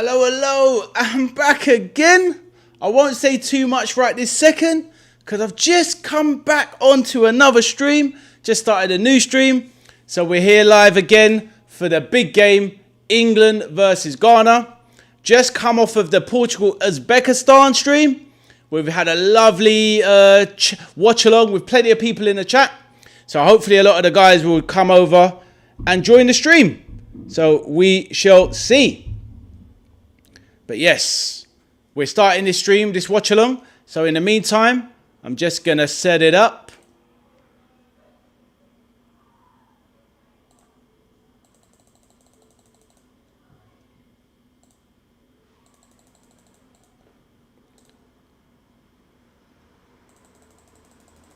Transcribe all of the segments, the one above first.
Hello, hello, I'm back again. I won't say too much right this second because I've just come back onto another stream. Just started a new stream. So we're here live again for the big game, England versus Ghana. Just come off of the Portugal-Uzbekistan stream. We've had a lovely watch along with plenty of people in the chat. So hopefully a lot of the guys will come over and join the stream. So we shall see. But yes, we're starting this stream, this watch along. So in the meantime, I'm just going to set it up.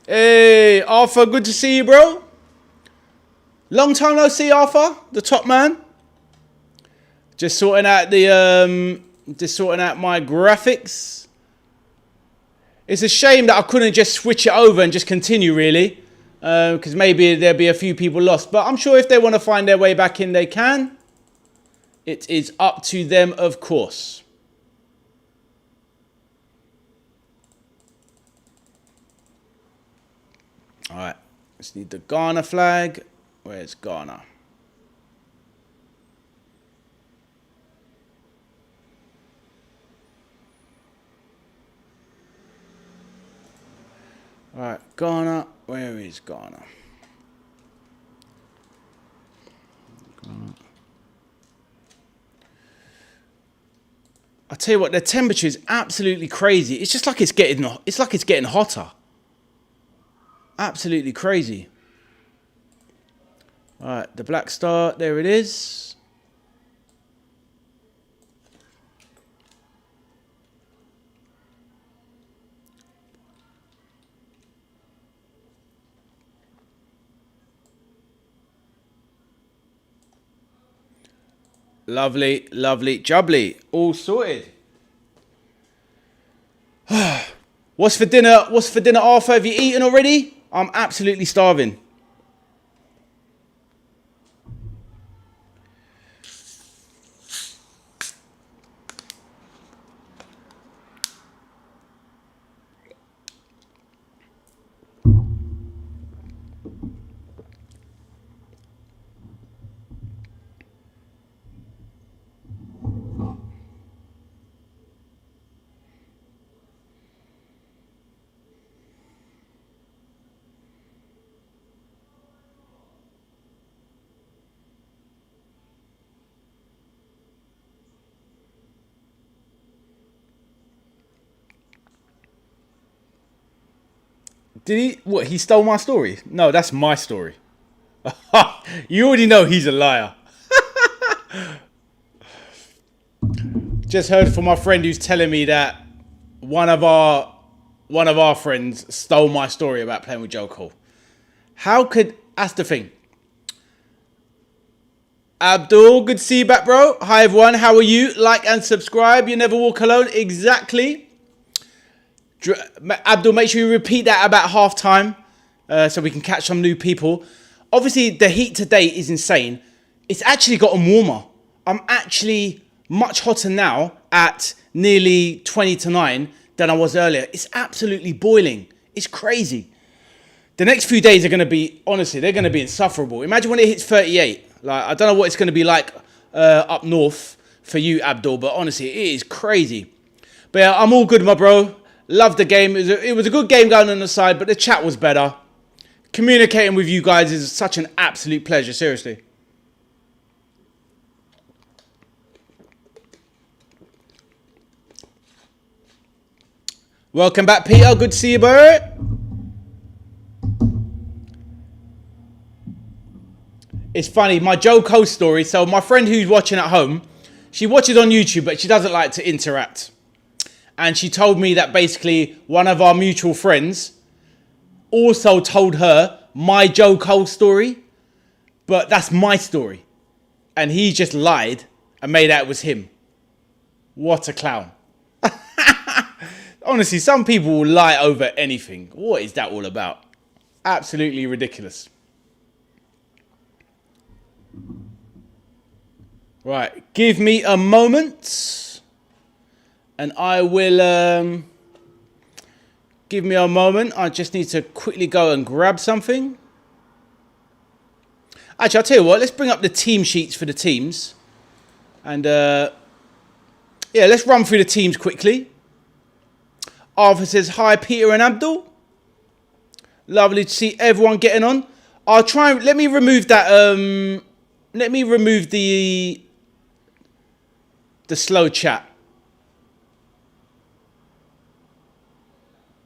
Hey, Arthur, good to see you, bro. Long time no see, Arthur, the top man. Just sorting out the my graphics. It's a shame that I couldn't just switch it over and just continue, really, because maybe there'll be a few people lost. But I'm sure if they want to find their way back in, they can. It is up to them, of course. All right, let's need the Ghana flag. Where's Ghana? All right, Ghana. Where is Ghana? I tell you what, the temperature is absolutely crazy. It's just like it's getting hotter. Absolutely crazy. All right, the black star, there it is. Lovely, lovely, jubbly. All sorted. What's for dinner? What's for dinner, Arthur? Have you eaten already? I'm absolutely starving. Did he? What? He stole my story? No, that's my story. You already know he's a liar. Just heard from my friend who's telling me that one of our friends stole my story about playing with Joe Cole. How could? That's the thing. Abdul, good to see you back, bro. Hi everyone, how are you? Like and subscribe. You never walk alone. Exactly. Abdul, make sure you repeat that about half time so we can catch some new people. Obviously, the heat today is insane. It's actually gotten warmer. I'm actually much hotter now at nearly 20 to 9 than I was earlier. It's absolutely boiling. It's crazy. The next few days are going to be, honestly, they're going to be insufferable. Imagine when it hits 38. Like, I don't know what it's going to be like up north for you, Abdul, but honestly, it is crazy. But yeah, I'm all good, my bro. Loved the game. It was a good game going on the side, but the chat was better. Communicating with you guys is such an absolute pleasure, seriously. Welcome back, Peter. Good to see you, bro. It's funny, my Joe Cole story. So my friend who's watching at home, she watches on YouTube, but she doesn't like to interact. And she told me that basically one of our mutual friends also told her my Joe Cole story, but that's my story. And he just lied and made out it was him. What a clown. Honestly, some people will lie over anything. What is that all about? Absolutely ridiculous. Right, give me a moment. And I will... give me a moment. I just need to quickly go and grab something. Actually, I'll tell you what. Let's bring up the team sheets for the teams. And, yeah, let's run through the teams quickly. Arthur says, hi, Peter and Abdul. Lovely to see everyone getting on. I'll try and... Let me remove that... let me remove the slow chat.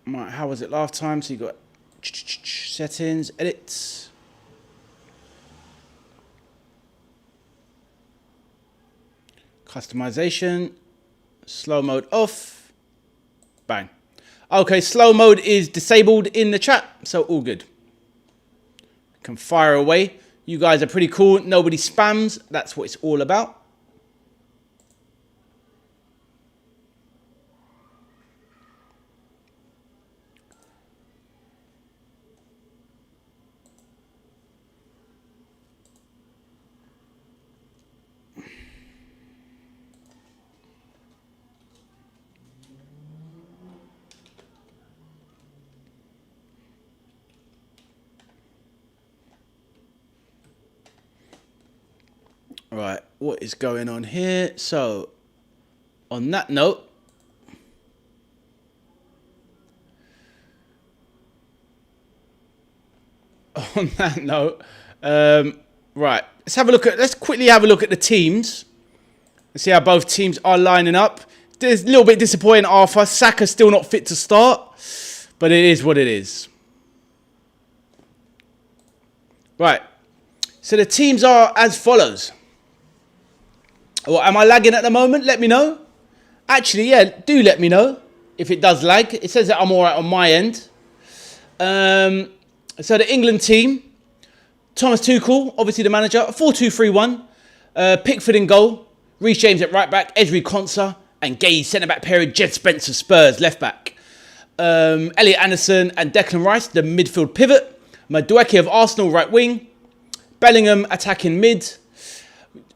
Right, how was it last time? So you got settings, edits. Customization. Slow mode off. Bang. Okay, slow mode is disabled in the chat, so all good. Can fire away. You guys are pretty cool. Nobody spams. That's what it's all about. Right, what is going on here? So, on that note, right, let's quickly have a look at the teams. Let's see how both teams are lining up. It's a little bit disappointing, Arthur. Saka's still not fit to start, but it is what it is. Right, so the teams are as follows. Well, am I lagging at the moment? Let me know. Actually, yeah, do let me know if it does lag. It says that I'm all right on my end. So the England team, Thomas Tuchel, obviously the manager, 4-2-3-1. Pickford in goal, Reece James at right back, Ezri Konsa, and Gay centre-back pairing, Jed Spencer, Spurs, left back. Elliot Anderson and Declan Rice, the midfield pivot. Madueke of Arsenal, right wing. Bellingham attacking mid.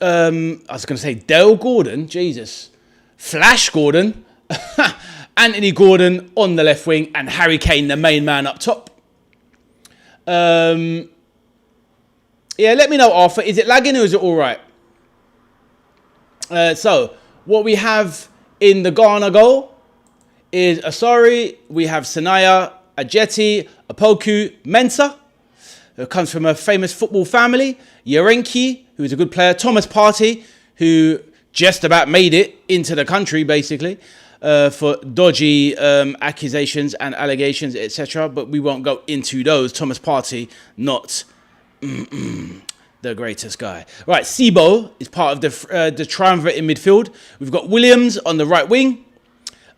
I was going to say Dale Gordon, Jesus. Flash Gordon. Anthony Gordon on the left wing and Harry Kane, the main man up top. Yeah, let me know, Arthur. Is it lagging or is it all right? So, what we have in the Ghana goal is Asari. We have Sanaya, Ajeti, Apoku, Mensah, who comes from a famous football family. Yarenki, who is a good player. Thomas Partey, who just about made it into the country, basically, for dodgy accusations and allegations, etc. But we won't go into those. Thomas Partey, not the greatest guy. Right, Sibo is part of the triumvirate in midfield. We've got Williams on the right wing.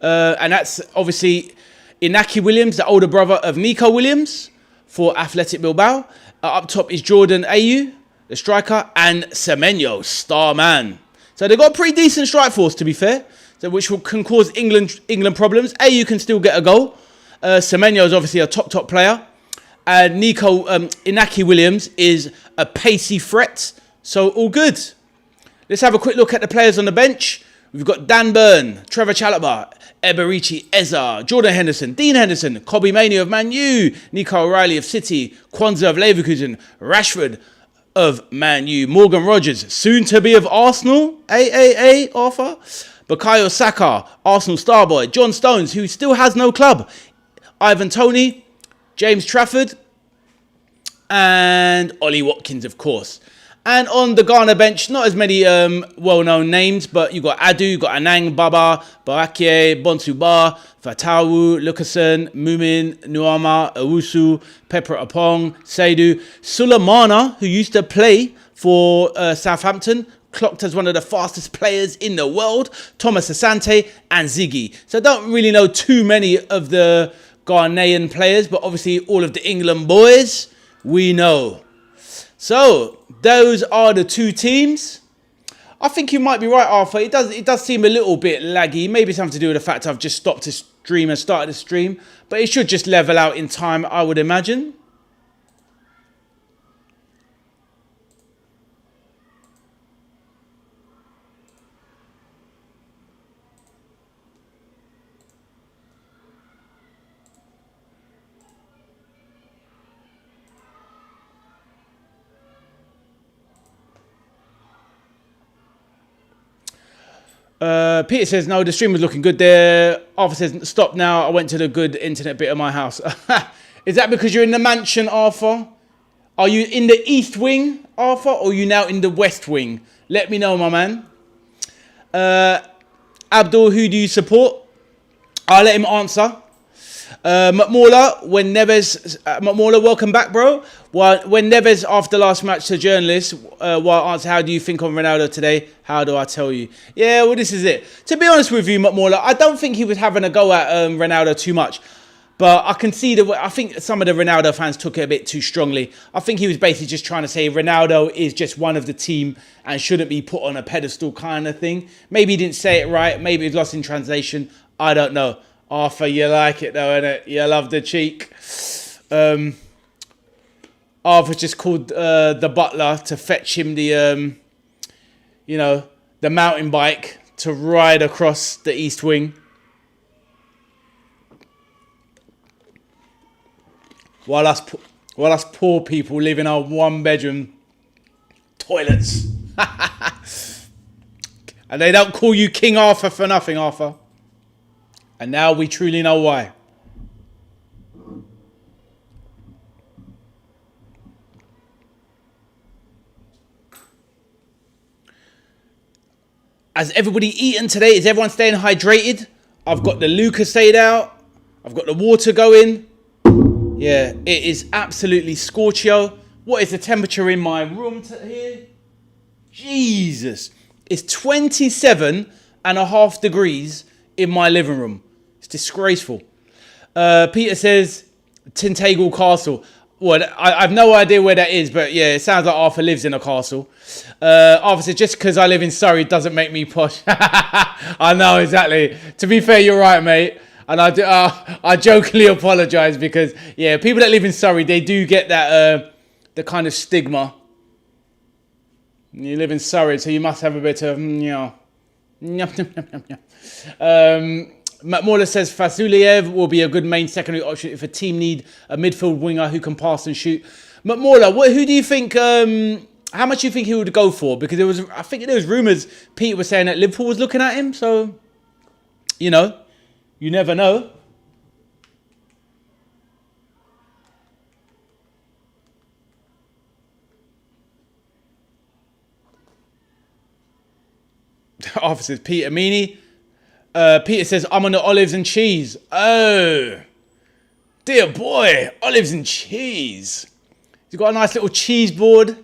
And that's obviously Inaki Williams, the older brother of Nico Williams for Athletic Bilbao. Up top is Jordan Ayew, the striker, and Semenyo, star man. So they've got a pretty decent strike force, to be fair, so which can cause England problems. Ayew can still get a goal. Semenyo is obviously a top player. And Inaki Williams is a pacey threat. So all good. Let's have a quick look at the players on the bench. We've got Dan Burn, Trevor Chalobah, Eberici Eza, Jordan Henderson, Dean Henderson, Kobe Mainoo of Man U, Nico O'Reilly of City, Kwanzaa of Leverkusen, Rashford of Man U, Morgan Rogers, soon to be of Arsenal, Arthur, Bukayo Saka, Arsenal starboy, John Stones, who still has no club, Ivan Toney, James Trafford, and Ollie Watkins, of course. And on the Ghana bench, not as many well-known names, but you got Adu, you got Anang, Baba, Barakie, Bonsuba, Fatawu, Lukasen, Mumin, Nuama, Owusu, Pepper Apong, Saidu, Sulemana, who used to play for Southampton, clocked as one of the fastest players in the world, Thomas Asante, and Ziggy. So I don't really know too many of the Ghanaian players, but obviously all of the England boys, we know. So, those are the two teams. I think you might be right, Arthur. It does seem a little bit laggy. Maybe something to do with the fact I've just stopped the stream and started the stream. But it should just level out in time, I would imagine. Peter says, no, the stream was looking good there. Arthur says, stop now. I went to the good internet bit of my house. Is that because you're in the mansion, Arthur? Are you in the east wing, Arthur, or are you now in the west wing? Let me know, my man. Abdul, who do you support? I'll let him answer. McMauler, McMauler, welcome back, bro. When Neves, after last match to journalists, answer, how do you think on Ronaldo today? How do I tell you? Yeah, well, this is it. To be honest with you, McMauler, I don't think he was having a go at Ronaldo too much. But I can see I think some of the Ronaldo fans took it a bit too strongly. I think he was basically just trying to say Ronaldo is just one of the team and shouldn't be put on a pedestal kind of thing. Maybe he didn't say it right. Maybe it was lost in translation. I don't know. Arthur, you like it though, innit? You love the cheek. Arthur just called the butler to fetch him the, the mountain bike to ride across the east wing. While us poor people live in our one-bedroom toilets. And they don't call you King Arthur for nothing, Arthur. And now we truly know why. Has everybody eaten today? Is everyone staying hydrated? I've got the Lucasade out. I've got the water going. Yeah, it is absolutely scorchio. What is the temperature in my room here? Jesus. It's 27.5 degrees in my living room. It's disgraceful. Peter says, Tintagel Castle. Well, I have no idea where that is, but yeah, it sounds like Arthur lives in a castle. Arthur says, just because I live in Surrey doesn't make me posh. I know, exactly. To be fair, you're right, mate. And I jokingly apologise because, yeah, people that live in Surrey, they do get that, the kind of stigma. You live in Surrey, so you must have a bit of, McMauler says Fasuliev will be a good main secondary option if a team need a midfield winger who can pass and shoot. McMauler, who do you think, how much do you think he would go for? Because I think there was rumours Pete was saying that Liverpool was looking at him, so, you never know. Arthur says Peter Meany. Peter says, I'm on the olives and cheese. Oh, dear boy, olives and cheese. He's got a nice little cheese board, a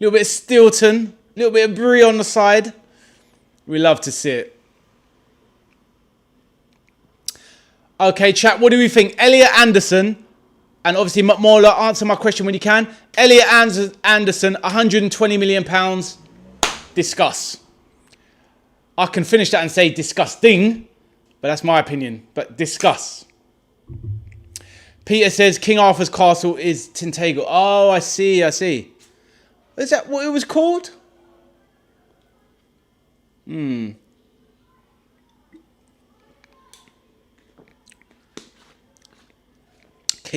little bit of Stilton, a little bit of brie on the side. We love to see it. Okay, chat, what do we think? Elliot Anderson, and obviously McMauler, answer my question when you can. Elliot Anderson, £120 million. Discuss. I can finish that and say disgusting, but that's my opinion. But discuss. Peter says King Arthur's castle is Tintagel. Oh, I see. Is that what it was called? King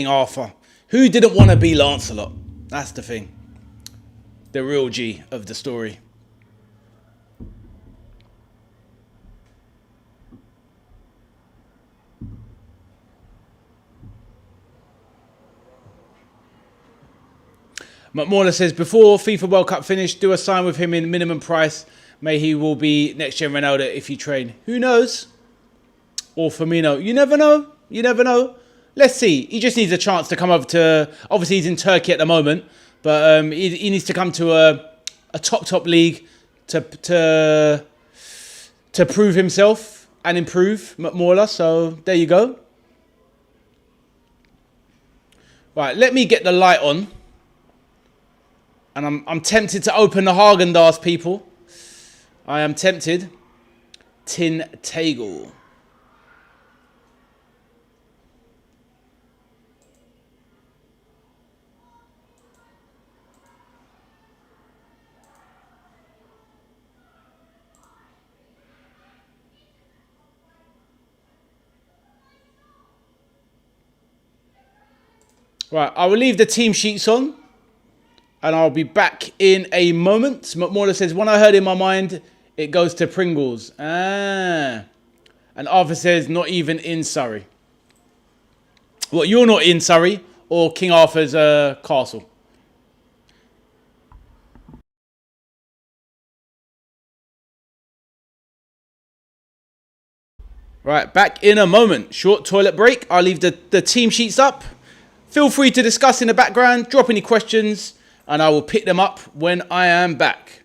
Arthur. Who didn't want to be Lancelot? That's the thing. The real G of the story. McMauler says, before FIFA World Cup finished, do a sign with him in minimum price. May he will be next gen Ronaldo if you train. Who knows? Or Firmino. You never know. Let's see. He just needs a chance to come over to... Obviously, he's in Turkey at the moment. But he needs to come to a top league to prove himself and improve, McMauler. So, there you go. Right, let me get the light on. And I'm tempted to open the Häagen-Dazs, people. I am tempted. Tintagel. Right, I will leave the team sheets on. And I'll be back in a moment. McMauler says, when I heard in my mind, It goes to Pringles. Ah. And Arthur says, not even in Surrey. Well, you're not in Surrey or King Arthur's castle. Right, back in a moment. Short toilet break. I'll leave the team sheets up. Feel free to discuss in the background. Drop any questions and I will pick them up when I am back.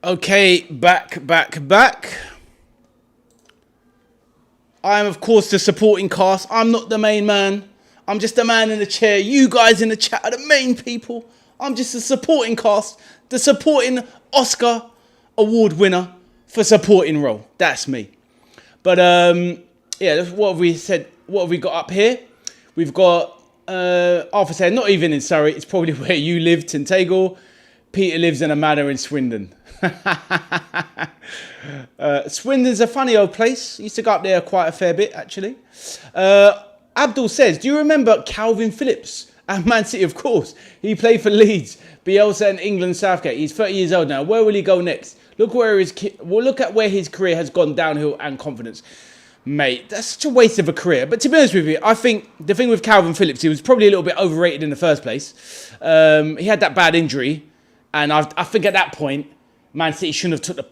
Okay, back. I am, of course, the supporting cast. I'm not the main man. I'm just the man in the chair. You guys in the chat are the main people. I'm just the supporting cast. The supporting Oscar award winner for supporting role. That's me. But, yeah, what have we said? What have we got up here? We've got Arthur said, not even in Surrey. It's probably where you live, Tintagel. Peter lives in a manor in Swindon. Swindon's a funny old place. Used to go up there quite a fair bit, actually. Abdul says, do you remember Calvin Phillips at Man City? Of course. He played for Leeds, Bielsa and England Southgate. He's 30 years old now. Where will he go next? Look at where his career has gone downhill and confidence. Mate, that's such a waste of a career. But to be honest with you, I think the thing with Calvin Phillips, he was probably a little bit overrated in the first place. He had that bad injury. And I think at that point, Man City shouldn't have took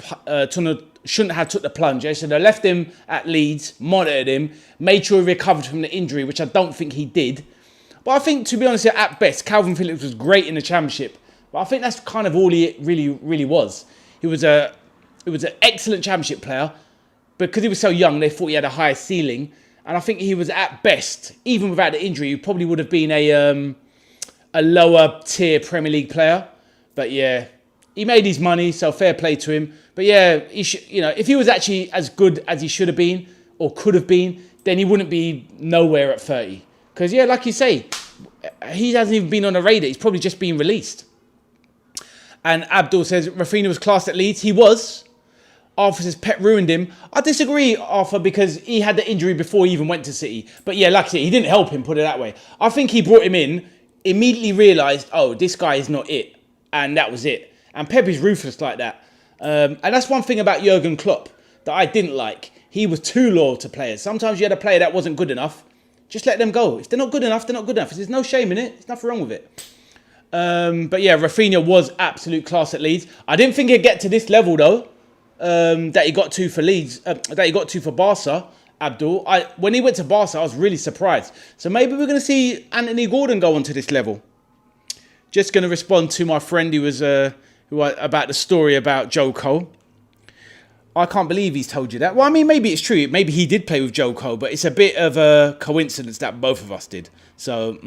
the plunge. They should have left him at Leeds, monitored him, made sure he recovered from the injury, which I don't think he did. But I think, to be honest, at best, Calvin Phillips was great in the Championship. But I think that's kind of all he really was. He was an excellent Championship player. Because he was so young, they thought he had a higher ceiling. And I think he was, at best, even without the injury, he probably would have been a lower tier Premier League player. But yeah, he made his money, so fair play to him. But yeah, if he was actually as good as he should have been or could have been, then he wouldn't be nowhere at 30. Because yeah, like you say, he hasn't even been on the radar. He's probably just been released. And Abdul says, Rafinha was classed at Leeds. He was. Arthur says, Pep ruined him. I disagree, Arthur, because he had the injury before he even went to City. But yeah, like I say, he didn't help him, put it that way. I think he brought him in, immediately realised, oh, this guy is not it. And that was it. And Pep is ruthless like that. And that's one thing about Jurgen Klopp that I didn't like. He was too loyal to players. Sometimes you had a player that wasn't good enough. Just let them go. If they're not good enough, they're not good enough. There's no shame in it. There's nothing wrong with it. But yeah, Rafinha was absolute class at Leeds. I didn't think he'd get to this level though. That he got to for Leeds. That he got to for Barca. Abdul. When he went to Barca, I was really surprised. So maybe we're going to see Anthony Gordon go onto this level. Just going to respond to my friend who was about the story about Joe Cole. I can't believe he's told you that. Well, I mean, maybe it's true. Maybe he did play with Joe Cole, but it's a bit of a coincidence that both of us did. So,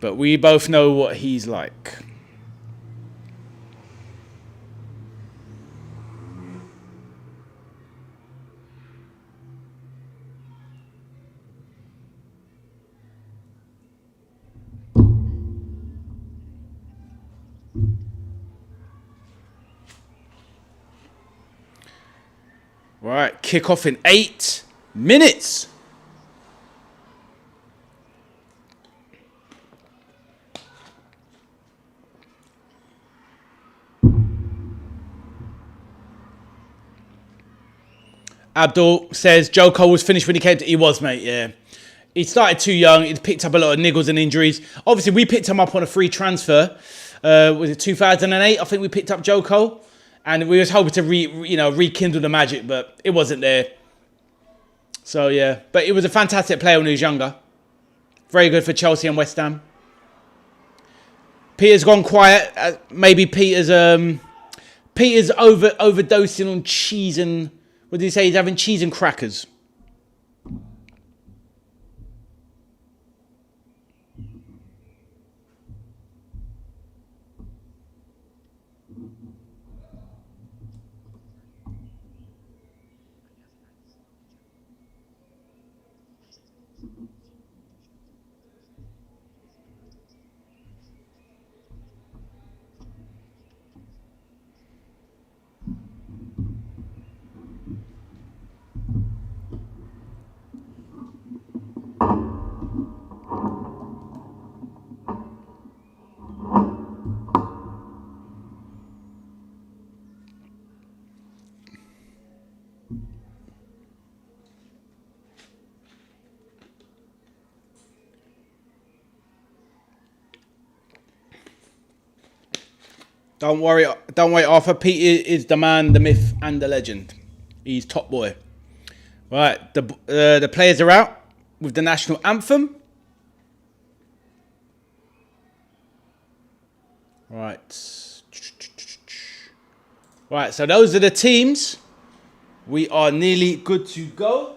but we both know what he's like. Right, kick off in 8 minutes. Abdul says Joe Cole was finished when he came to... He was, mate, yeah. He started too young. He picked up a lot of niggles and injuries. Obviously, we picked him up on a free transfer. Was it 2008? I think we picked up Joe Cole. And we was hoping to rekindle the magic, but it wasn't there. So, yeah. But he was a fantastic player when he was younger. Very good for Chelsea and West Ham. Peter's gone quiet. Maybe Peter's overdosing on cheese and... What did he say? He's having cheese and crackers. Don't worry, Arthur. Pete is the man, the myth, and the legend. He's top boy. Right, the players are out with the national anthem. Right. Right, so those are the teams. We are nearly good to go.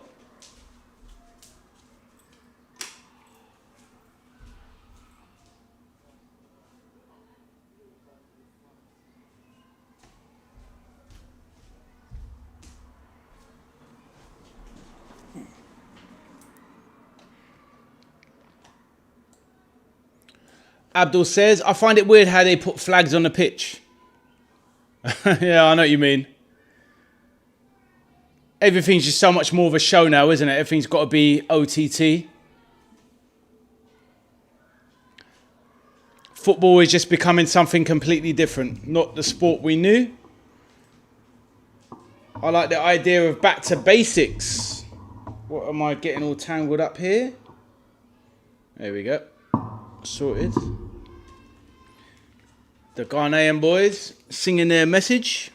Abdul says, I find it weird how they put flags on the pitch. Yeah, I know what you mean. Everything's just so much more of a show now, isn't it? Everything's got to be OTT. Football is just becoming something completely different, not the sport we knew. I like the idea of back to basics. What am I getting all tangled up here? There we go. Sorted. The Ghanaian boys singing their message.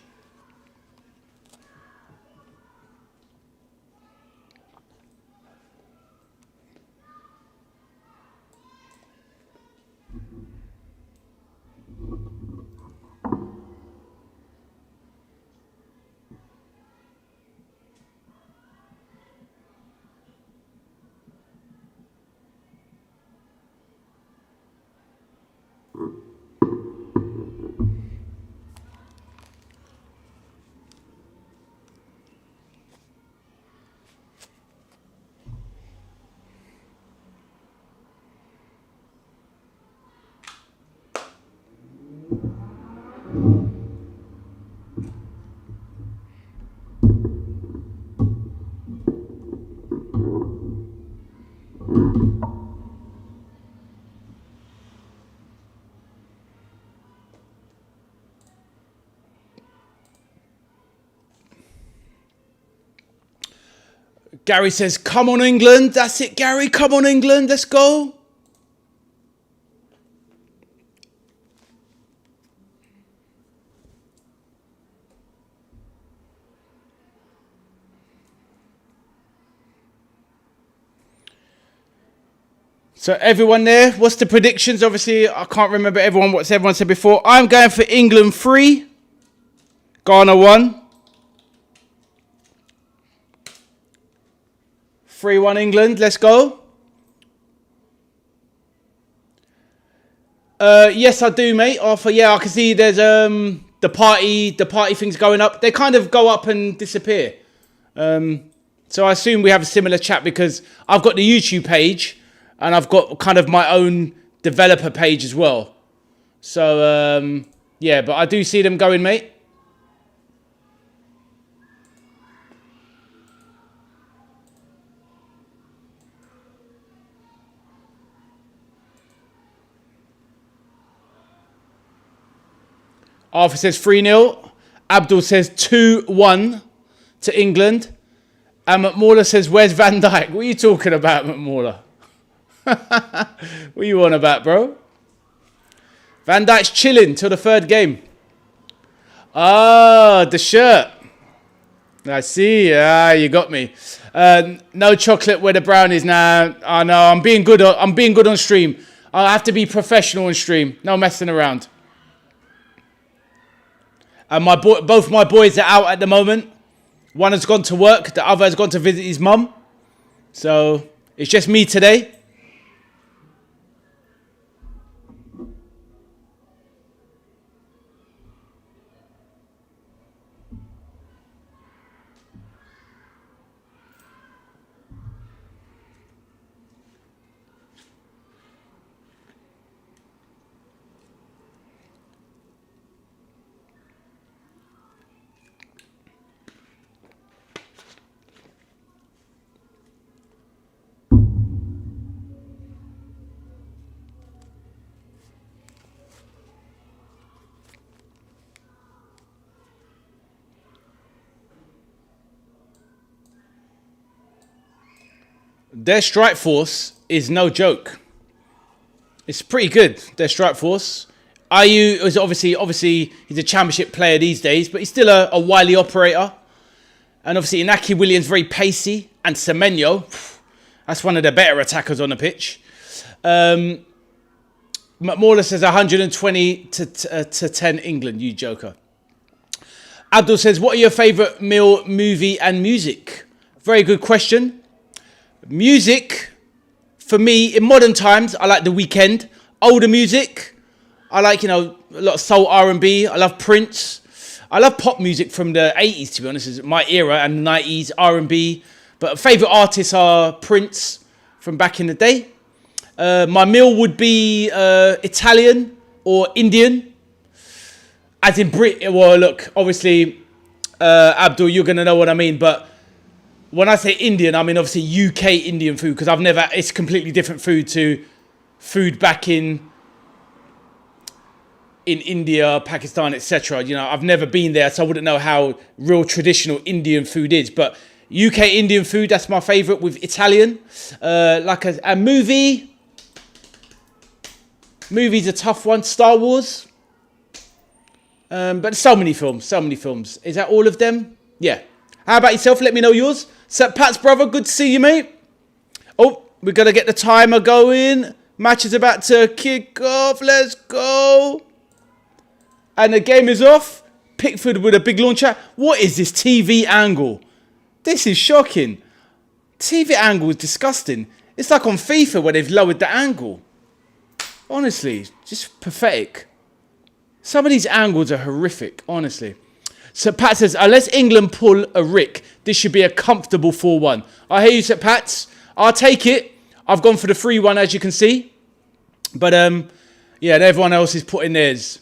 Gary says, come on, England. That's it, Gary. Come on, England. Let's go. So everyone there, what's the predictions? Obviously, I can't remember what everyone said before. I'm going for England 3, Ghana 1. 3-1 England, let's go. Yes, I do, mate. I can see there's the party things going up. They kind of go up and disappear. So I assume we have a similar chat because I've got the YouTube page and I've got kind of my own developer page as well. So, yeah, but I do see them going, mate. Arthur says 3-0. Abdul says 2-1 to England. And McMauler says, where's Van Dijk? What are you talking about, McMauler? What are you on about, bro? Van Dijk's chilling till the third game. Ah, the shirt. I see. Ah, you got me. No chocolate with the brownies now. I know. I'm being good on stream. I have to be professional on stream. No messing around. And both my boys are out at the moment. One has gone to work. The other has gone to visit his mum. So it's just me today. Their strike force is no joke. It's pretty good, their strike force. Ayew is obviously he's a championship player these days, but he's still a wily operator. And obviously Inaki Williams very pacey, and Semenyo, that's one of the better attackers on the pitch. McMauler says 120 to 10 England, you joker. Abdul says, what are your favourite meal, movie and music? Very good question. Music, for me, in modern times, I like The Weeknd. Older music, I like, a lot of soul R&B. I love Prince. I love pop music from the 80s, to be honest. It's my era, and the 90s, R&B. But favourite artists are Prince from back in the day. My meal would be Italian or Indian. As in well, look, obviously, Abdul, you're going to know what I mean, but when I say Indian, I mean obviously UK Indian food, because it's completely different food to food back in India, Pakistan, etc. I've never been there, so I wouldn't know how real traditional Indian food is. But UK Indian food, that's my favourite, with Italian. Like a movie. Movie's a tough one. Star Wars. But so many films. Is that all of them? Yeah. How about yourself? Let me know yours. St. Pat's brother, good to see you, mate. Oh, we're going to get the timer going. Match is about to kick off. Let's go. And the game is off. Pickford with a big launcher. What is this TV angle? This is shocking. TV angle is disgusting. It's like on FIFA where they've lowered the angle. Honestly, just pathetic. Some of these angles are horrific, honestly. So Pat says, unless England pull a Rick, this should be a comfortable 4-1. I hear you, Sir Pats. I'll take it. I've gone for the 3-1, as you can see. But, yeah, and everyone else is putting theirs.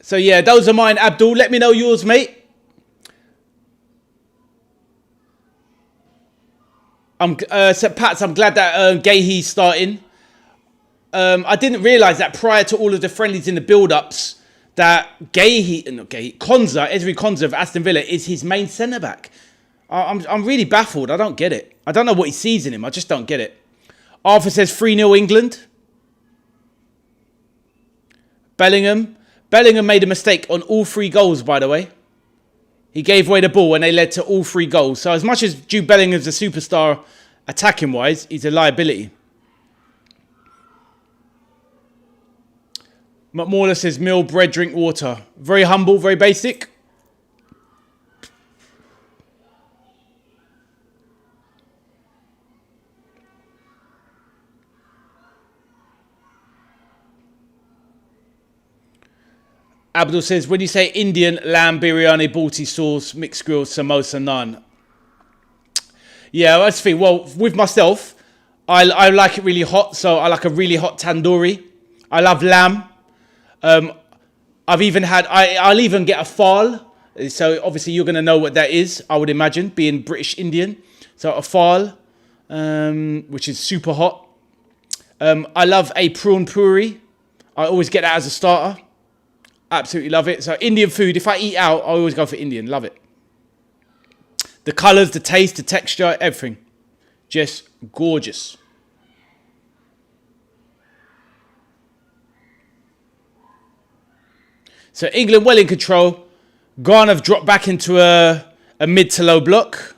So, yeah, those are mine, Abdul. Let me know yours, mate. Sir Pats, I'm glad that Gahey's starting. I didn't realise that prior to all of the friendlies in the build-ups, that Ezri Konsa of Aston Villa is his main centre-back. I'm really baffled. I don't get it. I don't know what he sees in him. I just don't get it. Arthur says 3-0 England. Bellingham made a mistake on all 3 goals, by the way. He gave away the ball and they led to all 3 goals. So as much as Jude Bellingham's a superstar attacking wise, he's a liability. McMauler says, meal, bread, drink water. Very humble, very basic. Abdul says, when you say Indian, lamb, biryani, balti sauce, mixed grill, samosa, naan. Yeah, that's the thing. Well, with myself, I like it really hot. So I like a really hot tandoori. I love lamb. I've even had, I'll even get a fal. So obviously you're going to know what that is, I would imagine, being British Indian. So a fal, which is super hot. I love a prawn puri. I always get that as a starter. Absolutely love it. So Indian food, if I eat out, I always go for Indian. Love it. The colours, the taste, the texture, everything. Just gorgeous. So England well in control. Ghana have dropped back into a mid to low block.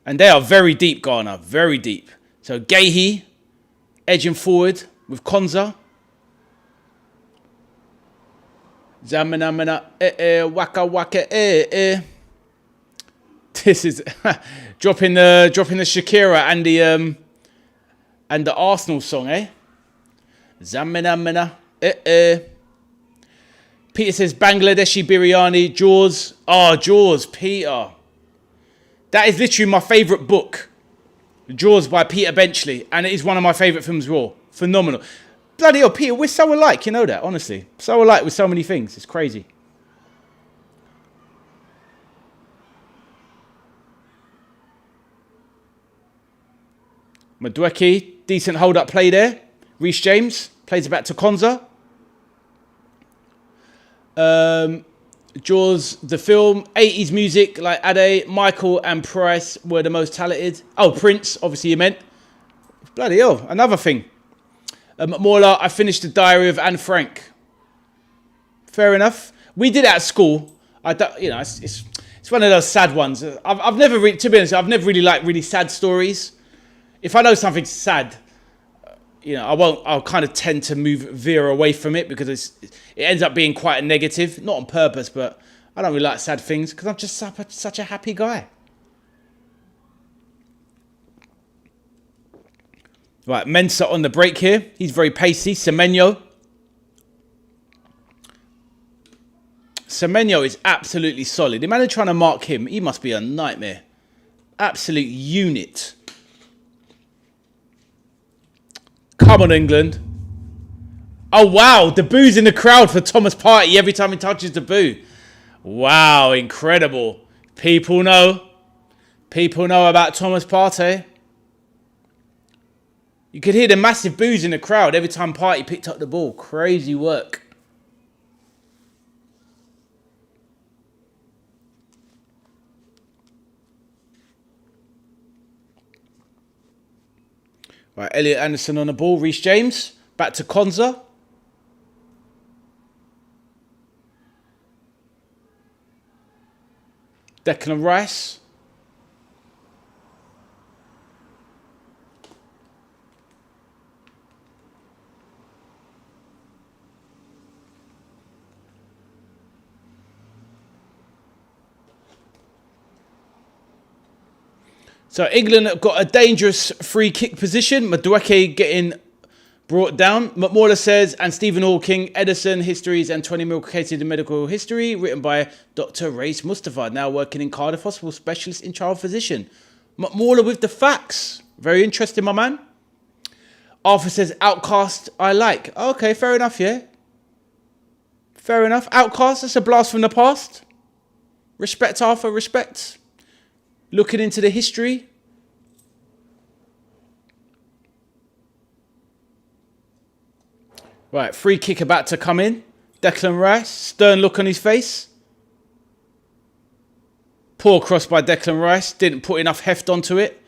And they are very deep, Ghana. Very deep. So Gahey edging forward with Konza. Zamana, waka waka, This is dropping the Shakira and the Arsenal song, eh? Zamana, Peter says Bangladeshi biryani, Jaws. Oh, Jaws, Peter. That is literally my favourite book. Jaws by Peter Benchley. And it is one of my favourite films raw. Phenomenal. Bloody hell, Peter, we're so alike, you know that, honestly. So alike with so many things. It's crazy. Madueke, decent hold-up play there. Reece James plays it back to Konza. Jaws, the film, 80s music like Ade, Michael and Price were the most talented. Oh, Prince, obviously you meant. Bloody hell, another thing. McMauler, I finished the Diary of Anne Frank. Fair enough. We did it at school. I don't, you know, it's one of those sad ones. I've never really, to be honest, I've never really liked really sad stories. If I know something's sad, you know, I'll kind of tend to veer away from it because it ends up being quite a negative. Not on purpose, but I don't really like sad things because I'm just such a happy guy. Right, Mensah on the break here. He's very pacey. Semenyo. Semenyo is absolutely solid. Imagine trying to mark him. He must be a nightmare. Absolute unit. Come on, England. Oh, wow. The boo's in the crowd for Thomas Partey every time he touches the boo. Wow, incredible. People know. People know about Thomas Partey. You could hear the massive boos in the crowd every time Partey picked up the ball. Crazy work. Right, Elliot Anderson on the ball. Reece James. Back to Konza. Declan Rice. So England have got a dangerous free kick position. Madueke getting brought down. McMauler says, and Stephen Hawking, Edison, Histories and 20 Milk-Cated in Medical History, written by Dr. Race Mustafa, now working in Cardiff Hospital, specialist in child physician. McMauler with the facts. Very interesting, my man. Arthur says, Outcast, I like. Okay, fair enough, yeah. Fair enough. Outcast, that's a blast from the past. Respect, Arthur, respect. Looking into the history. Right, free kick about to come in. Declan Rice, stern look on his face. Poor cross by Declan Rice, didn't put enough heft onto it.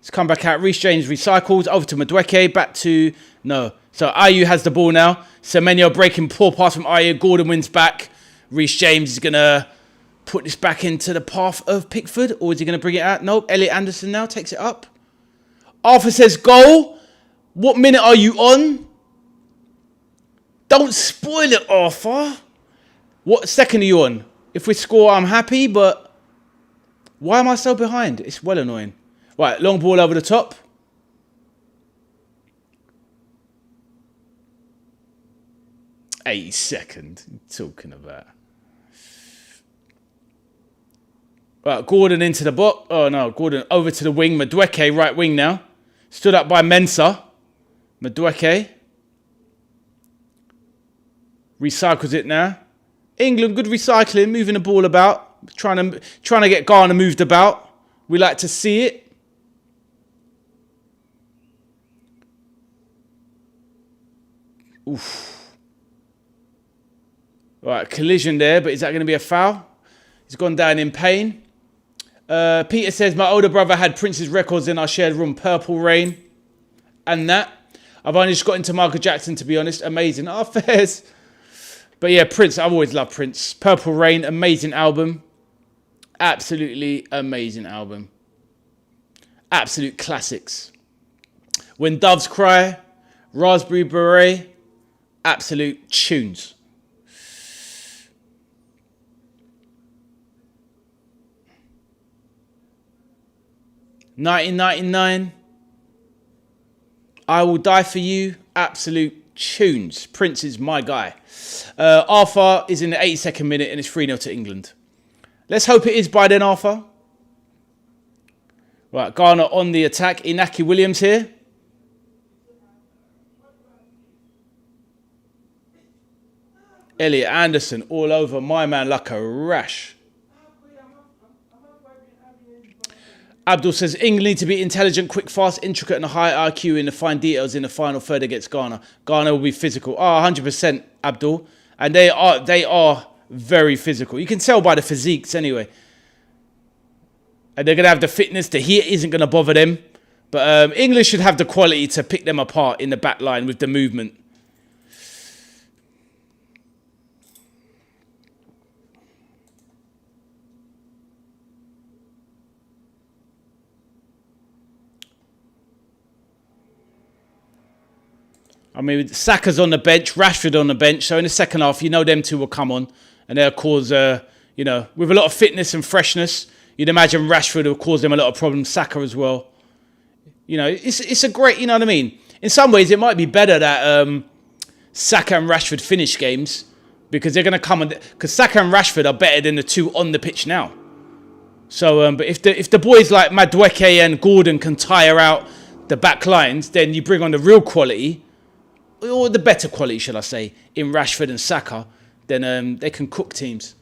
It's come back out. Reece James recycles, over to Madueke, back to, no. So Ayew has the ball now. Semenyo breaking, poor pass from Ayew. Gordon wins back. Reece James is going to put this back into the path of Pickford, or is he going to bring it out? No, Elliot Anderson now takes it up. Arthur says goal. What minute are you on? Don't spoil it, Arthur. What second are you on? If we score, I'm happy, but why am I so behind? It's well annoying. Right, long ball over the top. Second. Talking about. Right, Gordon into the box. Oh no, Gordon over to the wing. Madueke, right wing now. Stood up by Mensah. Madueke. Recycles it now. England, good recycling, moving the ball about. Trying to get Ghana moved about. We like to see it. Oof. Right, collision there, but is that going to be a foul? He's gone down in pain. Peter says, my older brother had Prince's records in our shared room, Purple Rain. And that. I've only just got into Michael Jackson, to be honest. Amazing. Oh, fairs. But yeah, Prince, I've always loved Prince. Purple Rain, amazing album. Absolutely amazing album. Absolute classics. When Doves Cry, Raspberry Beret, absolute tunes. "1999, I Will Die For You", absolute tunes. Prince is my guy. Arthur is in the 82nd minute and it's 3-0 to England. Let's hope it is by then, Arthur. Right, Ghana on the attack. Inaki Williams here. Elliot Anderson all over my man like a rash. Abdul says, England need to be intelligent, quick, fast, intricate and high IQ in the fine details in the final third against Ghana. Ghana will be physical. 100%, Abdul. And they are very physical. You can tell by the physiques anyway. And they're going to have the fitness. The heat isn't going to bother them. But England should have the quality to pick them apart in the back line with the movement. I mean, Saka's on the bench, Rashford on the bench. So in the second half, you know them two will come on. And they'll cause, with a lot of fitness and freshness. You'd imagine Rashford will cause them a lot of problems. Saka as well. It's a great, you know what I mean? In some ways, it might be better that Saka and Rashford finish games. Because they're going to come on. Because Saka and Rashford are better than the two on the pitch now. So, but if the boys like Madueke and Gordon can tire out the back lines, then you bring on the real quality. Or the better quality, shall I say, in Rashford and Saka, then they can cook teams.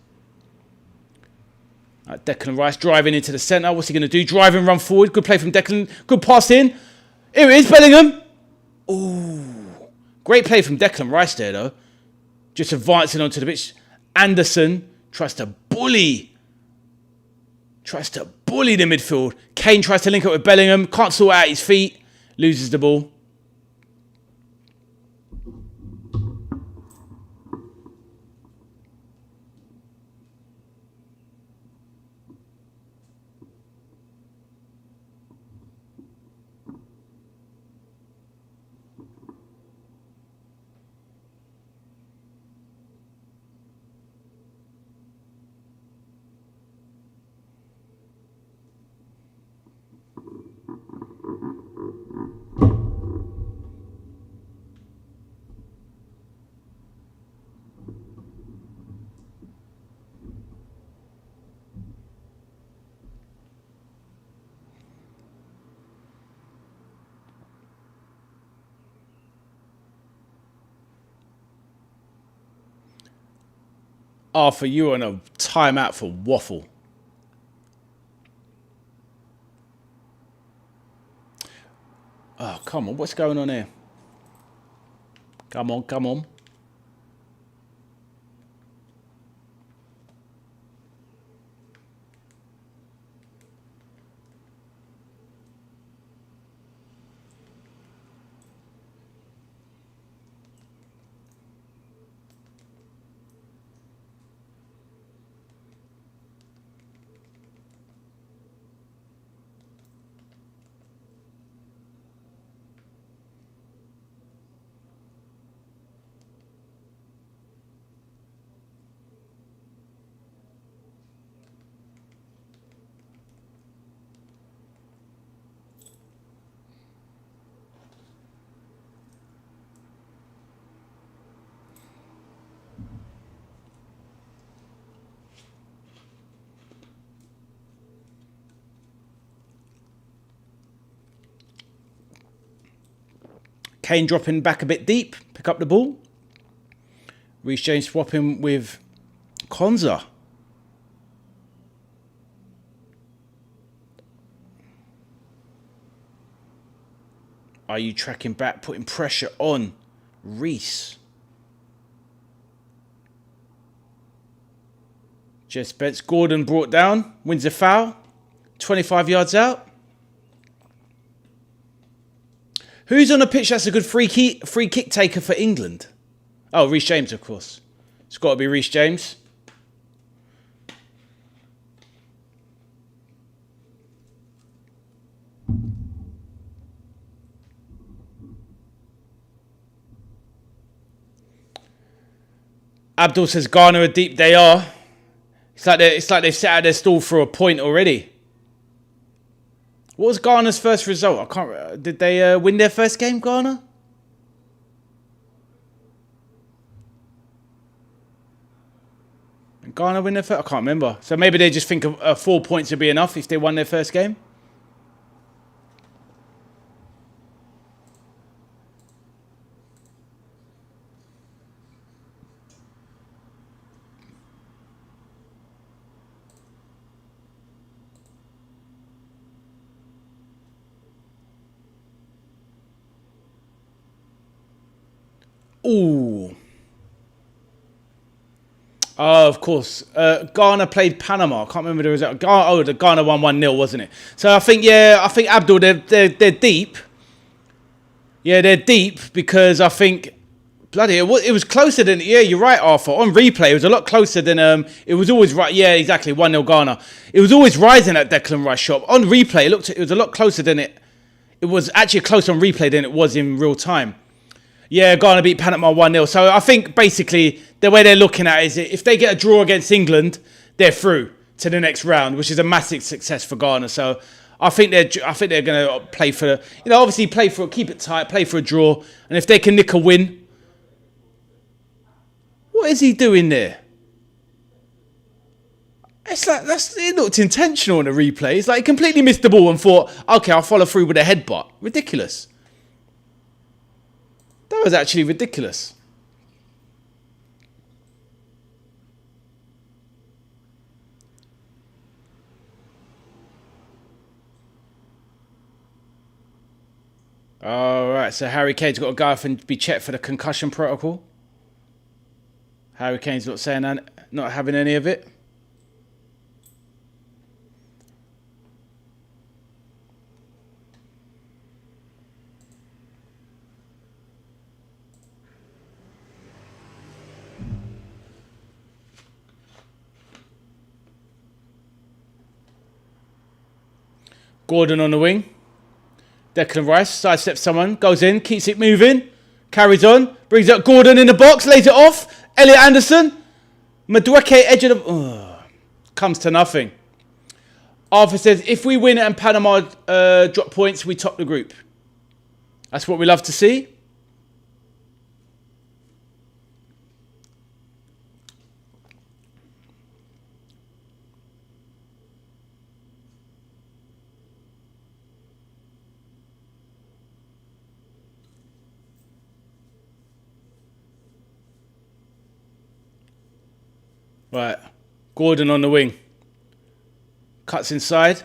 Right, Declan Rice driving into the centre. What's he going to do? Drive and run forward. Good play from Declan. Good pass in. Here it is, Bellingham. Ooh. Great play from Declan Rice there, though. Just advancing onto the pitch. Anderson tries to bully. The midfield. Kane tries to link up with Bellingham. Can't sort out his feet. Loses the ball. Arthur, you on a timeout for waffle. Oh, come on. What's going on here? Come on. Kane dropping back a bit deep. Pick up the ball. Reece James swapping with Konza. Are you tracking back, putting pressure on Reece? Jess Spence, Gordon brought down, wins a foul, 25 yards out. Who's on the pitch that's a good free kick taker for England? Oh, Reece James, of course. It's got to be Reece James. Abdul says Ghana are deep. They are. It's like they've set out their stall for a point already. What was Ghana's first result? I can't. Did they win their first game, Ghana? Did Ghana win their first? I can't remember. So maybe they just think 4 points would be enough if they won their first game. Ooh. Oh, of course. Ghana played Panama. I can't remember the result. The Ghana won 1-0, wasn't it? So I think Abdul, they're deep. Yeah, they're deep because I think it was closer than, yeah, you're right, Arthur. On replay, it was a lot closer than it was always right. Yeah, exactly. 1-0 Ghana. It was always rising at Declan Rice shot. On replay, it was a lot closer than it was actually close on replay than it was in real time. Yeah, Ghana beat Panama 1-0. So I think basically the way they're looking at it is if they get a draw against England, they're through to the next round, which is a massive success for Ghana. So I think they're going to play for, obviously keep it tight, play for a draw, and if they can nick a win. What is he doing there? It's like it looked intentional in the replay. It's like he completely missed the ball and thought, okay, I'll follow through with a headbutt. Ridiculous. That was actually ridiculous. All right, so Harry Kane's got to go off and be checked for the concussion protocol. Harry Kane's not having any of it. Gordon on the wing. Declan Rice sidesteps someone, goes in, keeps it moving, carries on, brings up Gordon in the box, lays it off. Elliot Anderson. Madueke edge of the... comes to nothing. Arthur says, if we win and Panama drop points, we top the group. That's what we love to see. Right, Gordon on the wing. Cuts inside.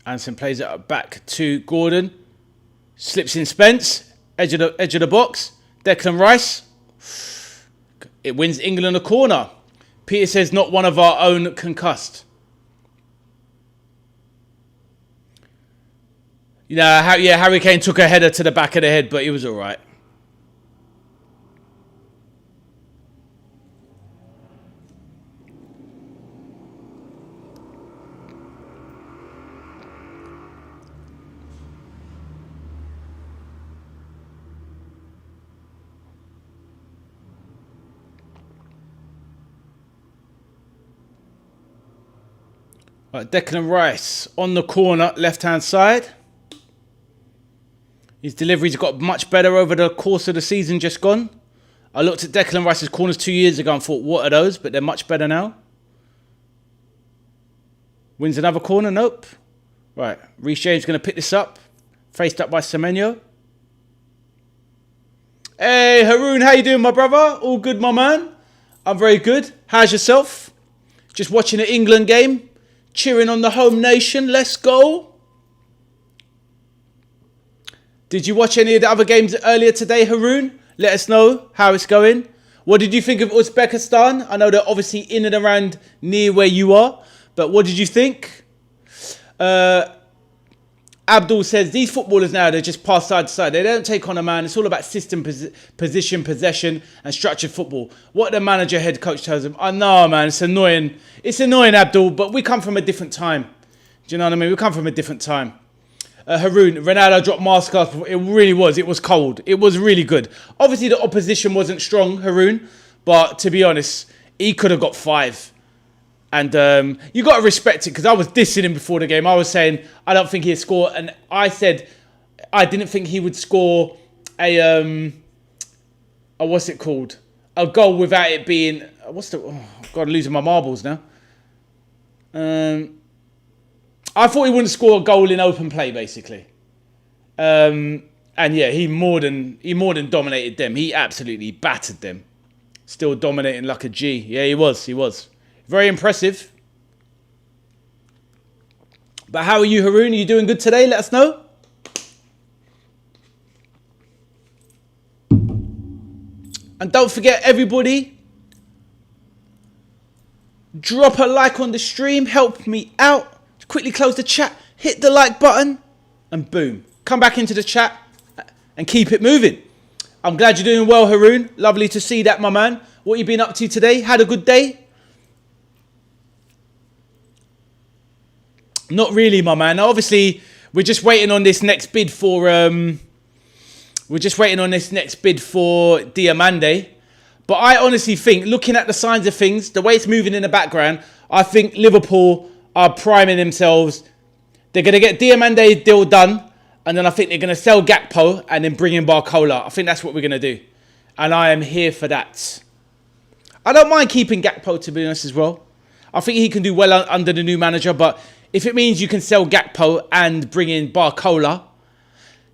Anderson plays it back to Gordon. Slips in Spence. Edge of the box. Declan Rice. It wins England a corner. Peter says not one of our own concussed. Harry Kane took a header to the back of the head, but he was all right. Right, Declan Rice on the corner, left-hand side. His deliveries got much better over the course of the season just gone. I looked at Declan Rice's corners 2 years ago and thought, what are those? But they're much better now. Wins another corner? Nope. Right, Reece James going to pick this up. Faced up by Semenyo. Hey, Haroon, how you doing, my brother? All good, my man? I'm very good. How's yourself? Just watching the England game. Cheering on the home nation. Let's go. Did you watch any of the other games earlier today, Haroon? Let us know how it's going. What did you think of Uzbekistan? I know they're obviously in and around near where you are. But what did you think? Abdul says, these footballers now, they just pass side to side. They don't take on a man. It's all about system, position, possession, and structured football. What the manager, head coach tells them. I know, man. It's annoying. It's annoying, Abdul, but we come from a different time. Do you know what I mean? We come from a different time. Haroon, Ronaldo dropped mask off. It really was. It was cold. It was really good. Obviously, the opposition wasn't strong, Haroon. But to be honest, he could have got 5. And you got to respect it, because I was dissing him before the game. I was saying, I don't think he'd score. And I said, I didn't think he would score a what's it called? A goal without it being, oh, God, losing my marbles now. I thought he wouldn't score a goal in open play, basically. And yeah, he more than dominated them. He absolutely battered them. Still dominating like a G. Yeah, he was. Very impressive. But how are you, Haroon? Are you doing good today? Let us know. And don't forget, everybody, drop a like on the stream. Help me out. Quickly close the chat. Hit the like button. And boom. Come back into the chat and keep it moving. I'm glad you're doing well, Haroon. Lovely to see that, my man. What you been up to today? Had a good day? Not really, my man. Obviously, we're just waiting on this next bid for Diamande. But I honestly think, looking at the signs of things, the way it's moving in the background, I think Liverpool are priming themselves. They're going to get Diamande deal done, and then I think they're going to sell Gakpo and then bring in Barcola. I think that's what we're going to do. And I am here for that. I don't mind keeping Gakpo, to be honest, as well. I think he can do well under the new manager, but if it means you can sell Gakpo and bring in Barcola,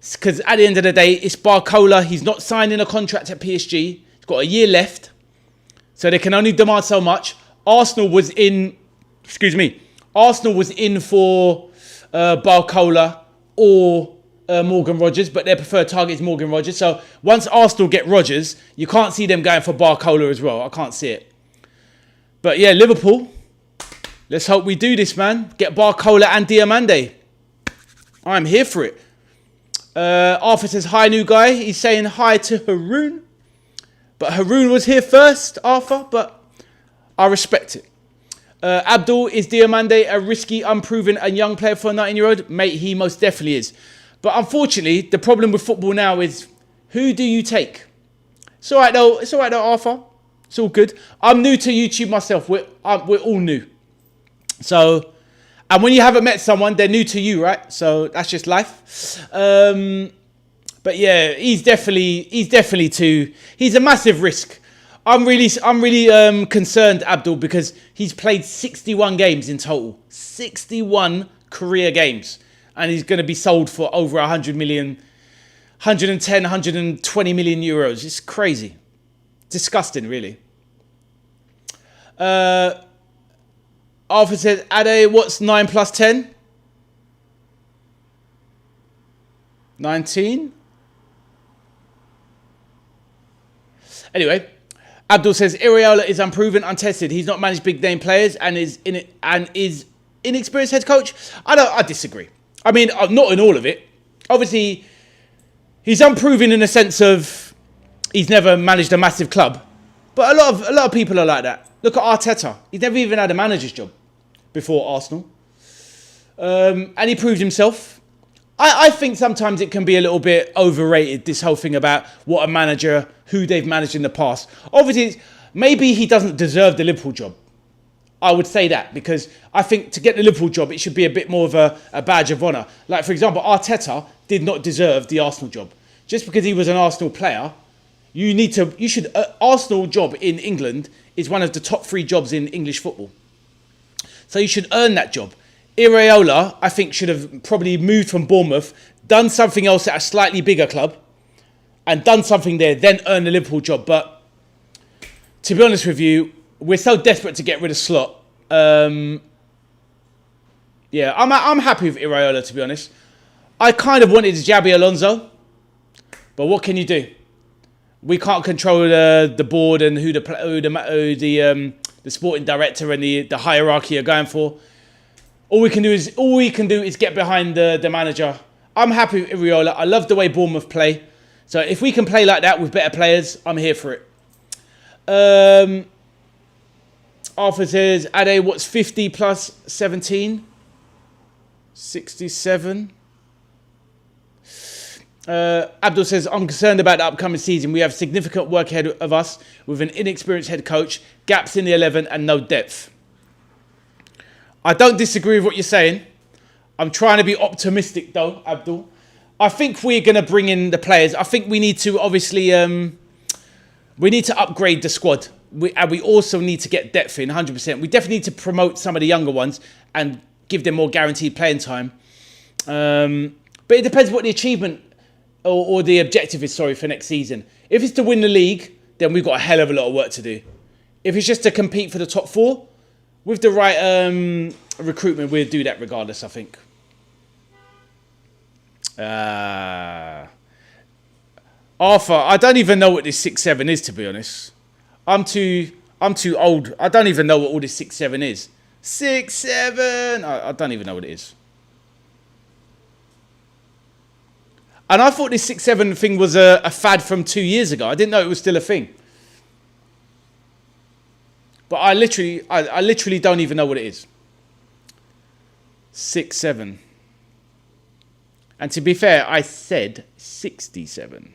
because at the end of the day, it's Barcola. He's not signing a contract at PSG. He's got a year left. So they can only demand so much. Arsenal was in for Barcola or Morgan Rogers, but their preferred target is Morgan Rogers. So once Arsenal get Rogers, you can't see them going for Barcola as well. I can't see it. But yeah, Liverpool, let's hope we do this, man. Get Barcola and Diamande. I'm here for it. Arthur says, hi, new guy. He's saying hi to Haroon. But Haroon was here first, Arthur, but I respect it. Abdul, is Diamande a risky, unproven and young player for a 19-year-old? Mate, he most definitely is. But unfortunately, the problem with football now is, who do you take? It's all right though. It's all right though, Arthur. It's all good. I'm new to YouTube myself. We're all new. So, and when you haven't met someone, they're new to you, right? So that's just life. But yeah, he's a massive risk. I'm really concerned, Abdul, because he's played 61 games in total. 61 career games. And he's going to be sold for over 100 million, 110, 120 million euros. It's crazy. Disgusting, really. Arthur says, Ade, what's 9 plus 10? 19? Anyway, Abdul says, Iriola is unproven, untested. He's not managed big name players and is inexperienced head coach. I disagree. I mean, not in all of it. Obviously, he's unproven in the sense of he's never managed a massive club. But a lot of people are like that. Look at Arteta. He's never even had a manager's job before Arsenal. And he proved himself. I think sometimes it can be a little bit overrated, this whole thing about what a manager, who they've managed in the past. Obviously, maybe he doesn't deserve the Liverpool job. I would say that, because I think to get the Liverpool job, it should be a bit more of a badge of honour. Like, for example, Arteta did not deserve the Arsenal job. Just because he was an Arsenal player, Arsenal job in England is one of the top 3 jobs in English football. So you should earn that job. Iraola, I think, should have probably moved from Bournemouth, done something else at a slightly bigger club, and done something there, then earn the Liverpool job. But to be honest with you, we're so desperate to get rid of Slot. Yeah, I'm happy with Iraola, to be honest. I kind of wanted Xabi Alonso, but what can you do? We can't control the board and who the sporting director and the hierarchy are going for. All we can do is get behind the manager. I'm happy with Iraola. I love the way Bournemouth play. So if we can play like that with better players, I'm here for it. Arthur says, Ade, what's 50 plus 17? 67. Abdul says, I'm concerned about the upcoming season. We have significant work ahead of us with an inexperienced head coach, gaps in the 11 and no depth. I don't disagree with what you're saying. I'm trying to be optimistic though, Abdul. I think we're going to bring in the players. I think we need to obviously, we need to upgrade the squad. And we also need to get depth in 100%. We definitely need to promote some of the younger ones and give them more guaranteed playing time. But it depends what the achievement or the objective is, for next season. If it's to win the league, then we've got a hell of a lot of work to do. If it's just to compete for the top 4, with the right recruitment, we'll do that regardless, I think. Arthur, I don't even know what this 6-7 is, to be honest. I'm too old. I don't even know what all this 6-7 is. 6-7. I don't even know what it is. And I thought this 6-7 thing was a fad from 2 years ago. I didn't know it was still a thing. But I literally don't even know what it is. 6-7. And to be fair, I said 67.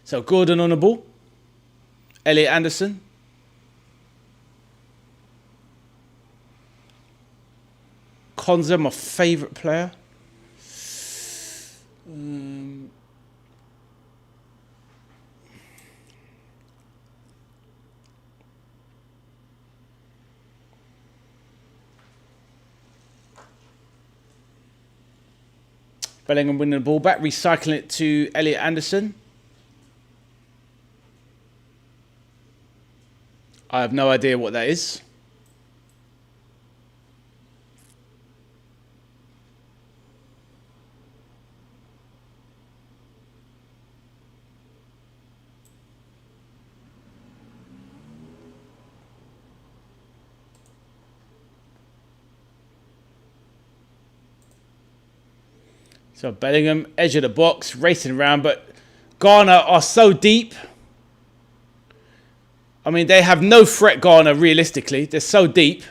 So Gordon on the ball. Elliot Anderson. Konza, my favourite player. Bellingham winning the ball back, recycling it to Elliot Anderson. I have no idea what that is. So Bellingham, edge of the box, racing around, but Ghana are so deep. I mean, they have no threat, Ghana, realistically. They're so deep.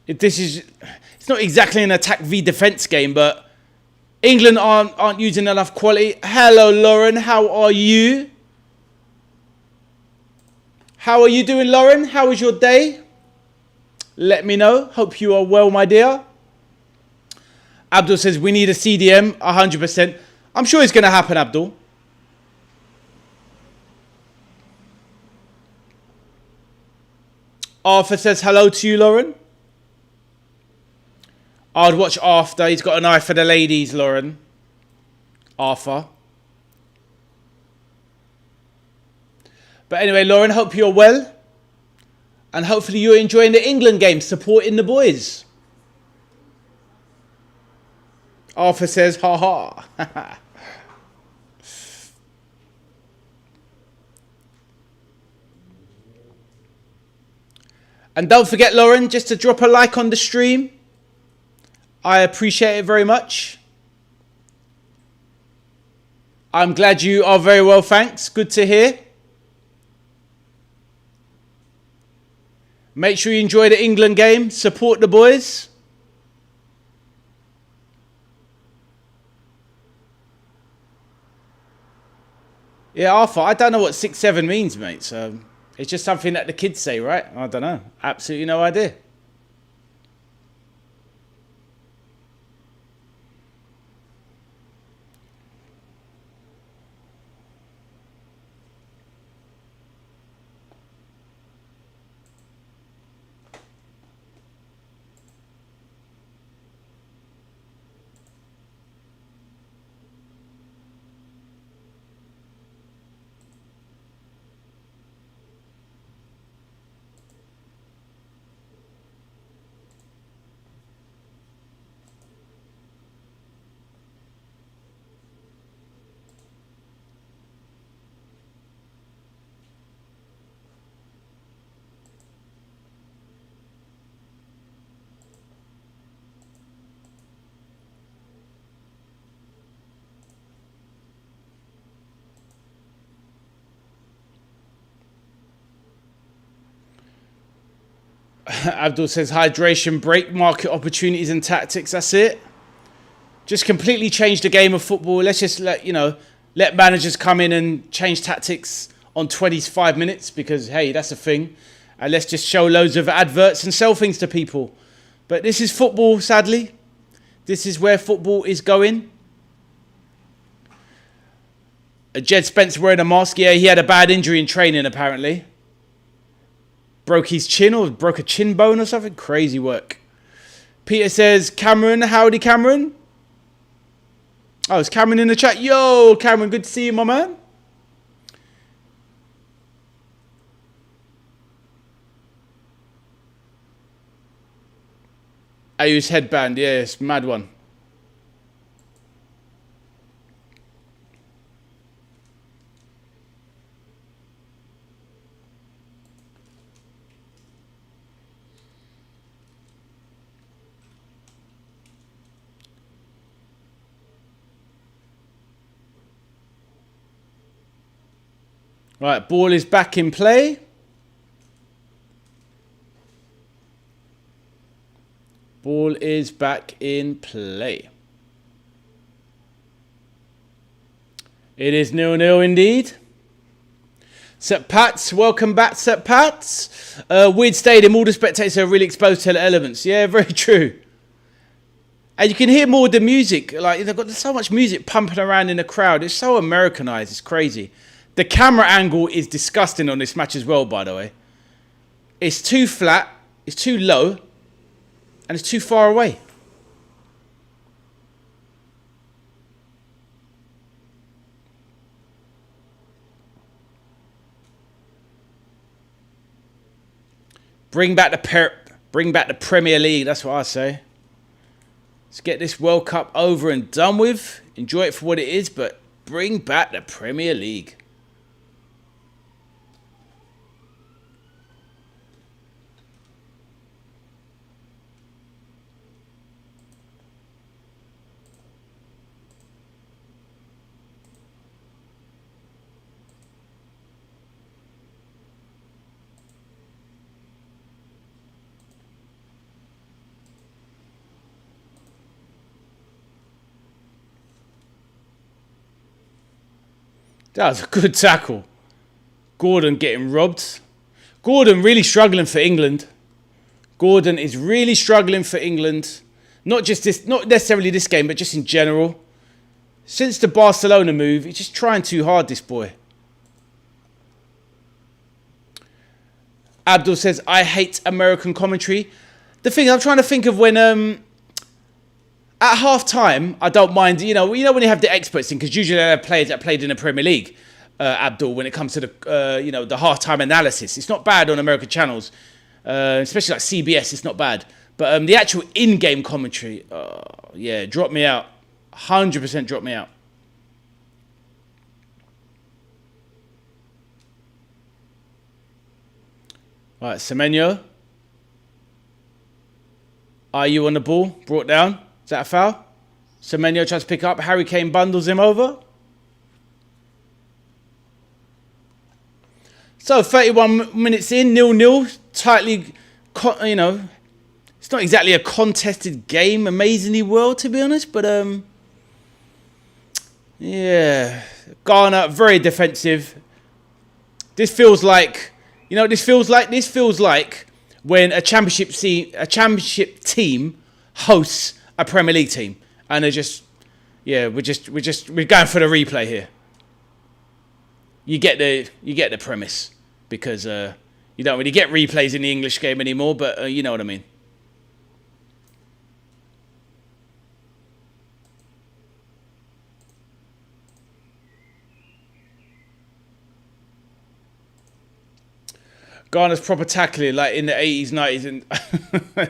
It's not exactly an attack v defence game, but England aren't using enough quality. Hello, Lauren. How are you? How are you doing, Lauren? How was your day? Let me know. Hope you are well, my dear. Abdul says, we need a CDM, 100%. I'm sure it's going to happen, Abdul. Arthur says, hello to you, Lauren. I'd watch after. He's got an eye for the ladies, Lauren. Arthur. But anyway, Lauren, hope you're well. And hopefully you're enjoying the England game, supporting the boys. Arthur says, ha ha. And don't forget, Lauren, just to drop a like on the stream. I appreciate it very much. I'm glad you are very well, thanks. Good to hear. Make sure you enjoy the England game. Support the boys. Yeah, Arthur, I don't know what 6-7 means, mate. So it's just something that the kids say, right? I don't know. Absolutely no idea. Abdul says hydration, break, market opportunities and tactics. That's it. Just completely change the game of football. Let's just let managers come in and change tactics on 25 minutes because, hey, that's a thing. And let's just show loads of adverts and sell things to people. But this is football, sadly. This is where football is going. Jed Spence wearing a mask. Yeah, he had a bad injury in training, apparently. Broke his chin or broke a chin bone or something. Crazy work. Peter says, Cameron, howdy, Cameron. Oh, is Cameron in the chat? Yo, Cameron, good to see you, my man. Ayu's headband, yes, mad one. Right, ball is back in play. Ball is back in play. It is 0-0 indeed. Sep Pats, welcome back, Sep Pats. Weird stadium, all the spectators are really exposed to the elements. Yeah, very true. And you can hear more of the music. Like, they've got so much music pumping around in the crowd. It's so Americanized, it's crazy. The camera angle is disgusting on this match as well, by the way. It's too flat, it's too low, and it's too far away. Bring back the Premier League, that's what I say. Let's get this World Cup over and done with. Enjoy it for what it is, but bring back the Premier League. That was a good tackle. Gordon getting robbed. Gordon really struggling for England. Gordon is really struggling for England. Not necessarily this game, but just in general. Since the Barcelona move, he's just trying too hard, this boy. Abdul says, I hate American commentary. The thing, I'm trying to think of when... at half-time, I don't mind, you know when you have the experts in, because usually they have players that played in the Premier League, Abdul, when it comes to the, the half-time analysis. It's not bad on American channels, especially like CBS, it's not bad. But the actual in-game commentary, yeah, drop me out. 100% drop me out. All right, Semenyo. Are you on the ball? Brought down. Is that a foul? Semenyo tries to pick up. Harry Kane bundles him over. So 31 minutes in, 0-0. Tightly, it's not exactly a contested game, amazingly well, to be honest. But, yeah. Ghana, very defensive. This feels like, this feels like when a championship team hosts a Premier League team, and they're just, yeah, we're going for the replay here. You get the premise, because you don't really get replays in the English game anymore, but you know what I mean. Ghana's proper tackling, like in the 80s, 90s, and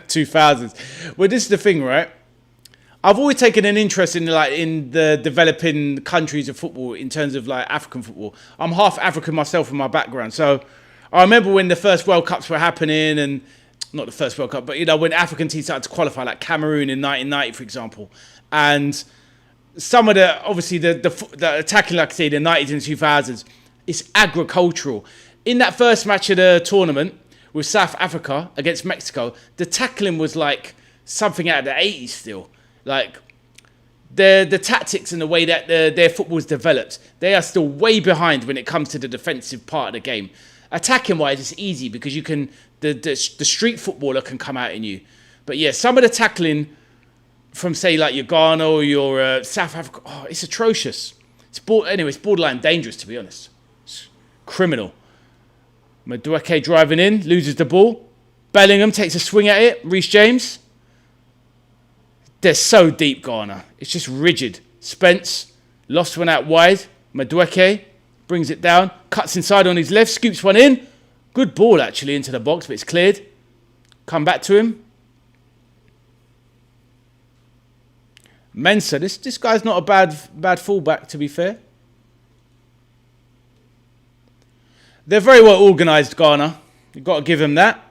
2000s. Well, this is the thing, right? I've always taken an interest in the developing countries of football in terms of like African football. I'm half African myself in my background, so I remember when the first World Cups were happening, and not the first World Cup, but when African teams started to qualify, like Cameroon in 1990, for example, and some of the attacking, like I say, the 90s and 2000s, it's agricultural. In that first match of the tournament, with South Africa against Mexico, the tackling was like something out of the 80s still. Like, the tactics and the way that their football is developed, they are still way behind when it comes to the defensive part of the game. Attacking wise, it's easy because you can the street footballer can come out in you. But yeah, some of the tackling from say like your Ghana or your South Africa, oh, it's atrocious. It's borderline dangerous, to be honest. It's criminal. Madueke driving in, loses the ball. Bellingham takes a swing at it. Reece James. They're so deep, Ghana. It's just rigid. Spence lost one out wide. Madueke brings it down. Cuts inside on his left. Scoops one in. Good ball, actually, into the box, but it's cleared. Come back to him. Mensah. This guy's not a bad fullback, to be fair. They're very well organised, Ghana. You've got to give them that.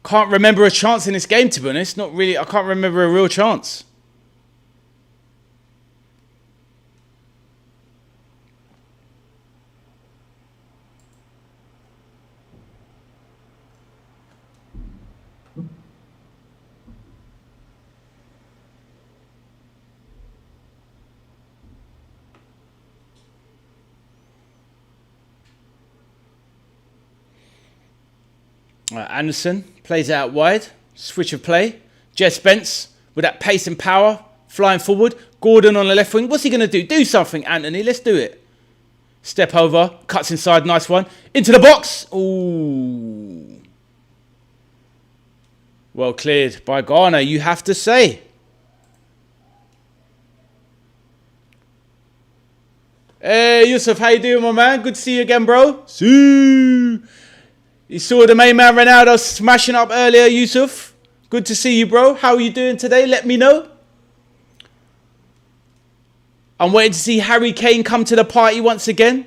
Can't remember a chance in this game, to be honest. Not really. I can't remember a real chance. Anderson plays it out wide. Switch of play. Jez Spence with that pace and power. Flying forward. Gordon on the left wing. What's he going to do? Do something, Anthony. Let's do it. Step over. Cuts inside. Nice one. Into the box. Ooh. Well cleared by Ghana, you have to say. Hey, Yusuf. How you doing, my man? Good to see you again, bro. See. You saw the main man Ronaldo smashing up earlier, Yusuf. Good to see you, bro. How are you doing today? Let me know. I'm waiting to see Harry Kane come to the party once again.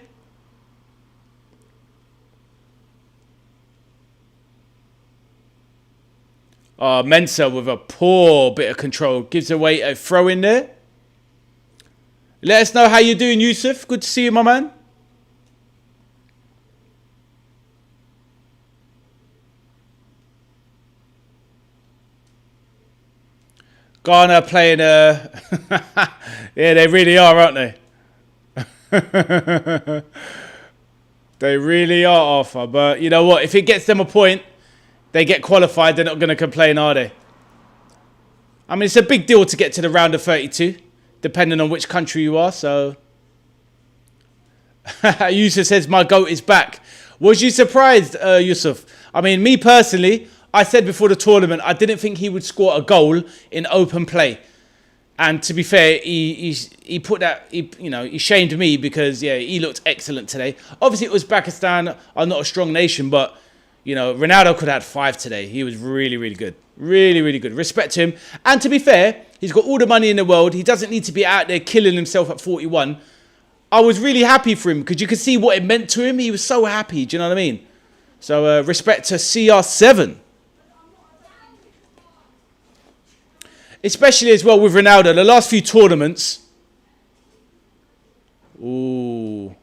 Oh, Mensah with a poor bit of control. Gives away a throw in there. Let us know how you're doing, Yusuf. Good to see you, my man. Ghana playing yeah, they really are, aren't they? They really are, Arthur. But you know what? If it gets them a point, they get qualified. They're not going to complain, are they? I mean, it's a big deal to get to the round of 32, depending on which country you are. So, Yusuf says, my GOAT is back. Was you surprised, Yusuf? I mean, me personally, I said before the tournament, I didn't think he would score a goal in open play. And to be fair, he put that, he shamed me because, yeah, he looked excellent today. Obviously, it was Pakistan, are not a strong nation, but, Ronaldo could have had 5 today. He was really, really good. Really, really good. Respect to him. And to be fair, he's got all the money in the world. He doesn't need to be out there killing himself at 41. I was really happy for him because you could see what it meant to him. He was so happy. Do you know what I mean? So, respect to CR7. Especially as well with Ronaldo, the last few tournaments. Ooh.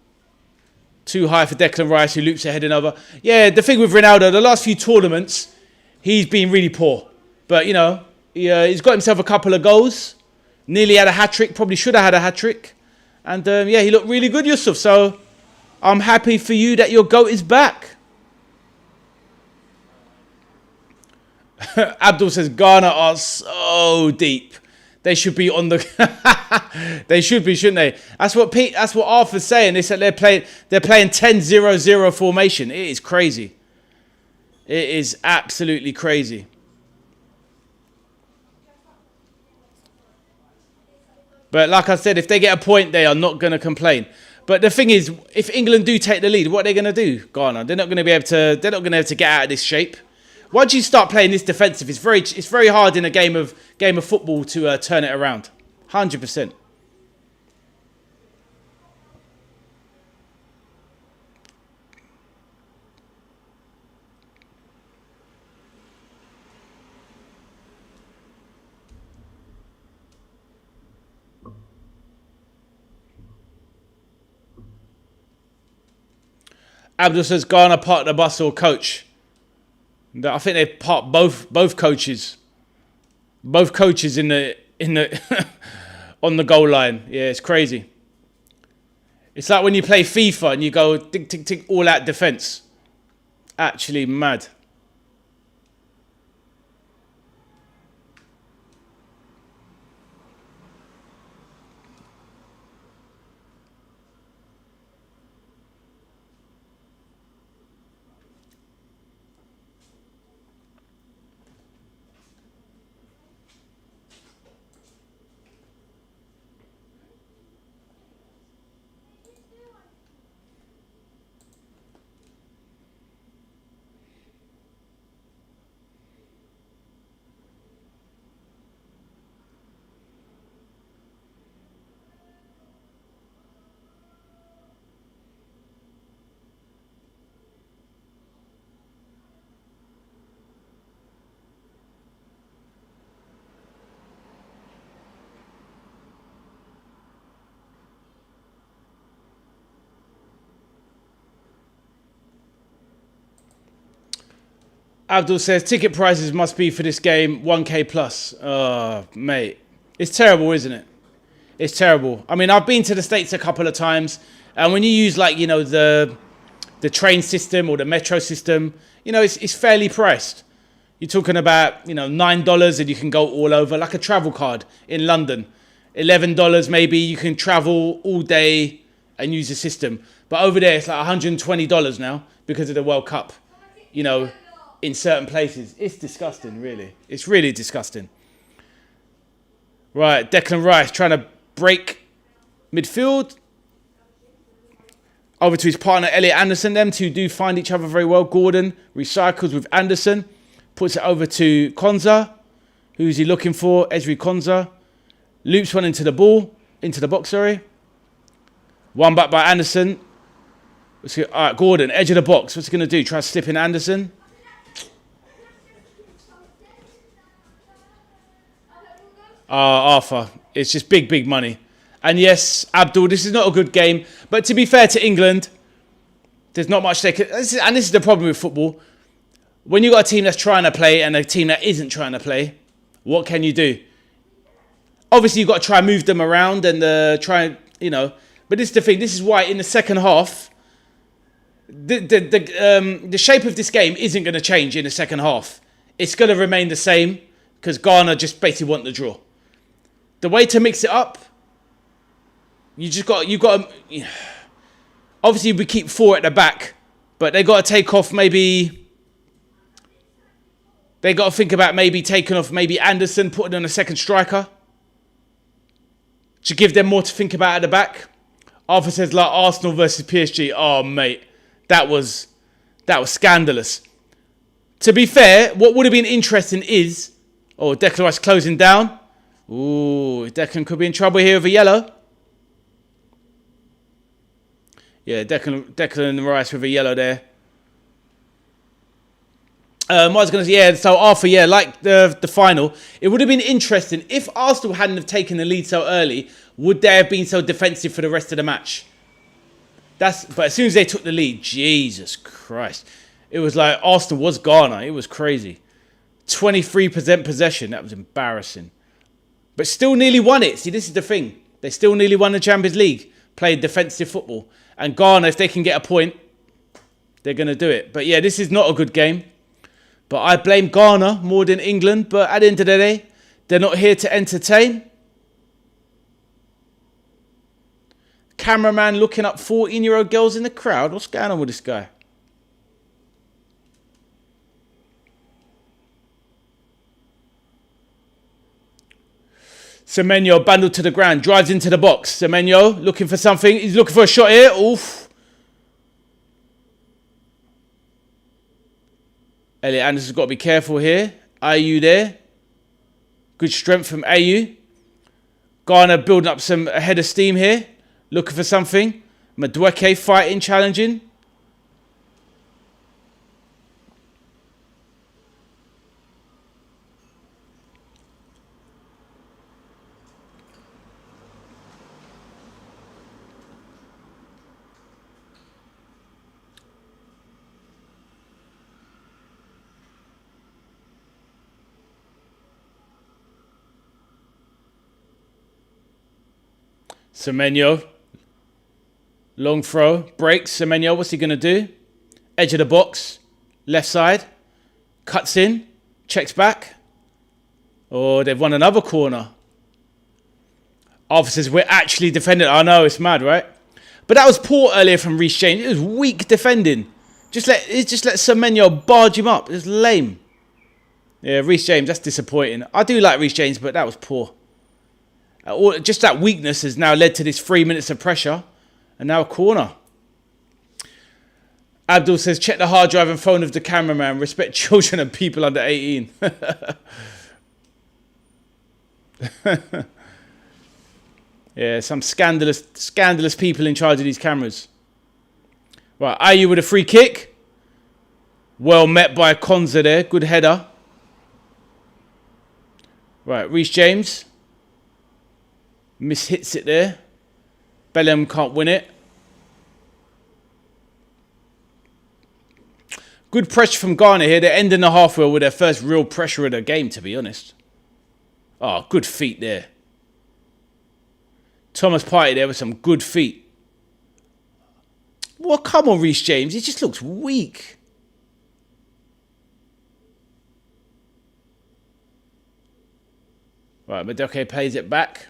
Too high for Declan Rice, who loops ahead and over. Yeah, the thing with Ronaldo, the last few tournaments, he's been really poor. But, he's got himself a couple of goals. Nearly had a hat-trick, probably should have had a hat-trick. And, yeah, he looked really good, Yusuf. So, I'm happy for you that your GOAT is back. Abdul says Ghana are so deep. They should be on the. They should be, shouldn't they? That's what Arthur's saying. They said they're playing 10-0-0 formation. It is crazy. It is absolutely crazy. But like I said, if they get a point, they are not going to complain. But the thing is, if England do take the lead, what are they going to do, Ghana? They're not going to be able to. They're not going to be able to get out of this shape. Once you start playing this defensive, it's very hard in a game of football to turn it around. 100%. Abdul says Ghana part the bus or coach. I think they part both coaches. Both coaches in the on the goal line. Yeah, it's crazy. It's like when you play FIFA and you go tick tick tick all out defense. Actually mad. Abdul says ticket prices must be for this game 1k plus. Oh, mate. It's terrible, isn't it? It's terrible. I mean, I've been to the States a couple of times, and when you use like, you know, the train system or the metro system, you know, it's fairly priced. You're talking about, you know, $9 and you can go all over, like a travel card in London. $11 maybe, you can travel all day and use the system. But over there, it's like $120 now because of the World Cup. You know, in certain places. It's disgusting, really. It's really disgusting. Right, Declan Rice trying to break midfield. Over to his partner, Elliot Anderson. Them two do find each other very well. Gordon recycles with Anderson. Puts it over to Konza. Who's he looking for? Ezri Konza. Loops one into the box, sorry. One back by Anderson. All right, Gordon, edge of the box. What's he going to do? Try to slip in Anderson. Arthur. It's just big money. And yes, Abdul, this is not a good game. But to be fair to England, there's not much they can... And this is the problem with football. When you've got a team that's trying to play and a team that isn't trying to play, what can you do? Obviously, you've got to try and move them around and try, you know... But this is the thing. This is why in the second half, the shape of this game isn't going to change in the second half. It's going to remain the same because Ghana just basically want the draw. The way to mix it up, you've got to... Obviously, we keep four at the back, but they got to take off maybe... They got to think about maybe taking off maybe Anderson, putting on a second striker to give them more to think about at the back. Arthur says like Arsenal versus PSG. Oh, mate, that was scandalous. To be fair, what would have been interesting is... Oh, Declan Rice closing down. Ooh, Declan could be in trouble here with a yellow. Yeah, Declan Rice with a yellow there. What I was going to say, yeah, so Arthur, yeah, like the final, it would have been interesting if Arsenal hadn't have taken the lead so early, would they have been so defensive for the rest of the match? But as soon as they took the lead, Jesus Christ. It was like Arsenal was Ghana. It was crazy. 23% possession. That was embarrassing. But still nearly won it. See, this is the thing. They still nearly won the Champions League. Played defensive football. And Ghana, if they can get a point, they're going to do it. But yeah, this is not a good game. But I blame Ghana more than England. But at the end of the day, they're not here to entertain. Cameraman looking up 14-year-old girls in the crowd. What's going on with this guy? Semenyo bundled to the ground, drives into the box. Semenyo looking for something. He's looking for a shot here. Oof. Elliot Anderson's got to be careful here. Ayew there. Good strength from Ayew. Ghana building up a head of steam here. Looking for something. Madueke fighting, challenging. Semenyo. Long throw. Breaks. Semenyo, what's he going to do? Edge of the box. Left side. Cuts in. Checks back. Oh, they've won another corner. Officers, we're actually defending. I know, it's mad, right? But that was poor earlier from Reece James. It was weak defending. Just let Semenyo barge him up. It was lame. Yeah, Reece James, that's disappointing. I do like Reece James, but that was poor. Just that weakness has now led to this 3 minutes of pressure. And now a corner. Abdul says, check the hard drive and phone of the cameraman. Respect children and people under 18. Yeah, some scandalous people in charge of these cameras. Right, Ayew with a free kick. Well met by Konza there. Good header. Right, Reece James. Mishits it there. Bellingham can't win it. Good pressure from Ghana here. They're ending the half wheel with their first real pressure of the game, to be honest. Oh, good feet there. Thomas Partey there with some good feet. Well, come on, Reece James. He just looks weak. Right, Madueke plays it back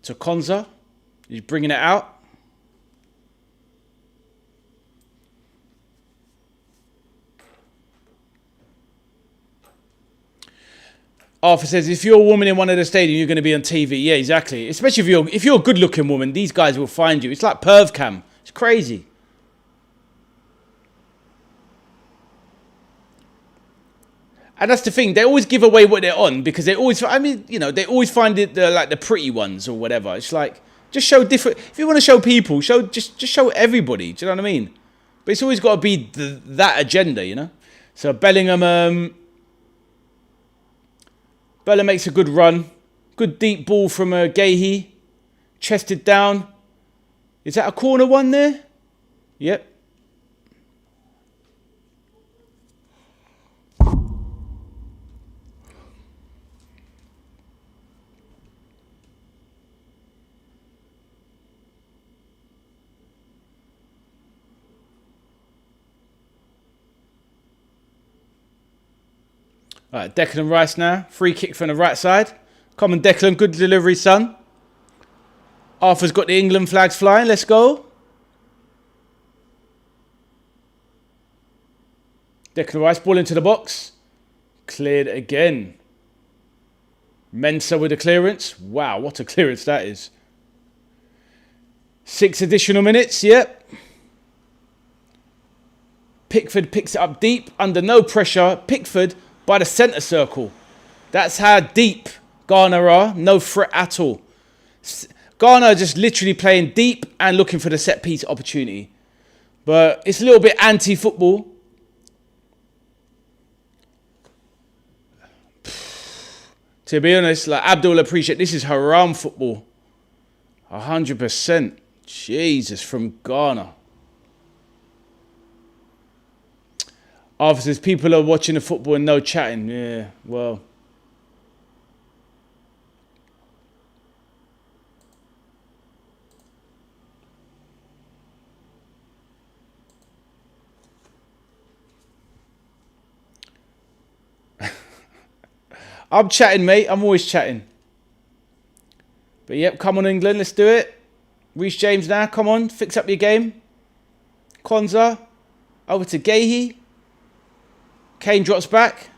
to Konza. He's bringing it out. Arthur says, if you're a woman in one of the stadiums, you're going to be on TV. Yeah, exactly. Especially if you're a good-looking woman, these guys will find you. It's like perv cam. It's crazy. And that's the thing. They always give away what they're on because they always, they always find it like the pretty ones or whatever. It's like, just show different. If you want to show people, just show everybody. Do you know what I mean? But it's always got to be that agenda, you know? So Bellingham makes a good run. Good deep ball from Gahey. Chested down. Is that a corner one there? Yep. All right, Declan Rice now. Free kick from the right side. Come on, Declan. Good delivery, son. Arthur's got the England flags flying. Let's go. Declan Rice, ball into the box. Cleared again. Mensah with a clearance. Wow, what a clearance that is. 6 additional minutes, yep. Pickford picks it up deep, under no pressure. Pickford by the centre circle. That's how deep Ghana are. No threat at all. Ghana are just literally playing deep and looking for the set piece opportunity. But it's a little bit anti-football. To be honest, like Abdul will appreciate, this is haram football. 100%. Jesus, from Ghana. Officers, people are watching the football and no chatting. Yeah, well. I'm chatting, mate. I'm always chatting. But yep, come on, England. Let's do it. Reece James now. Come on. Fix up your game. Konza. Over to Gahey. Kane drops back.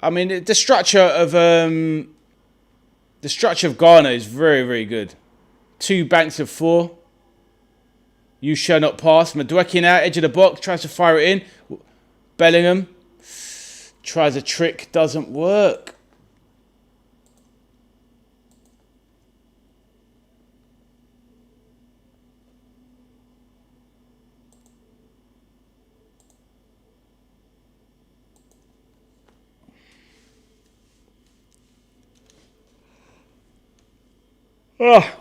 I mean, the structure of Ghana is very, very good. 2 banks of 4. You shall not pass. Madueke now, edge of the box, tries to fire it in. Bellingham tries a trick, doesn't work. Oh.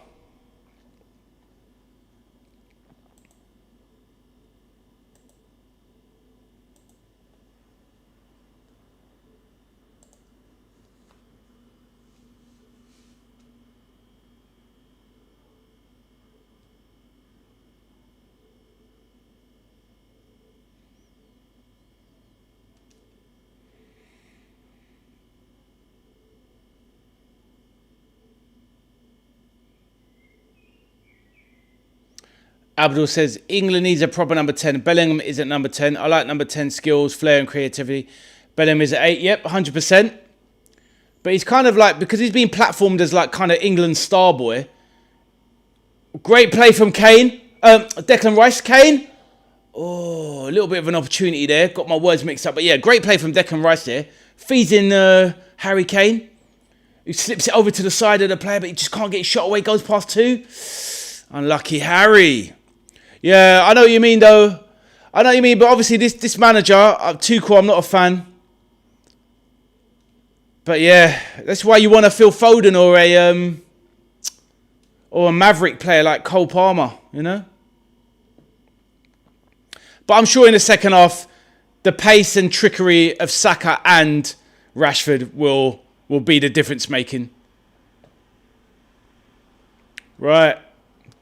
Abdul says, England needs a proper number 10. Bellingham isn't number 10. I like number 10 skills, flair and creativity. Bellingham is at 8. Yep, 100%. But he's kind of like, because he's been platformed as like kind of England's star boy. Great play from Kane. Declan Rice. Kane. Oh, a little bit of an opportunity there. Got my words mixed up. But yeah, great play from Declan Rice there. Feeds in Harry Kane. Who slips it over to the side of the player, but he just can't get his shot away. Goes past 2. Unlucky Harry. Yeah, I know what you mean, though. I know what you mean, but obviously this manager, Tuchel, I'm not a fan. But yeah, that's why you want a Phil Foden or a Maverick player like Cole Palmer, you know? But I'm sure in the second half, the pace and trickery of Saka and Rashford will be the difference making. Right.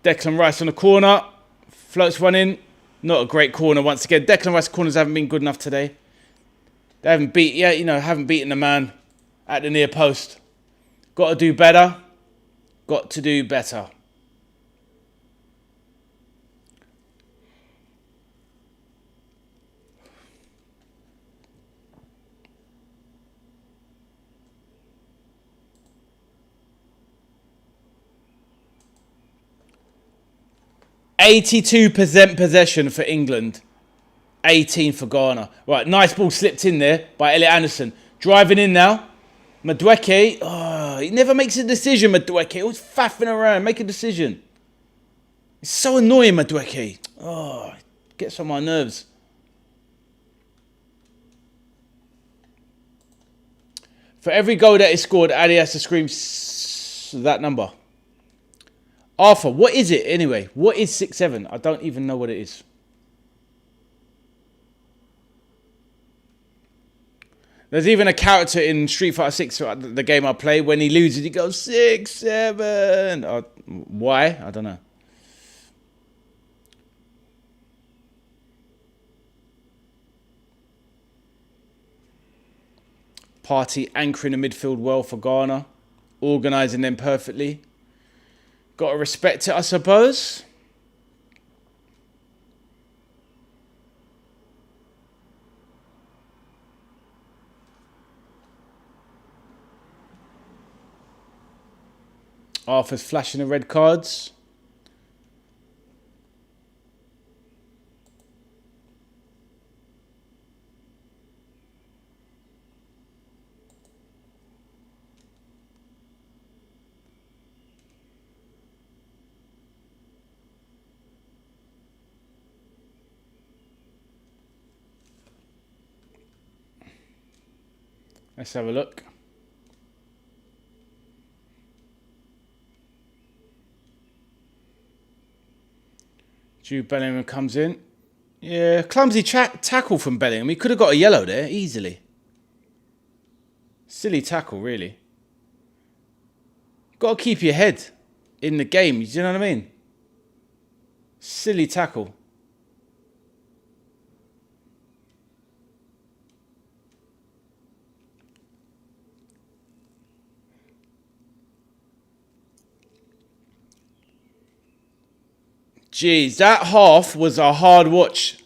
Declan Rice on the corner. Floats one in. Not a great corner once again. Declan Rice corners haven't been good enough today. They haven't beaten the man at the near post. Got to do better. Got to do better. %82 possession for England. 18 for Ghana. Right, nice ball slipped in there by Elliot Anderson. Driving in now. Madueke. Oh, he never makes a decision, Madueke. Always faffing around. Make a decision. It's so annoying, Madueke. Oh, gets on my nerves. For every goal that is scored, Adi has to scream that number. Arthur, what is it anyway? What is 6-7? I don't even know what it is. There's even a character in Street Fighter 6, the game I play, when he loses, he goes 6-7. Why? I don't know. Party anchoring the midfield well for Ghana. Organising them perfectly. Got to respect it, I suppose. Arthur's flashing the red cards. Let's have a look. Jude Bellingham comes in. Yeah, clumsy tackle from Bellingham. He could have got a yellow there easily. Silly tackle, really. Got to keep your head in the game. Do you know what I mean? Silly tackle. Jeez, that half was a hard watch.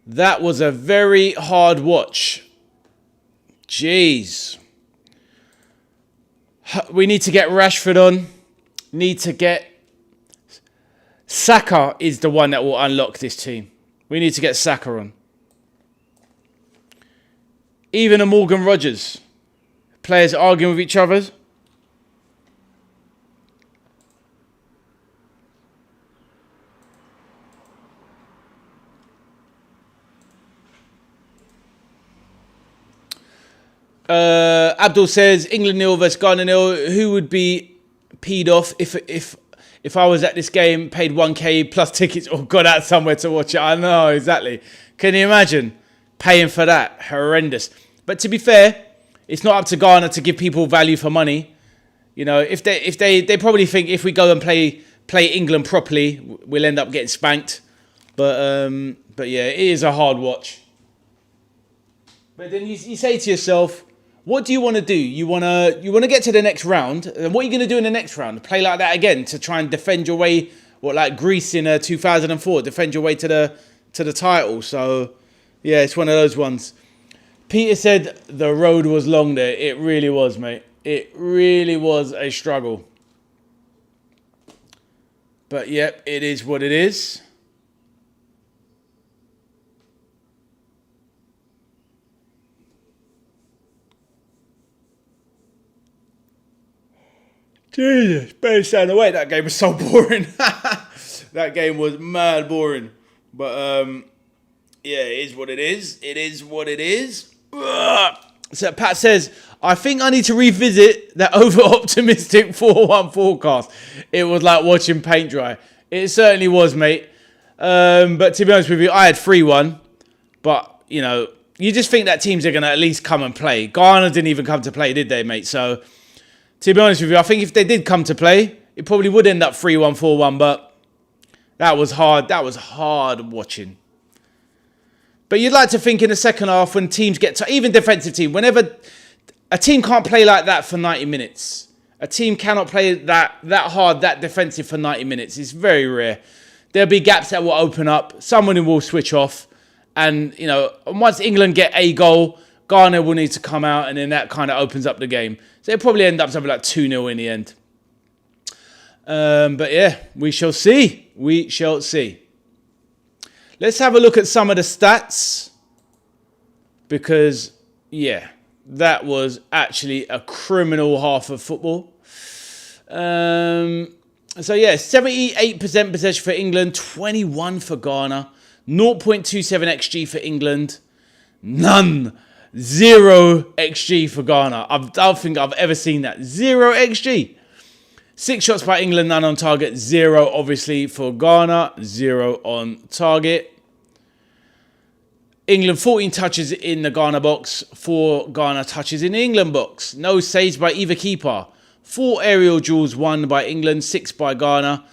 That was a very hard watch. Jeez. We need to get Rashford on. Need to get... Saka is the one that will unlock this team. We need to get Saka on. Even a Morgan Rogers. Players arguing with each other. Abdul says England 0 versus Ghana 0. Who would be peed off if I was at this game, paid 1k plus tickets, or got out somewhere to watch it? I know, exactly. Can you imagine paying for that? Horrendous. But to be fair, it's not up to Ghana to give people value for money. You know, if they probably think if we go and play England properly, we'll end up getting spanked. But yeah, it is a hard watch. But then you say to yourself, what do you want to do? You want to get to the next round. And what are you going to do in the next round? Play like that again to try and defend your way What, like Greece in 2004, defend your way to the title. So, yeah, it's one of those ones. Peter said the road was long there. It really was, mate. It really was a struggle. But, yep, it is what it is. Jesus, better stand away. That game was so boring. That game was mad boring. But, yeah, it is what it is. It is what it is. Ugh. So Pat says, I think I need to revisit that over-optimistic 4-1 forecast. It was like watching paint dry. It certainly was, mate. But to be honest with you, I had 3-1. But, you know, you just think that teams are going to at least come and play. Ghana didn't even come to play, did they, mate? So, to be honest with you, I think if they did come to play, it probably would end up 3-1, 4-1. But that was hard. That was hard watching. But you'd like to think in the second half when teams get to, even defensive team, whenever a team can't play like that for 90 minutes. A team cannot play that hard, that defensive for 90 minutes. It's very rare. There'll be gaps that will open up. Someone will switch off. And, you know, once England get a goal, Ghana will need to come out and then that kind of opens up the game. So it'll probably end up something like 2-0 in the end. But yeah, we shall see. We shall see. Let's have a look at some of the stats. Because, yeah, that was actually a criminal half of football. So, yeah, 78% possession for England, 21 for Ghana, 0.27 XG for England, none. 0 XG for Ghana. I don't think I've ever seen that. 0 XG. 6 shots by England, none on target. 0, obviously, for Ghana. 0 on target. England, 14 touches in the Ghana box. 4 Ghana touches in the England box. No saves by either keeper. 4 aerial duels won by England. 6 by Ghana.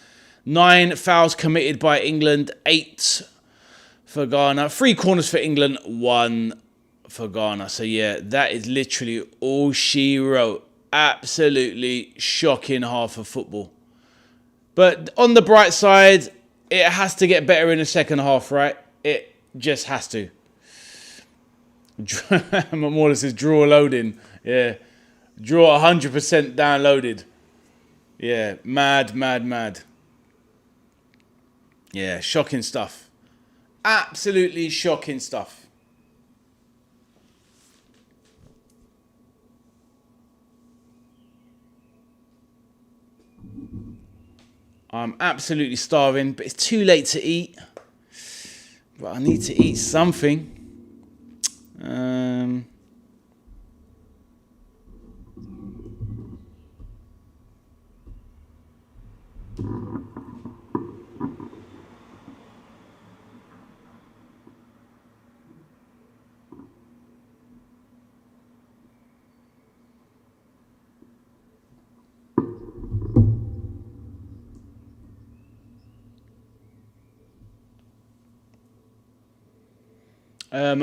9 fouls committed by England. 8 for Ghana. 3 corners for England. 1 for Ghana. So, yeah, that is literally all she wrote. Absolutely shocking half of football. But on the bright side, it has to get better in the second half, right? It just has to. Mohammed says draw loading. Yeah. Draw 100% downloaded. Yeah. Mad, mad, mad. Yeah. Shocking stuff. Absolutely shocking stuff. I'm absolutely starving, but it's too late to eat. But I need to eat something.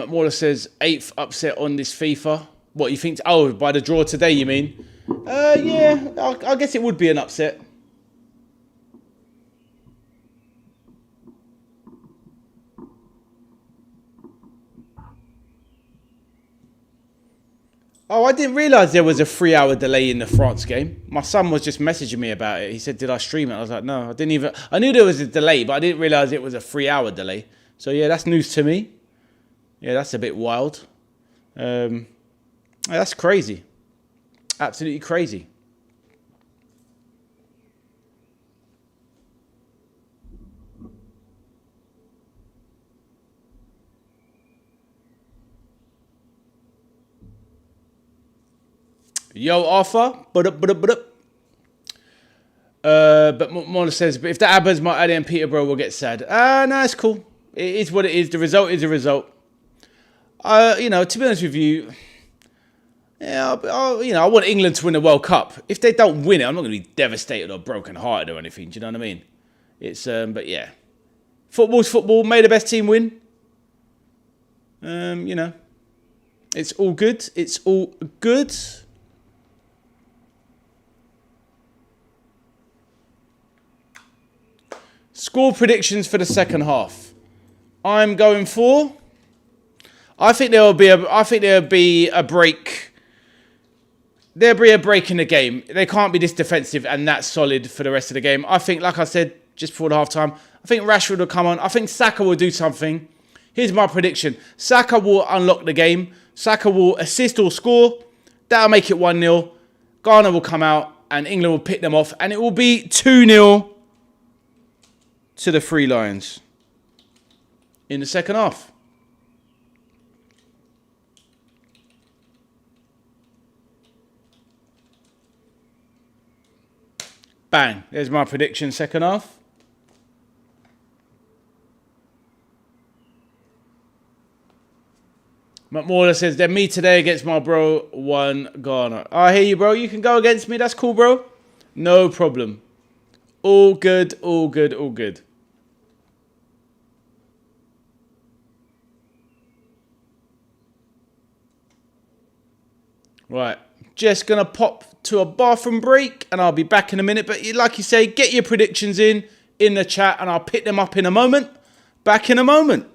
Waller says 8th upset on this FIFA. What you think? Oh, by the draw today, you mean? Yeah, I guess it would be an upset. Oh, I didn't realise there was a 3-hour delay in the France game. My son was just messaging me about it. He said, did I stream it? I was like, no, I didn't even... I knew there was a delay, but I didn't realise it was a 3-hour delay. So, yeah, that's news to me. Yeah, that's a bit wild. That's crazy. Absolutely crazy. Yo, Arthur. But Mona says, but if that happens, my Ali and Peterborough will get sad. No, it's cool. It is what it is. The result is a result. You know, to be honest with you, yeah, I want England to win the World Cup. If they don't win it, I'm not going to be devastated or broken-hearted or anything. Do you know what I mean? It's, but yeah. Football's football. May the best team win. You know, it's all good. It's all good. Score predictions for the second half. I'm going for. I think there'll be a break. There'll be a break in the game. They can't be this defensive and that solid for the rest of the game. I think, like I said just before the half time, I think Rashford will come on. I think Saka will do something. Here's my prediction. Saka will unlock the game. Saka will assist or score. That'll make it 1-0. Ghana will come out and England will pick them off. And it will be 2-0 to the Three Lions in the second half. Bang. There's my prediction, second half. McMauler says, then me today against my bro, 1 Ghana. I hear you, bro. You can go against me. That's cool, bro. No problem. All good, all good, all good. Right. Just going to pop to a bathroom break and I'll be back in a minute. But like you say, get your predictions in the chat and I'll pick them up in a moment. Back in a moment.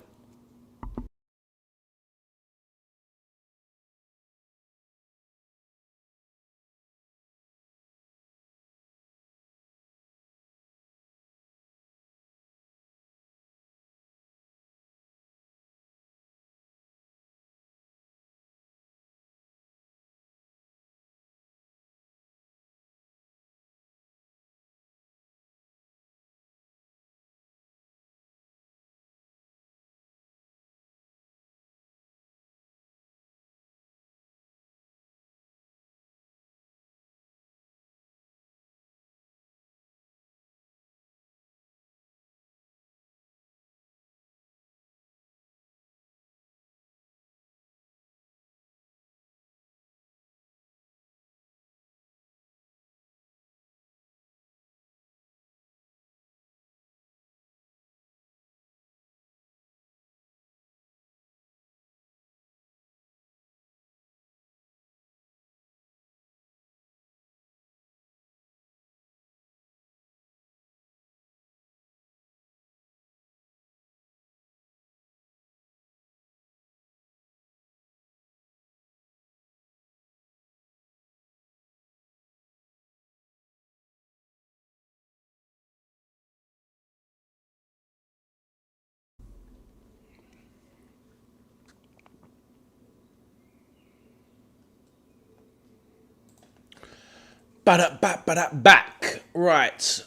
Back. Right.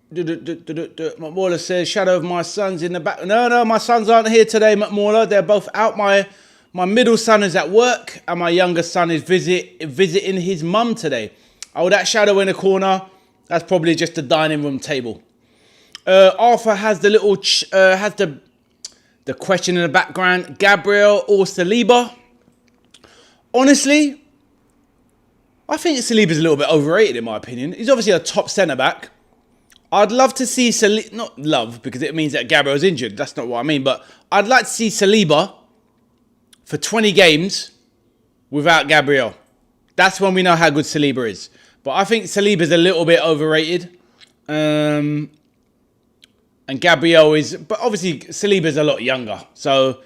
McMauler says, shadow of my sons in the back. No, my sons aren't here today, McMauler. They're both out. My middle son is at work and my younger son is visiting his mum today. Oh, that shadow in the corner, that's probably just the dining room table. Arthur has the little, has the question in the background. Gabriel or Saliba? Honestly, I think Saliba's a little bit overrated in my opinion. He's obviously a top centre-back. I'd love to see Saliba, not love because it means that Gabriel's injured. That's not what I mean. But I'd like to see Saliba for 20 games without Gabriel. That's when we know how good Saliba is. But I think Saliba's a little bit overrated. And Gabriel is, but obviously Saliba's a lot younger. So,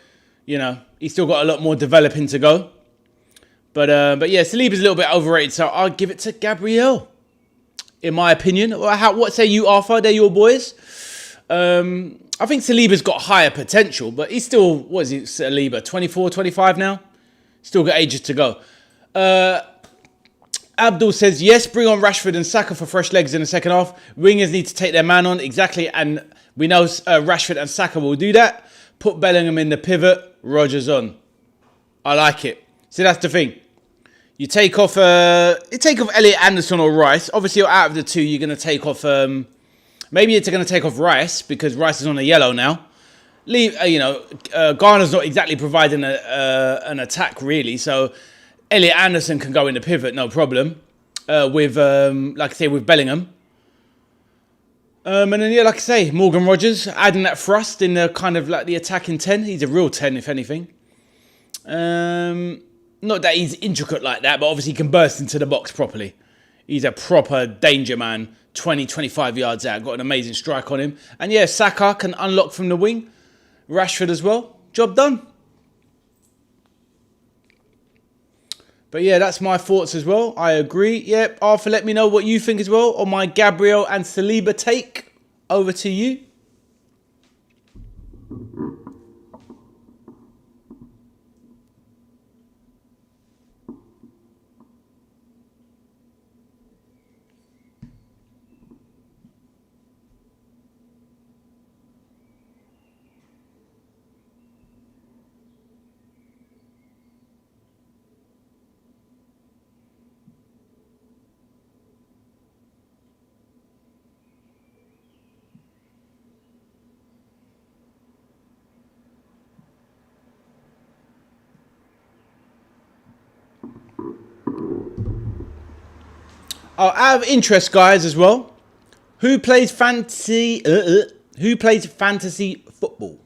you know, he's still got a lot more developing to go. But yeah, Saliba's a little bit overrated, so I'll give it to Gabriel, in my opinion. What say you, Arthur? They're your boys. I think Saliba's got higher potential, but he's still, what is he, Saliba, 24, 25 now? Still got ages to go. Abdul says, yes, bring on Rashford and Saka for fresh legs in the second half. Wingers need to take their man on, exactly, and we know Rashford and Saka will do that. Put Bellingham in the pivot, Rodgers on. I like it. See, that's the thing. You take off Elliot Anderson or Rice. Obviously, out of the two, you're going to take off... maybe you're going to take off Rice because Rice is on a yellow now. Garner's not exactly providing an attack, really. So, Elliot Anderson can go in the pivot, no problem. With Bellingham. And then, yeah, like I say, Morgan Rogers, adding that thrust in the kind of like the attacking 10. He's a real 10, if anything. Not that he's intricate like that, but obviously he can burst into the box properly. He's a proper danger man. 20, 25 yards out. Got an amazing strike on him. And yeah, Saka can unlock from the wing. Rashford as well. Job done. But yeah, that's my thoughts as well. I agree. Yep, Arthur, let me know what you think as well on my Gabriel and Saliba take. Over to you. Oh, out of interest, guys, as well. Who plays fantasy? Who plays fantasy football?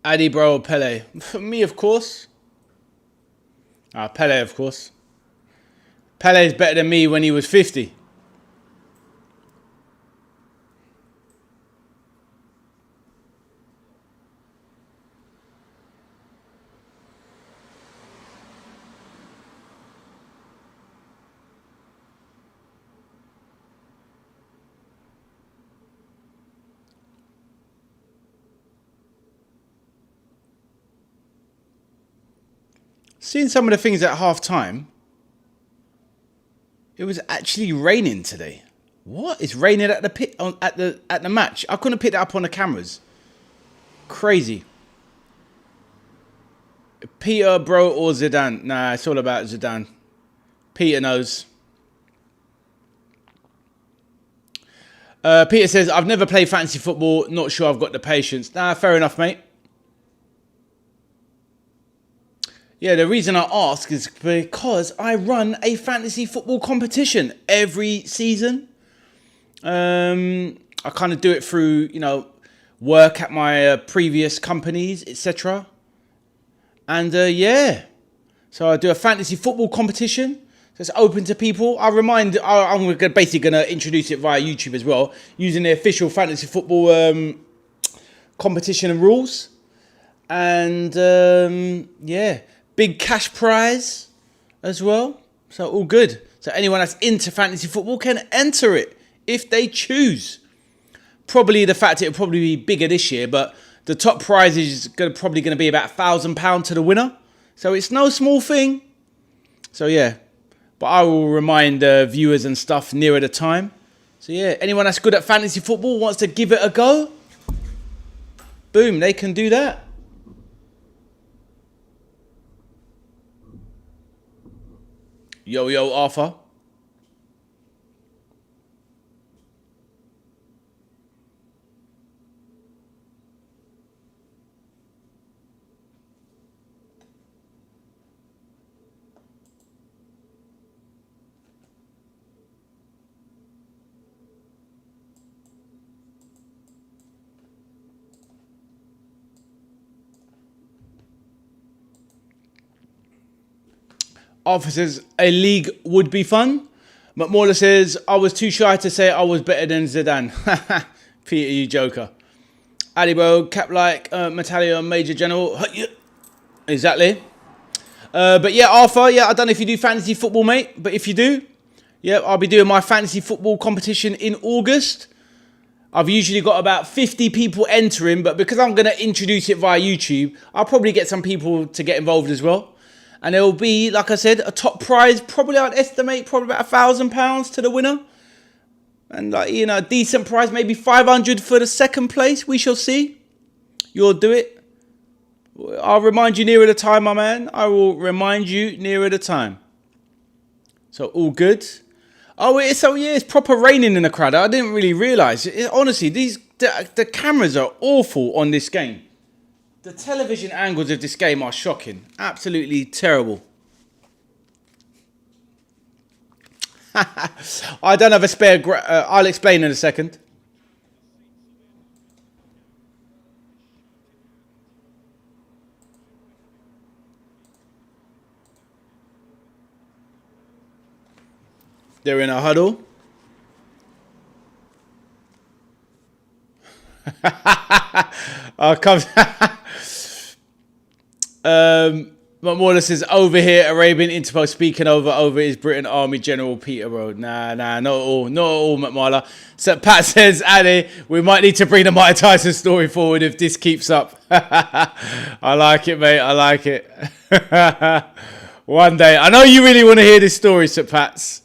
Adi, bro, Pele. For me, of course. Pele, of course. Pele is better than me when he was 50. Seeing some of the things at half time, it was actually raining today. What? It's raining at the pit at the match. I couldn't pick that up on the cameras. Crazy. Peter, bro, or Zidane? Nah, it's all about Zidane. Peter knows. Peter says, I've never played fantasy football. Not sure I've got the patience. Nah, fair enough, mate. Yeah, the reason I ask is because I run a fantasy football competition every season. I kind of do it through, work at my previous companies, etc. And yeah, so I do a fantasy football competition. So it's open to people. I'm basically going to introduce it via YouTube as well, using the official fantasy football competition and rules. And yeah. Big cash prize as well. So all good. So anyone that's into fantasy football can enter it if they choose. Probably the fact it'll probably be bigger this year, but the top prize is probably going to be about £1,000 to the winner. So it's no small thing. So yeah. But I will remind viewers and stuff nearer the time. So yeah, anyone that's good at fantasy football wants to give it a go, boom, they can do that. Yo, Arthur. Arthur says, a league would be fun. McMorla says, I was too shy to say I was better than Zidane. Peter, you joker. Adibro, cap like Metallica, Major General. Exactly. But yeah, Arthur, yeah, I don't know if you do fantasy football, mate. But if you do, yeah, I'll be doing my fantasy football competition in August. I've usually got about 50 people entering, but because I'm going to introduce it via YouTube, I'll probably get some people to get involved as well. And there will be, like I said, a top prize, probably I'd estimate probably about £1,000 to the winner. And a decent prize, maybe 500 for the second place. We shall see. You'll do it. I'll remind you nearer the time, my man. I will remind you nearer the time. So all good. Oh, it's proper raining in the crowd. I didn't really realise. Honestly, the cameras are awful on this game. The television angles of this game are shocking. Absolutely terrible. I don't have a spare... I'll explain in a second. They're in a huddle. Mohammed says, over here, Arabian Interpol speaking over his Britain Army General Peterborough. Nah, not all, McMarla. So Pat says, Addy, we might need to bring the Mike Tyson story forward if this keeps up. I like it, mate. I like it. One day. I know you really want to hear this story, Sir Pats.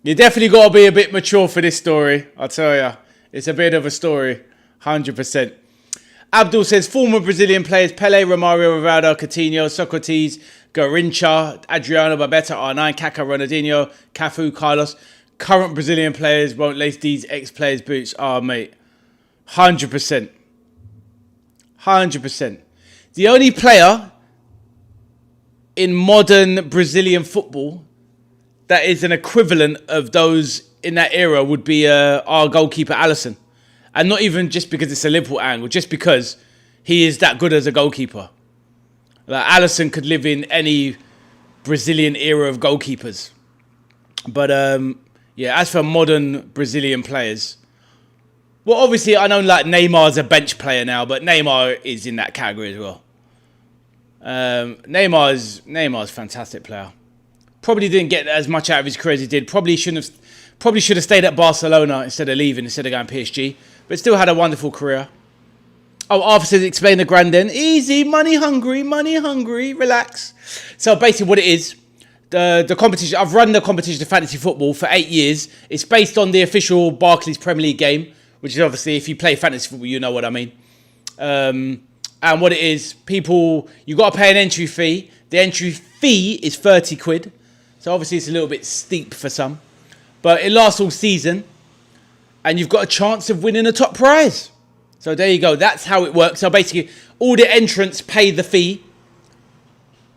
You definitely got to be a bit mature for this story. I'll tell you. It's a bit of a story. 100%. Abdul says, former Brazilian players, Pele, Romario, Ronaldo, Coutinho, Socrates, Garincha, Adriano, Babetta, R9, Kaká, Ronaldinho, Cafu, Carlos. Current Brazilian players won't lace these ex-players' boots. Oh, mate. 100%. 100%. The only player in modern Brazilian football that is an equivalent of those in that era would be our goalkeeper, Alisson. And not even just because it's a Liverpool angle, just because he is that good as a goalkeeper. Like Alisson could live in any Brazilian era of goalkeepers. But as for modern Brazilian players, well, obviously I know like Neymar's a bench player now, but Neymar is in that category as well. Neymar's a fantastic player. Probably didn't get as much out of his career as he did. Probably should have stayed at Barcelona instead of leaving, instead of going PSG. But still had a wonderful career. Oh, Arthur says, explain the grand then. Easy, money hungry, relax. So basically what it is, the competition, I've run the competition of fantasy football for 8 years. It's based on the official Barclays Premier League game, which is obviously, if you play fantasy football, you know what I mean. And what it is, you got to pay an entry fee. The entry fee is 30 quid. So obviously it's a little bit steep for some. But it lasts all season. And you've got a chance of winning a top prize. So there you go. That's how it works. So basically, all the entrants pay the fee.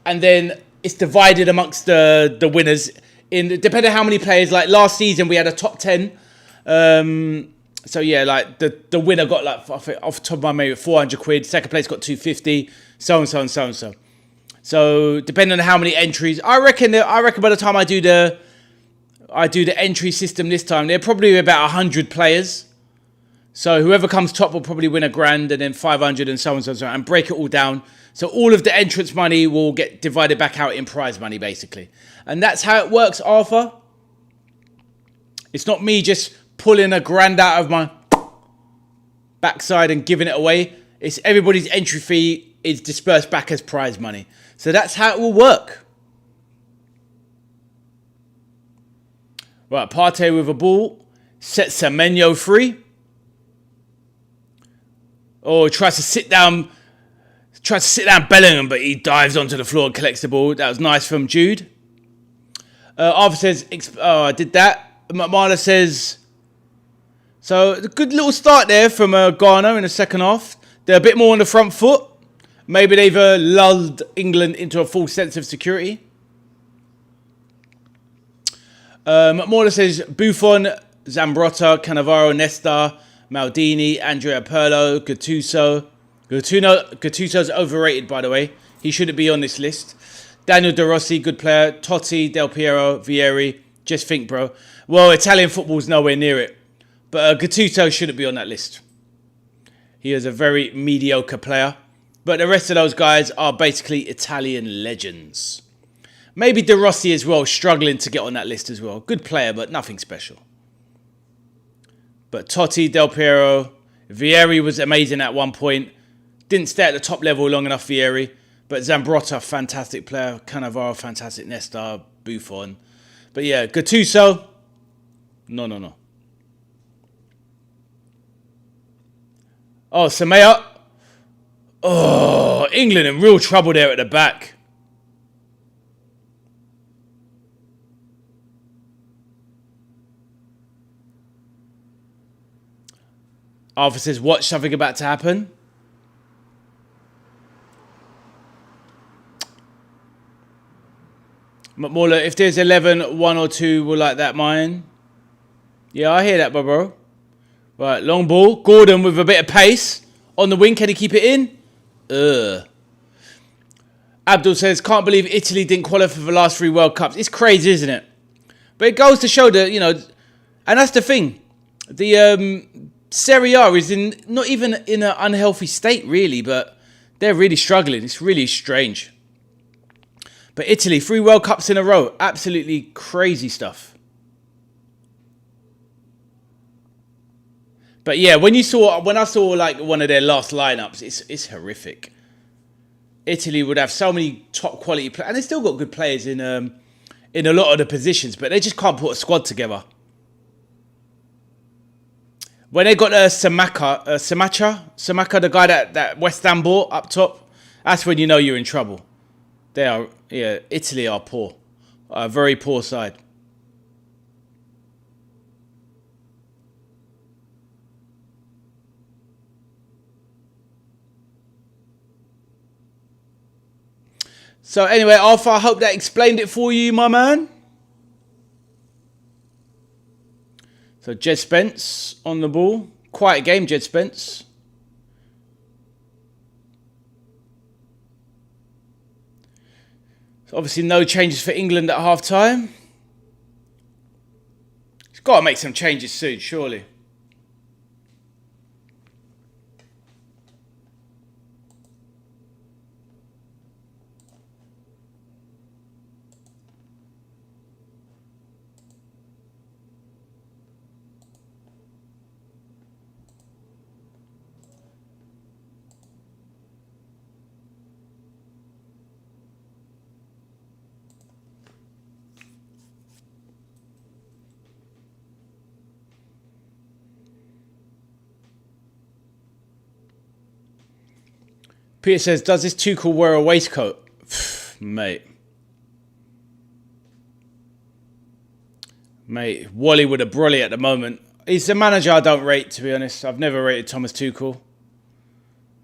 And then it's divided amongst the winners. Depending on how many players. Like last season, we had a top 10. So yeah, like the winner got like, off the top of my memory, 400 quid. Second place got 250. So and so and so and so. So depending on how many entries, I reckon by the time I do the entry system this time, there are probably about 100 players. So whoever comes top will probably win $1,000 and then 500 and so on and so on, and break it all down. So all of the entrance money will get divided back out in prize money, basically. And that's how it works, Arthur. It's not me just pulling $1,000 out of my backside and giving it away. It's everybody's entry fee is dispersed back as prize money. So that's how it will work. Right, Partey with a ball. Sets Semenyo free. Oh, tries to sit down Bellingham, but he dives onto the floor and collects the ball. That was nice from Jude. Arthur says, I did that. Marla says, so a good little start there from Ghana in the second half. They're a bit more on the front foot. Maybe they've lulled England into a false sense of security. Morla says, Buffon, Zambrotta, Cannavaro, Nesta, Maldini, Andrea Pirlo, Gattuso. Gattuso's overrated, by the way. He shouldn't be on this list. Daniel De Rossi, good player. Totti, Del Piero, Vieri. Just think, bro. Well, Italian football's nowhere near it. But Gattuso shouldn't be on that list. He is a very mediocre player. But the rest of those guys are basically Italian legends. Maybe De Rossi as well, struggling to get on that list as well. Good player, but nothing special. But Totti, Del Piero, Vieri was amazing at one point. Didn't stay at the top level long enough, Vieri. But Zambrotta, fantastic player. Cannavaro, fantastic. Nesta, Buffon. But yeah, Gattuso, no. Oh, Semenyo. Oh, England in real trouble there at the back. Arthur says, watch something about to happen. McMauler, if there's 11, 1 or 2 will like that mine. Yeah, I hear that, bro. Right, long ball. Gordon with a bit of pace. On the wing, can he keep it in? Abdul says, can't believe Italy didn't qualify for the last 3 World Cups. It's crazy, isn't it? But it goes to show that, you know, and that's the thing. The Serie A is not even in an unhealthy state, really, but they're really struggling. It's really strange. But Italy, 3 World Cups in a row. Absolutely crazy stuff. But yeah, when I saw like one of their last lineups, it's horrific. Italy would have so many top quality players, and they still got good players in a lot of the positions, but they just can't put a squad together. When they got Samacha, the guy that West Ham bought up top, that's when you know you're in trouble. They are, yeah, Italy are poor, a very poor side. So anyway, Arthur, I hope that explained it for you, my man. So Jed Spence on the ball. Quiet game, Jed Spence. So obviously no changes for England at half-time. He's got to make some changes soon, surely. Peter says, does this Tuchel wear a waistcoat? Mate, Wally with a brolly at the moment. He's the manager I don't rate, to be honest. I've never rated Thomas Tuchel.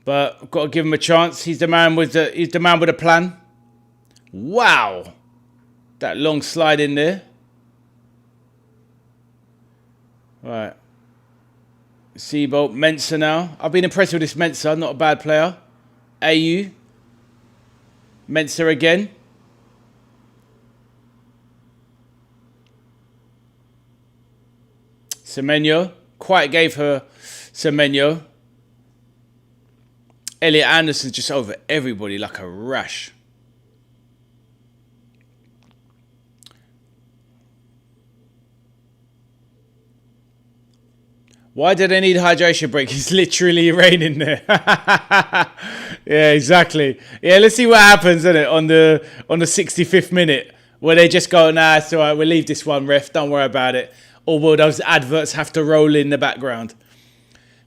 But I've got to give him a chance. He's the man with a plan. Wow. That long slide in there. Right. Seabolt, Mensah now. I've been impressed with this Mensah, not a bad player. AU. Mensah again. Semenyo. Quite gave her Semenyo. Elliot Anderson just over everybody like a rash. Why did I need a hydration break? It's literally raining there. Yeah, exactly. Yeah, let's see what happens, isn't it, on the 65th minute, where they just go, nah, it's all right, we'll leave this one, ref, don't worry about it. Or will those adverts have to roll in the background?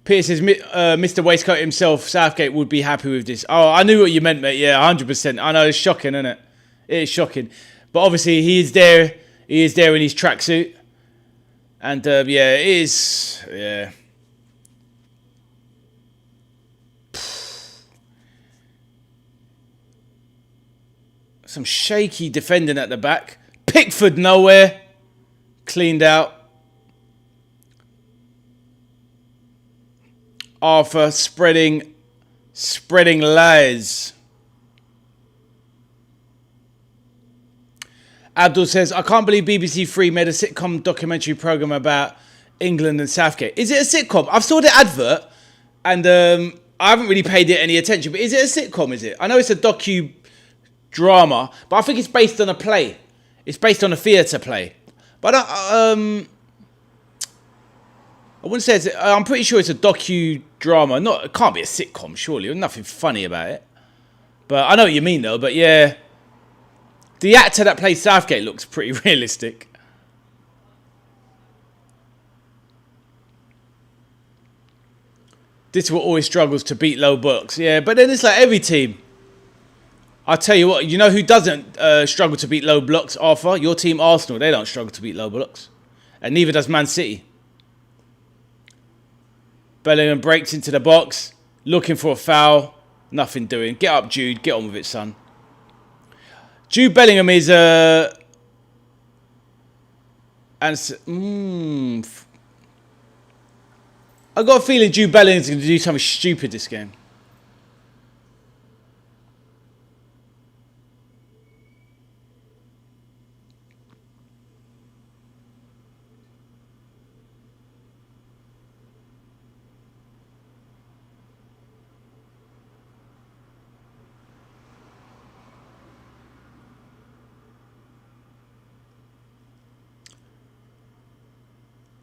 Peter says, Mr. Waistcoat himself, Southgate, would be happy with this. Oh, I knew what you meant, mate. Yeah, 100%. I know, it's shocking, isn't it? It is shocking. But obviously, he is there in his tracksuit. And, yeah, it is, yeah. Some shaky defending at the back. Pickford nowhere. Cleaned out. Arthur spreading lies. Abdul says, I can't believe BBC Three made a sitcom documentary program about England and Southgate. Is it a sitcom? I've saw the advert and I haven't really paid it any attention. But is it a sitcom, is it? I know it's a docu-drama, but I think it's based on a play. It's based on a theatre play. But I wouldn't say it's... I'm pretty sure it's a docu-drama. It can't be a sitcom, surely. There's nothing funny about it. But I know what you mean, though. But yeah... The actor that plays Southgate looks pretty realistic. This one always struggles to beat low blocks. Yeah, but then it's like every team. I'll tell you what, you know who doesn't struggle to beat low blocks, Arthur? Your team, Arsenal. They don't struggle to beat low blocks. And neither does Man City. Bellingham breaks into the box, looking for a foul. Nothing doing. Get up, Jude. Get on with it, son. Jude Bellingham is I got a feeling Jude Bellingham's going to do something stupid this game.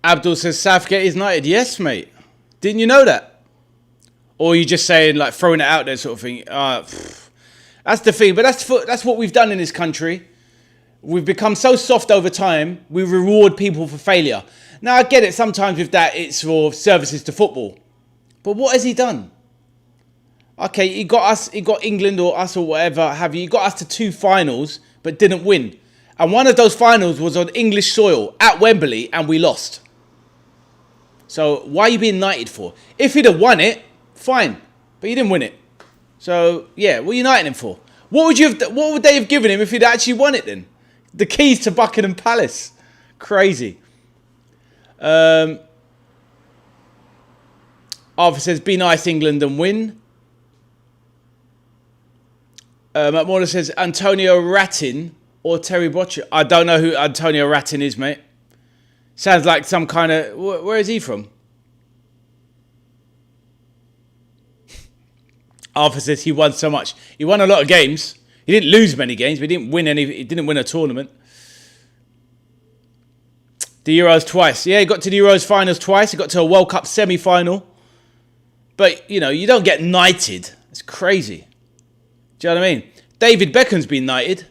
Abdul says Southgate is United. Yes, mate. Didn't you know that? Or are you just saying, like, throwing it out there sort of thing? That's the thing. But that's what we've done in this country. We've become so soft over time, we reward people for failure. Now, I get it. Sometimes with that, it's for services to football. But what has he done? Okay, he got England or us or whatever have you. He got us to 2 finals, but didn't win. And one of those finals was on English soil at Wembley, and we lost. So why are you being knighted for? If he'd have won it, fine. But he didn't win it. So, yeah, what are you knighting him for? What would they have given him if he'd actually won it then? The keys to Buckingham Palace. Crazy. Arthur says, be nice, England, and win. McMorland says, Antonio Rattin or Terry Botcher. I don't know who Antonio Rattin is, mate. Sounds like some kind of... Where is he from? Arthur says he won so much. He won a lot of games. He didn't lose many games, but he didn't win any. He didn't win a tournament. The Euros twice. Yeah, he got to the Euros finals twice. He got to a World Cup semi-final. But, you know, you don't get knighted. It's crazy. Do you know what I mean? David Beckham's been knighted.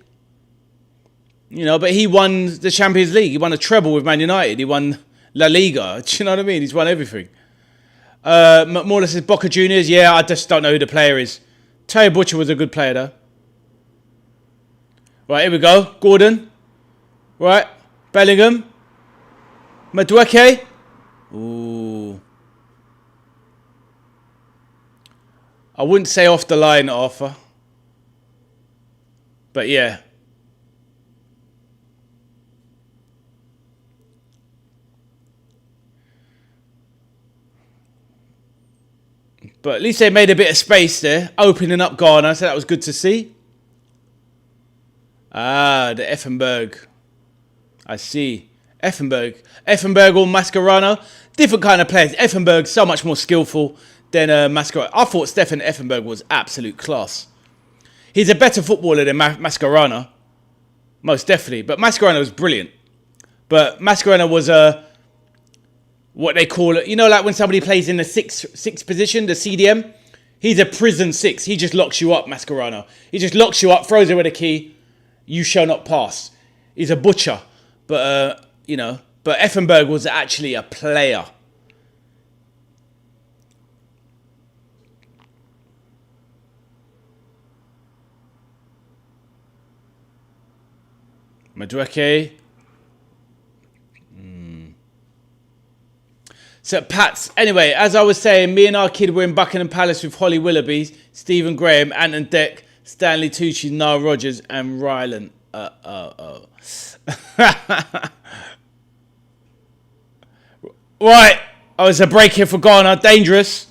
You know, but he won the Champions League. He won a treble with Man United. He won La Liga. Do you know what I mean? He's won everything. McMorland says Boca Juniors. Yeah, I just don't know who the player is. Terry Butcher was a good player, though. Right, here we go. Gordon. Right. Bellingham. Madueke. Ooh. I wouldn't say off the line, Arthur. But yeah. But at least they made a bit of space there, opening up Ghana, so that was good to see. Ah, the Effenberg. I see. Effenberg or Mascherano. Different kind of players. Effenberg's so much more skillful than Mascherano. I thought Stefan Effenberg was absolute class. He's a better footballer than Mascherano. Most definitely. But Mascherano was brilliant. But Mascherano was what they call it, you know, like when somebody plays in the six position, the CDM. He's a prison 6. He just locks you up, Mascherano. He just locks you up, throws away the key. You shall not pass. He's a butcher, but you know. But Effenberg was actually a player. Madueke. So, Pats, anyway, as I was saying, me and our kid were in Buckingham Palace with Holly Willoughby, Stephen Graham, Anton Deck, Stanley Tucci, Niall Rogers, and Ryland. Right. Oh, it's a break here for Ghana. Dangerous.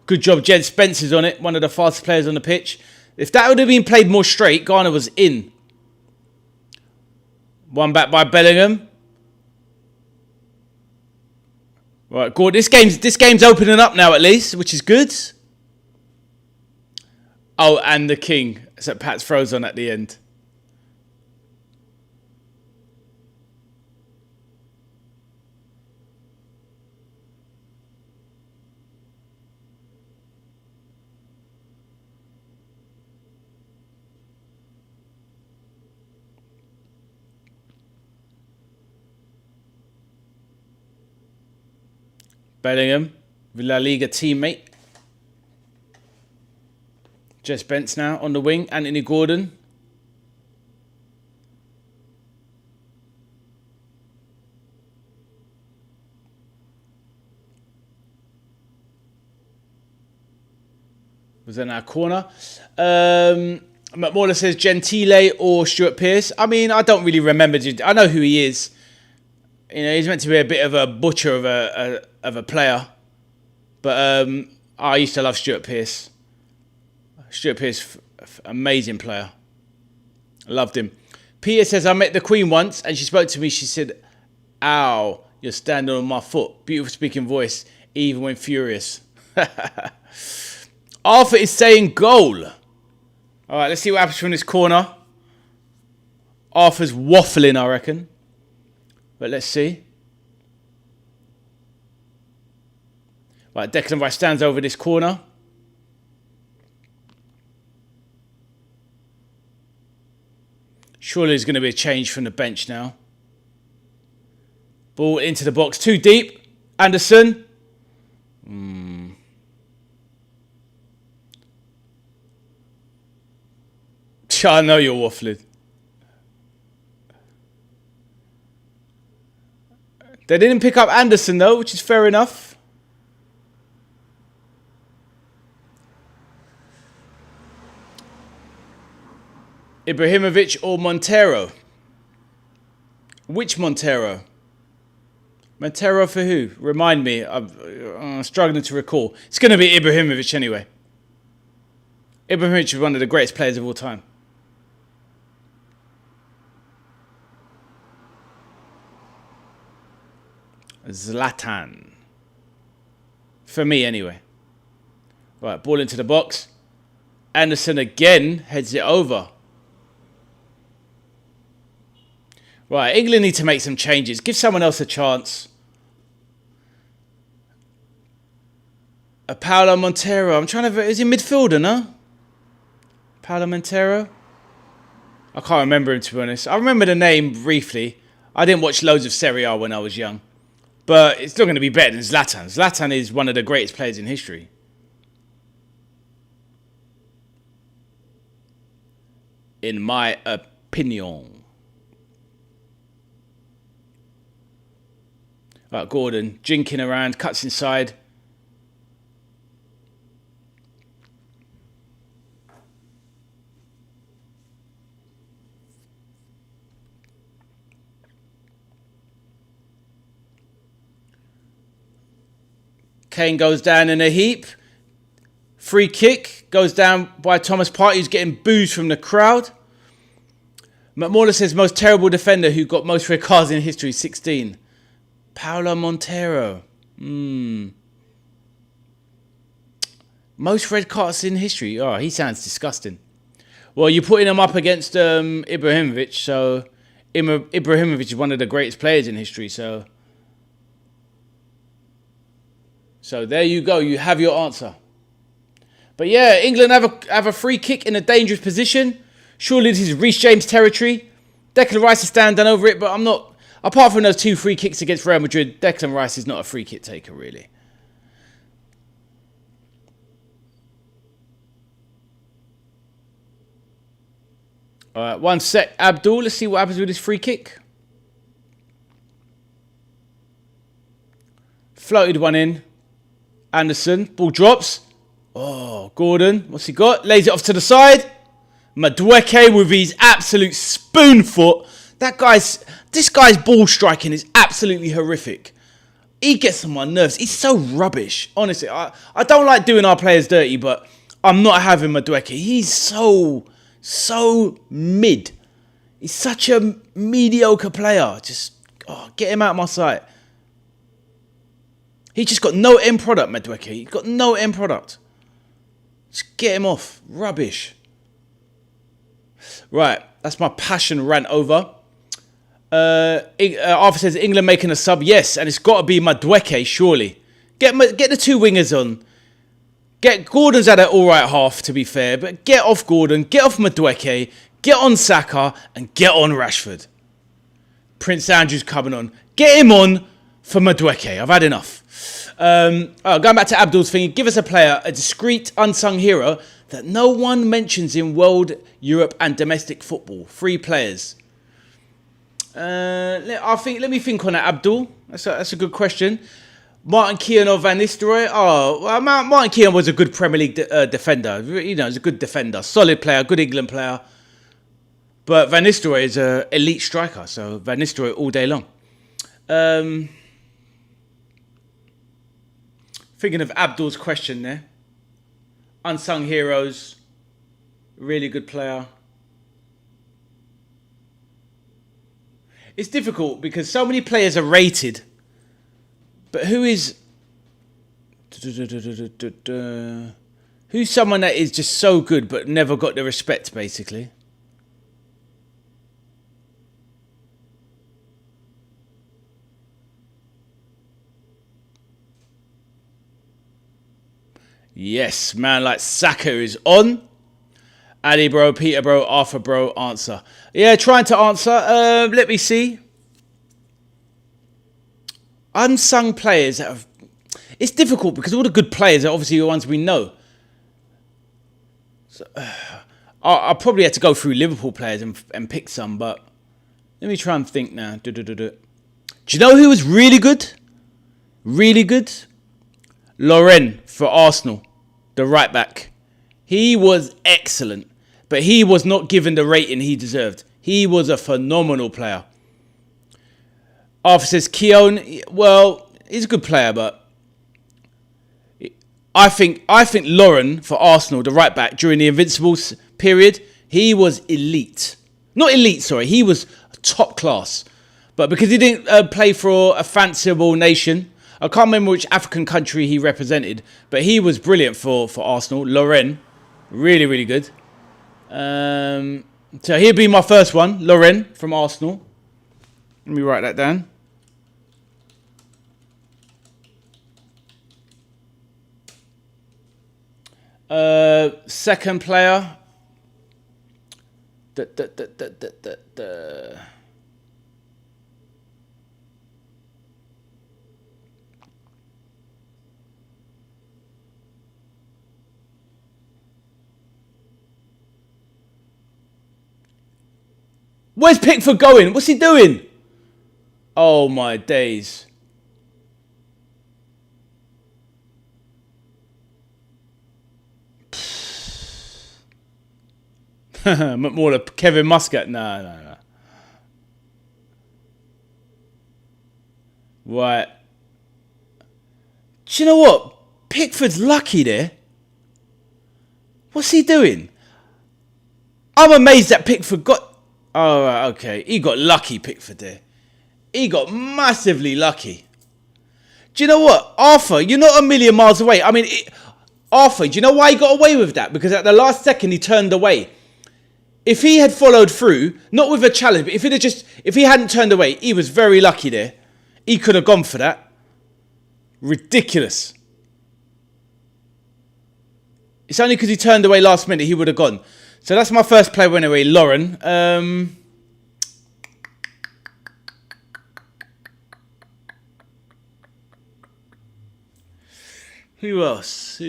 Good job, Jed Spencer's on it. One of the fastest players on the pitch. If that would have been played more straight, Ghana was in. One back by Bellingham. Right, good. This game's opening up now at least, which is good. Oh, and the king. So Pat's throws on at the end. Bellingham, La Liga teammate. Jess Spence now on the wing. Anthony Gordon. was in our corner. McMorla says Gentile or Stuart Pearce. I mean, I don't really remember. I know who he is. You know, he's meant to be a bit of a butcher of a player. But I used to love Stuart Pearce. Stuart Pearce, amazing player. I loved him. Peter says, I met the Queen once and she spoke to me. She said, ow, you're standing on my foot. Beautiful speaking voice, even when furious. Arthur is saying goal. All right, let's see what happens from this corner. Arthur's waffling, I reckon. But let's see. Right, Declan Rice stands over this corner. Surely there's going to be a change from the bench now. Ball into the box, too deep. Anderson. I know you're waffling. They didn't pick up Anderson though, which is fair enough. Ibrahimovic or Montero? Which Montero? Montero for who? Remind me. I'm struggling to recall. It's going to be Ibrahimovic anyway. Ibrahimovic is one of the greatest players of all time. Zlatan. For me anyway. Right, ball into the box. Anderson again heads it over. Right, England need to make some changes. Give someone else a chance. Paulo Montero. I'm trying to... Is he midfielder, no? Paulo Montero? I can't remember him, to be honest. I remember the name briefly. I didn't watch loads of Serie A when I was young. But it's not going to be better than Zlatan. Zlatan is one of the greatest players in history. In my opinion. Right, Gordon jinking around, cuts inside. Kane goes down in a heap. Free kick goes down by Thomas Partey, who's getting boos from the crowd. McMorla says most terrible defender who got most red cards in history, 16. Paulo Montero. Most red cards in history. Oh, he sounds disgusting. Well, you're putting him up against Ibrahimovic, so Ibrahimovic is one of the greatest players in history, so there you go. You have your answer. But yeah, England have a free kick in a dangerous position. Surely this is Reece James territory. Declan Rice is standing over it, but I'm not... Apart from those 2 free kicks against Real Madrid, Declan Rice is not a free kick taker, really. All right, 1 sec. Abdul, let's see what happens with this free kick. Floated one in. Anderson, ball drops. Oh, Gordon, what's he got? Lays it off to the side. Madueke with his absolute spoon foot. This guy's ball striking is absolutely horrific. He gets on my nerves. He's so rubbish. Honestly, I don't like doing our players dirty, but I'm not having Madueke. He's so mid. He's such a mediocre player. Just get him out of my sight. He just got no end product, Madueke. He's got no end product. Just get him off. Rubbish. Right, that's my passion rant over. Arthur says England making a sub. Yes, and it's got to be Madueke, surely. Get the 2 wingers on. Gordon's had an alright half, to be fair, but get off Gordon, get off Madueke, get on Saka, and get on Rashford. Prince Andrew's coming on. Get him on for Madueke. I've had enough. Going back to Abdul's thing, give us a player, a discreet, unsung hero that no one mentions in world, Europe, and domestic football. 3 players. Let me think on that, Abdul. That's a good question. Martin Keown or Van Nistelrooy? Oh, well, Martin Keown was a good Premier League defender. You know, he's a good defender. Solid player, good England player. But Van Nistelrooy is an elite striker. So Van Nistelrooy all day long. Thinking of Abdul's question there. Unsung heroes. Really good player. It's difficult because so many players are rated. But who's someone that is just so good but never got the respect, basically? Yes, man like Saka is on. Ali bro, Peter bro, Arthur bro, answer. Yeah, trying to answer. Let me see. Unsung players that have... It's difficult because all the good players are obviously the ones we know. So, I'll probably have to go through Liverpool players and pick some, but let me try and think now. Do you know who was really good? Really good? Loren for Arsenal, the right back. He was excellent, but he was not given the rating he deserved. He was a phenomenal player. Arthur says Keown, well, he's a good player, but I think Lauren for Arsenal, the right back, during the Invincibles period, he was elite. Not elite, sorry. He was top class. But because he didn't play for a fanciable nation, I can't remember which African country he represented, but he was brilliant for Arsenal. Lauren, really, really good. So he'll be my first one, Lauren from Arsenal. Let me write that down. Second player. Where's Pickford going? What's he doing? Oh my days. McMorla, Kevin Muscat. No. Right. Do you know what? Pickford's lucky there. What's he doing? I'm amazed that Pickford got... Oh, right, okay. He got lucky, Pickford there. He got massively lucky. Do you know what? Arthur, you're not a million miles away. I mean, Arthur, do you know why he got away with that? Because at the last second, he turned away. If he had followed through, not with a challenge, but if he hadn't turned away, he was very lucky there. He could have gone for that. Ridiculous. It's only because he turned away last minute he would have gone. So that's my first player anyway, Lauren. Who else?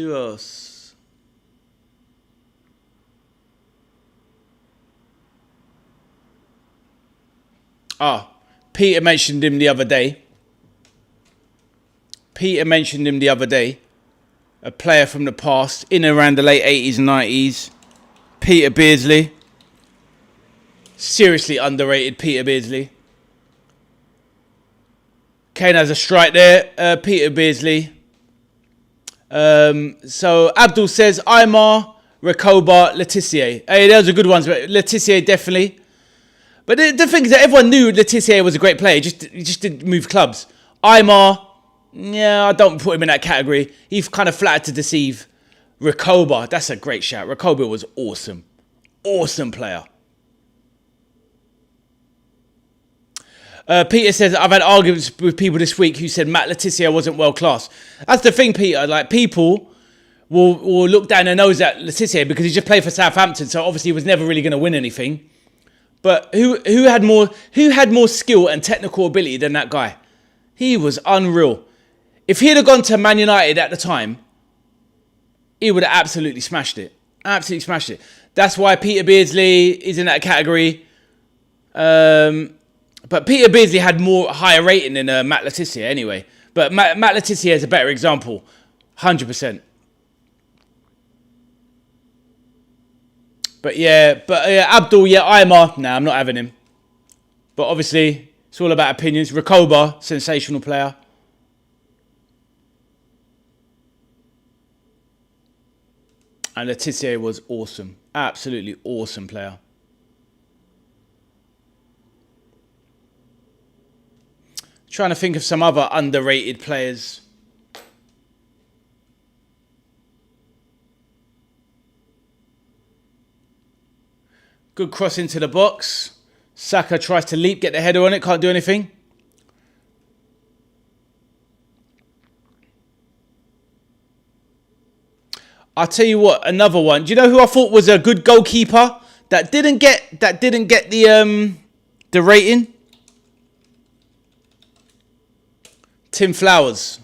Peter mentioned him the other day. A player from the past, in and around the late 80s and 90s. Peter Beardsley. Seriously underrated Peter Beardsley. Kane has a strike there. Peter Beardsley. So Abdul says Aymar, Recoba, Letitia. Hey, those are good ones. But Letitia definitely. But the thing is that everyone knew Letitia was a great player. He just didn't move clubs. Aymar, yeah, I don't put him in that category. He kind of flattered to deceive. Recoba, that's a great shout. Recoba was awesome. Awesome player. Peter says, I've had arguments with people this week who said Matt Letitia wasn't world class. That's the thing, Peter. Like, people will look down their nose at Letitia because he just played for Southampton, so obviously he was never really going to win anything. But who had more skill and technical ability than that guy? He was unreal. If he'd have gone to Man United at the time, he would have absolutely smashed it. Absolutely smashed it. That's why Peter Beardsley is in that category. But Peter Beardsley had higher rating than Matt Letitia anyway. But Matt Letizia is a better example. 100%. But yeah, Abdul, Aymar, nah, I'm not having him. But obviously, it's all about opinions. Recoba, sensational player. And Letizia was awesome. Absolutely awesome player. Trying to think of some other underrated players. Good cross into the box. Saka tries to leap, get the header on it, can't do anything. I'll tell you what, another one. Do you know who I thought was a good goalkeeper that didn't get the rating? Tim Flowers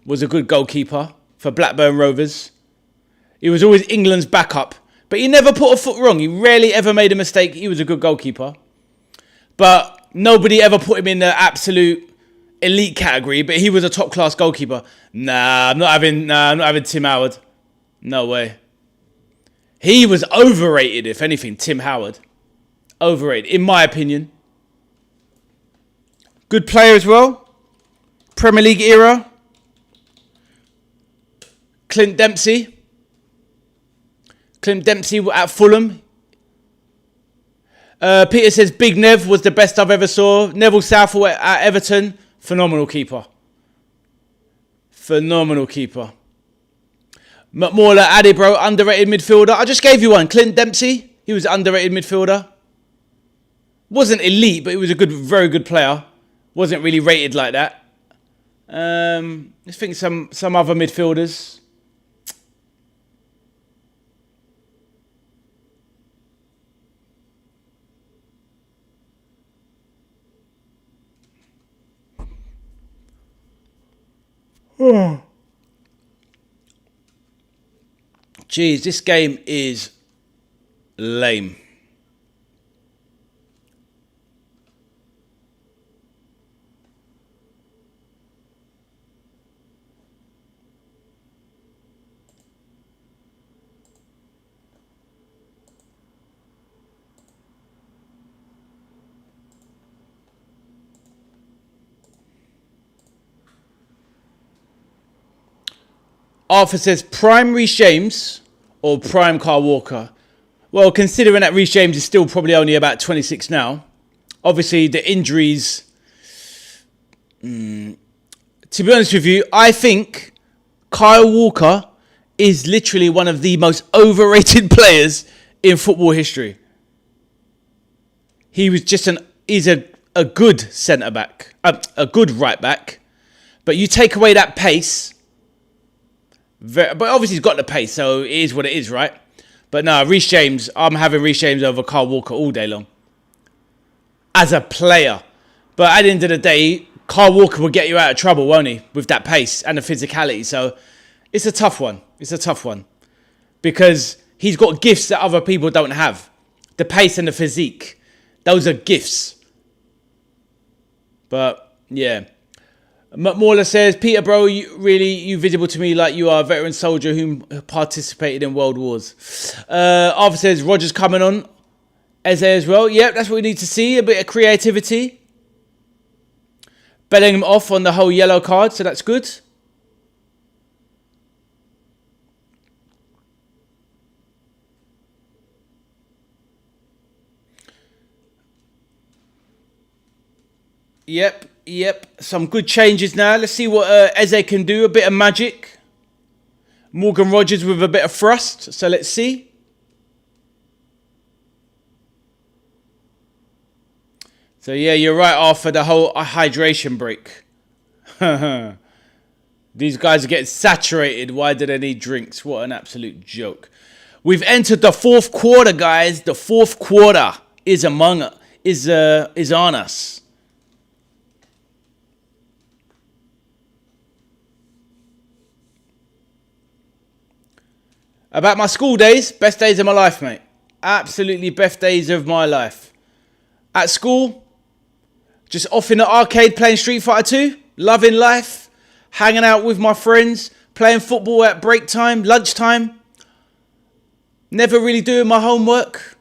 was a good goalkeeper for Blackburn Rovers. He was always England's backup. But he never put a foot wrong. He rarely ever made a mistake. He was a good goalkeeper. But nobody ever put him in the absolute elite category. But he was a top-class goalkeeper. I'm not having Tim Howard. No way. He was overrated, if anything, Tim Howard. Overrated, in my opinion. Good player as well. Premier League era. Clint Dempsey at Fulham. Peter says Big Nev was the best I've ever saw. Neville Southall at Everton. Phenomenal keeper. McMorla, Addy, bro, underrated midfielder. I just gave you one. Clint Dempsey. He was an underrated midfielder. Wasn't elite, but he was a very good player. Wasn't really rated like that. Let's think some other midfielders. Oh. Jeez, this game is lame. Arthur says, prime Reece James or prime Kyle Walker? Well, considering that Reece James is still probably only about 26 now. Obviously, the injuries... To be honest with you, I think Kyle Walker is literally one of the most overrated players in football history. He was just he's a good centre-back. A good right-back. But you take away that pace... But obviously he's got the pace, so it is what it is, right? But no, Reece James, I'm having Reece James over Kyle Walker all day long. As a player. But at the end of the day, Kyle Walker will get you out of trouble, won't he? With that pace and the physicality. So it's a tough one. Because he's got gifts that other people don't have. The pace and the physique. Those are gifts. But, yeah. McMorla says, Peter, bro, you visible to me like you are a veteran soldier who participated in world wars. Arthur says, Roger's coming on. Eze as well. Yep, that's what we need to see. A bit of creativity. Bellingham off on the whole yellow card, so that's good. Yep. Some good changes now. Let's see what Eze can do. A bit of magic. Morgan Rogers with a bit of thrust. So let's see. So yeah, you're right, Arthur. The whole hydration break. These guys are getting saturated. Why do they need drinks? What an absolute joke. We've entered the fourth quarter, guys. The fourth quarter is on us. About my school days, best days of my life, mate. Absolutely best days of my life. At school, just off in the arcade playing Street Fighter 2, loving life. hanging out with my friends, playing football at break time, lunchtime. Never really doing my homework.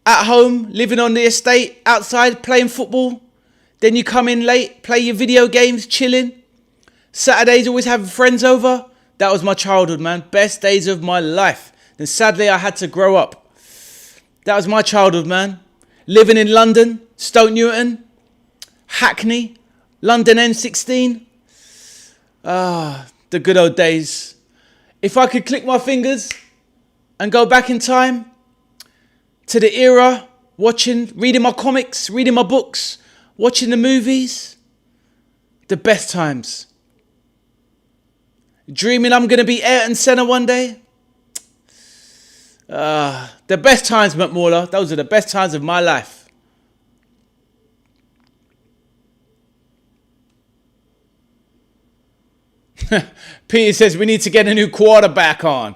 At home, living on the estate, outside, playing football. Then you come in late, play your video games, chilling. Saturdays, always having friends over. That was my childhood, man. Best days of my life. Then sadly, I had to grow up. That was my childhood, man. Living in London, Stoke Newton, Hackney, London N16. The good old days. If I could click my fingers and go back in time to the era, reading my comics, reading my books, watching the movies, the best times. Dreaming I'm going to be Ayrton Senna one day. The best times, McMauler. Those are the best times of my life. Peter says we need to get a new quarterback on.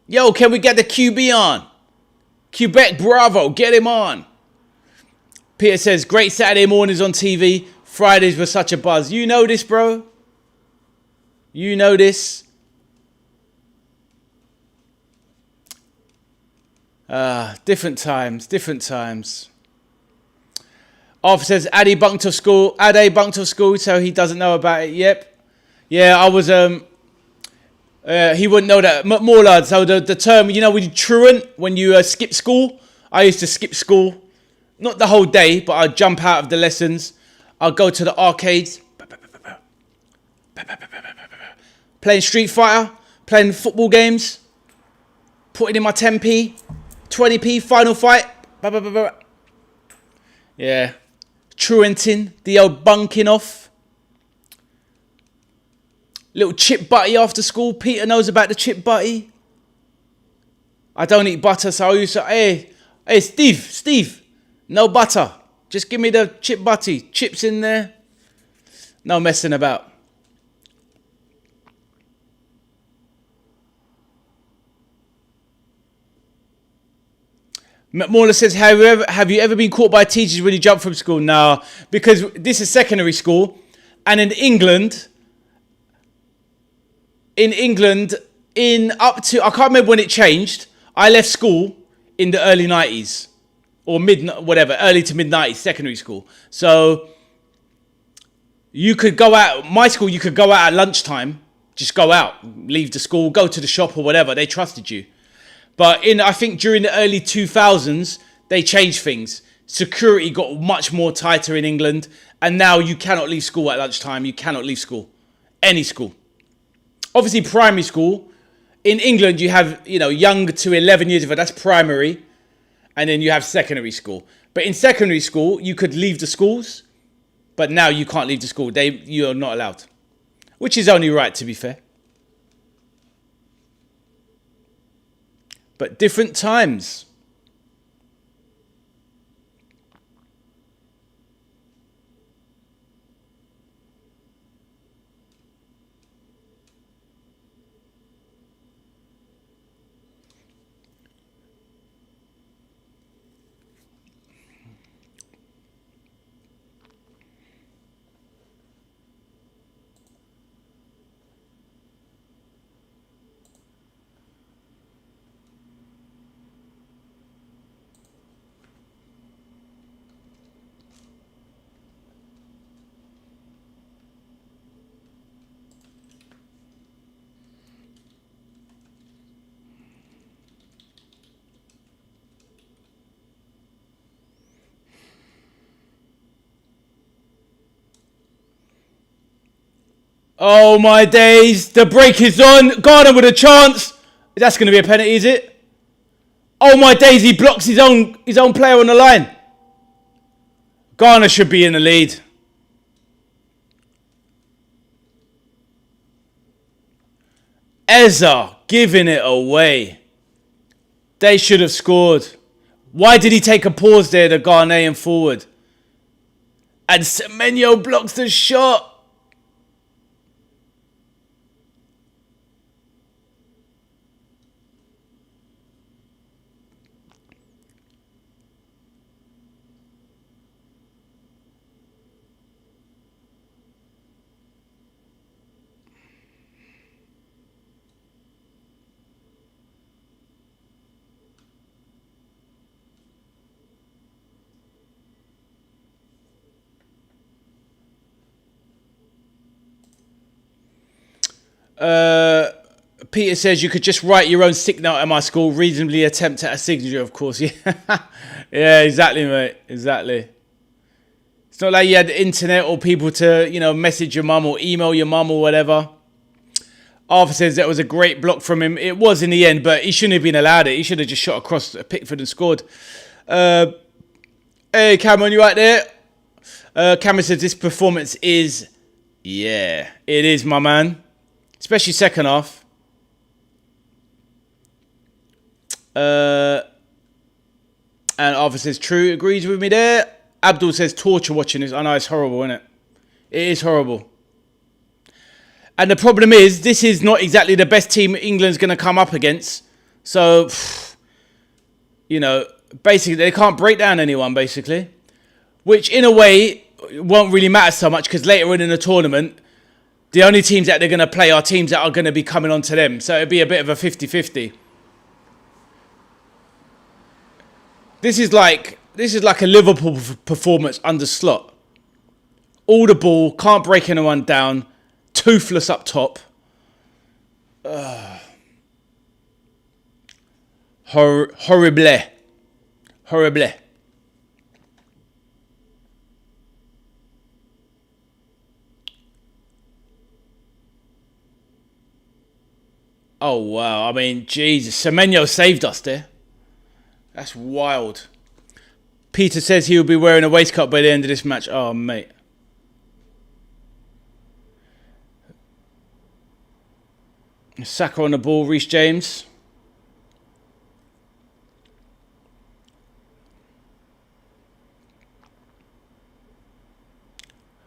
Yo, can we get the QB on? Quebec Bravo, get him on. Peter says, great Saturday mornings on TV. Fridays were such a buzz. You know this, bro. You know this. Different times. Arthur says, Ade bunked off school, so he doesn't know about it. Yep. Yeah, I was, he wouldn't know that. More lads, so the term, you know, when you truant, when you skip school, I used to skip school. Not the whole day, but I'd jump out of the lessons. I'd go to the arcades. Playing Street Fighter, playing football games, putting in my 10p, 20p, final fight. Yeah. Truanting, the old bunking off. Little chip butty after school. Peter knows about the chip butty. I don't eat butter, so I used to, hey, Steve, no butter. Just give me the chip butty. Chips in there. No messing about. McMauler says, have you ever been caught by teachers when you jump from school? No, because this is secondary school. And in England, up to, I can't remember when it changed. I left school in the early 90s or early to mid 90s, secondary school. So you could go out, my school, you could go out at lunchtime, just go out, leave the school, go to the shop or whatever. They trusted you. But I think during the early 2000s, they changed things. Security got much more tighter in England. And now you cannot leave school at lunchtime. You cannot leave school. Any school. Obviously, primary school. In England, you have, young to 11 years of age. That's primary. And then you have secondary school. But in secondary school, you could leave the schools. But now you can't leave the school. You're not allowed. Which is only right, to be fair. But different times. Oh my days, the break is on. Garner with a chance. That's going to be a penalty, is it? Oh my days, he blocks his own player on the line. Garner should be in the lead. Eza giving it away. They should have scored. Why did he take a pause there, the Ghanaian forward? And Semenyo blocks the shot. Peter says you could just write your own sick note at my school, reasonably attempt at a signature, of course. Yeah, yeah, exactly, mate. Exactly. It's not like you had the internet or people to, message your mum or email your mum or whatever. Arthur says that was a great block from him. It was in the end, but he shouldn't have been allowed it. He should have just shot across Pickford and scored. Hey, Cameron, you right there? Cameron says this performance is, yeah, it is, my man. Especially second half. And Arthur says, true, agrees with me there. Abdul says, torture watching this. I know it's horrible, isn't it? It is horrible. And the problem is, this is not exactly the best team England's going to come up against. So, basically, they can't break down anyone, basically. Which, in a way, won't really matter so much, because later on in the tournament, the only teams that they're going to play are teams that are going to be coming on to them. So, it'll be a bit of a 50-50. This is like a Liverpool performance under Slot. All the ball, can't break anyone down, toothless up top. Horrible. Horrible. Oh, wow. I mean, Jesus. Semenyo saved us there. That's wild. Peter says he'll be wearing a waistcoat by the end of this match. Oh, mate. Saka on the ball, Reece James.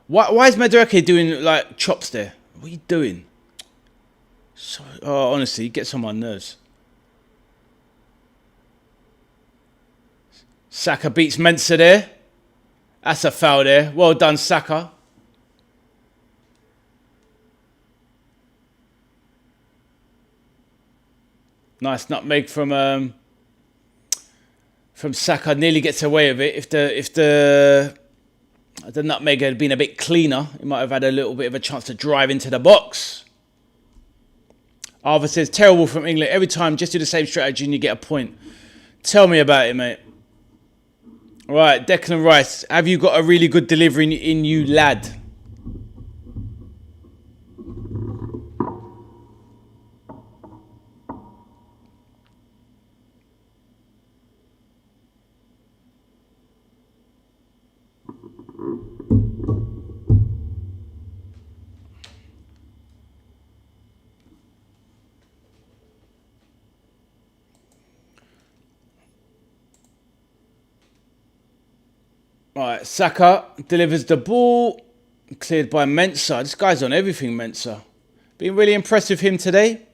Why is Madueke doing like chops there? What are you doing? Honestly, it gets on my nerves. Saka beats Mensah there. That's a foul there. Well done, Saka. Nice nutmeg from Saka. Nearly gets away with it. If the nutmeg had been a bit cleaner, he might have had a little bit of a chance to drive into the box. Arthur says, terrible from England. Every time, just do the same strategy and you get a point. Tell me about it, mate. Right, Declan Rice. Have you got a really good delivery in you, lad? Right, Saka delivers the ball. Cleared by Mensah. This guy's on everything, Mensah. Been really impressed with him today.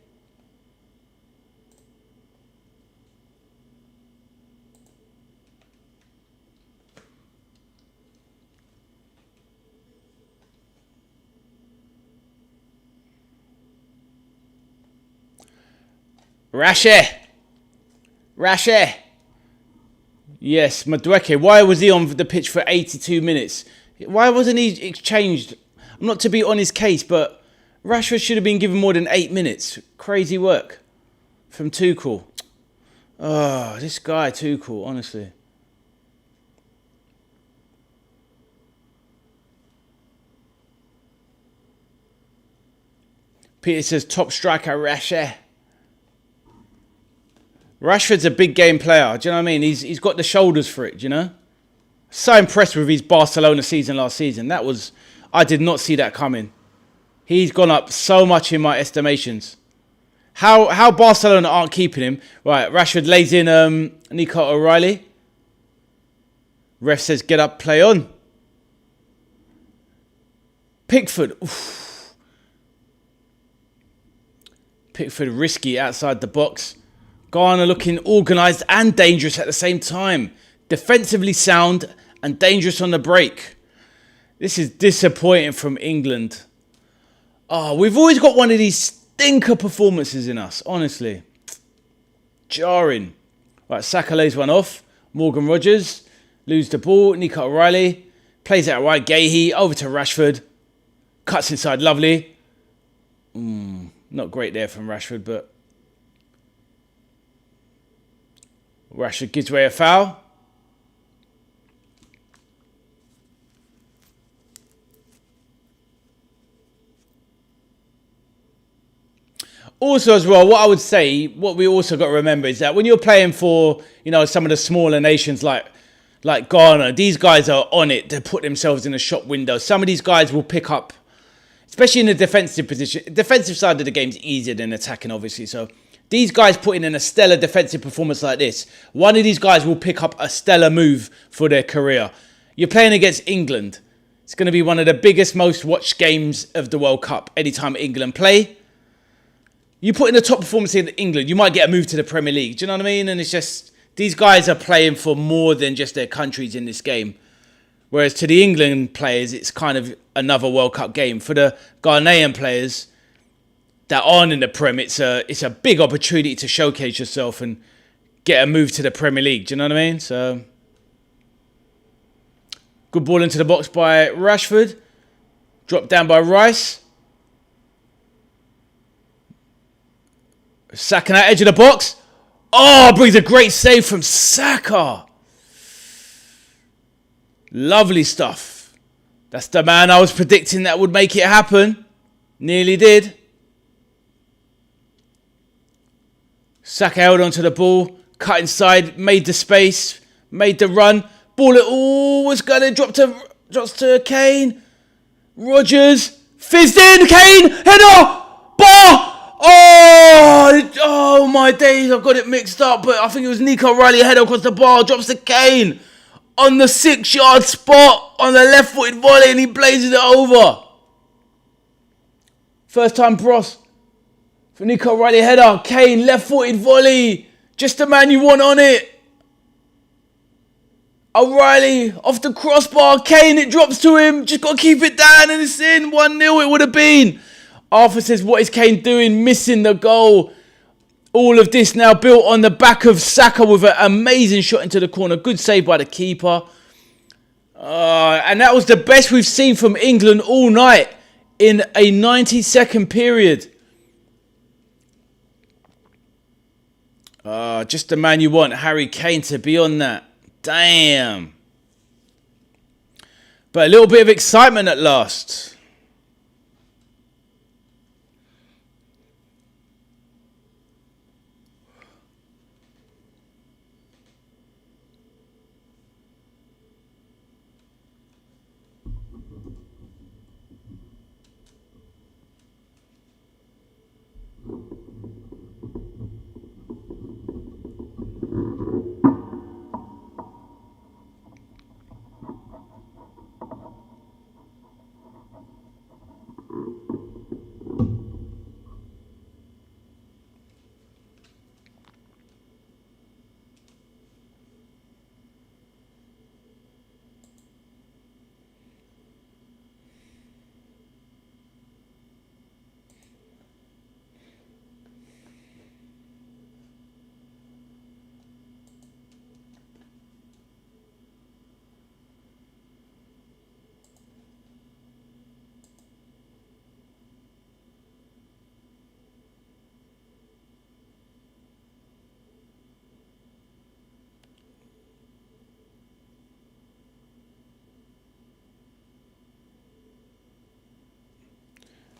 Rashe. Yes, Madueke. Why was he on the pitch for 82 minutes? Why wasn't he exchanged? I'm not to be on his case, but Rashford should have been given more than 8 minutes. Crazy work from Tuchel. Oh, this guy, Tuchel, honestly. Peter says, top striker, Rashe. Rashford's a big game player. Do you know what I mean? He's got the shoulders for it, do you know? So impressed with his Barcelona season last season. I did not see that coming. He's gone up so much in my estimations. How Barcelona aren't keeping him. Right, Rashford lays in Nico O'Reilly. Ref says, get up, play on. Pickford. Oof. Pickford risky outside the box. Garner looking organised and dangerous at the same time. Defensively sound and dangerous on the break. This is disappointing from England. Oh, we've always got one of these stinker performances in us, honestly. Jarring. Right, Saka lays one off. Morgan Rogers. Lose the ball. Nico O'Reilly. Plays it out right. Gahey. Over to Rashford. Cuts inside. Lovely. Not great there from Rashford, but Rashford gives away a foul. Also, as well, what I would say, what we also got to remember is that when you're playing for, you know, some of the smaller nations like Ghana, these guys are on it to put themselves in a shop window. Some of these guys will pick up, especially in the defensive position. Defensive side of the game is easier than attacking, obviously. So these guys putting in a stellar defensive performance like this, one of these guys will pick up a stellar move for their career. You're playing against England. It's going to be one of the biggest, most watched games of the World Cup. Anytime England play, you put in a top performance in England, you might get a move to the Premier League. Do you know what I mean? And it's just, these guys are playing for more than just their countries in this game. Whereas to the England players, it's kind of another World Cup game. For the Ghanaian players that aren't in the Prem, it's a big opportunity to showcase yourself and get a move to the Premier League. Do you know what I mean? So, good ball into the box by Rashford. Dropped down by Rice. Saka out edge of the box. Oh, brings a great save from Saka. Lovely stuff. That's the man I was predicting that would make it happen. Nearly did. Saka held onto the ball. Cut inside. Made the space. Made the run. Ball it all was going to drops to Kane. Rodgers. Fizzed in. Kane. Header. Bar. Oh my days, I've got it mixed up, but I think it was Nico Riley header across the bar, drops to Kane on the 6-yard spot on the left-footed volley, and he blazes it over. First time Bros for Nico Riley header, Kane left-footed volley, just the man you want on it. O'Reilly off the crossbar, Kane, it drops to him, just got to keep it down and it's in, 1-0 it would have been. Arthur says, what is Kane doing? Missing the goal. All of this now built on the back of Saka with an amazing shot into the corner. Good save by the keeper. And that was the best we've seen from England all night in a 90-second period. Just the man you want, Harry Kane, to be on that. Damn. But a little bit of excitement at last.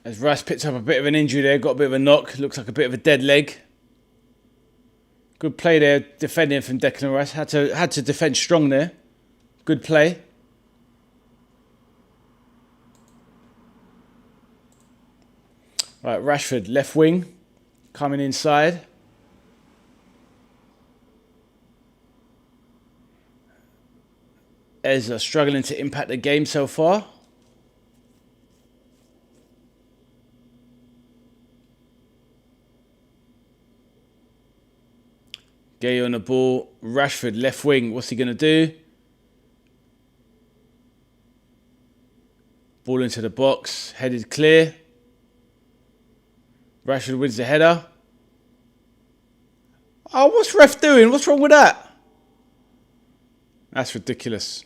As Rice picks up a bit of an injury there, got a bit of a knock, looks like a bit of a dead leg. Good play there, defending from Declan Rice. Had to defend strong there. Good play. Right, Rashford, left wing, coming inside. Ezra struggling to impact the game so far. Gay on the ball. Rashford, left wing. What's he going to do? Ball into the box. Headed clear. Rashford wins the header. Oh, what's ref doing? What's wrong with that? That's ridiculous.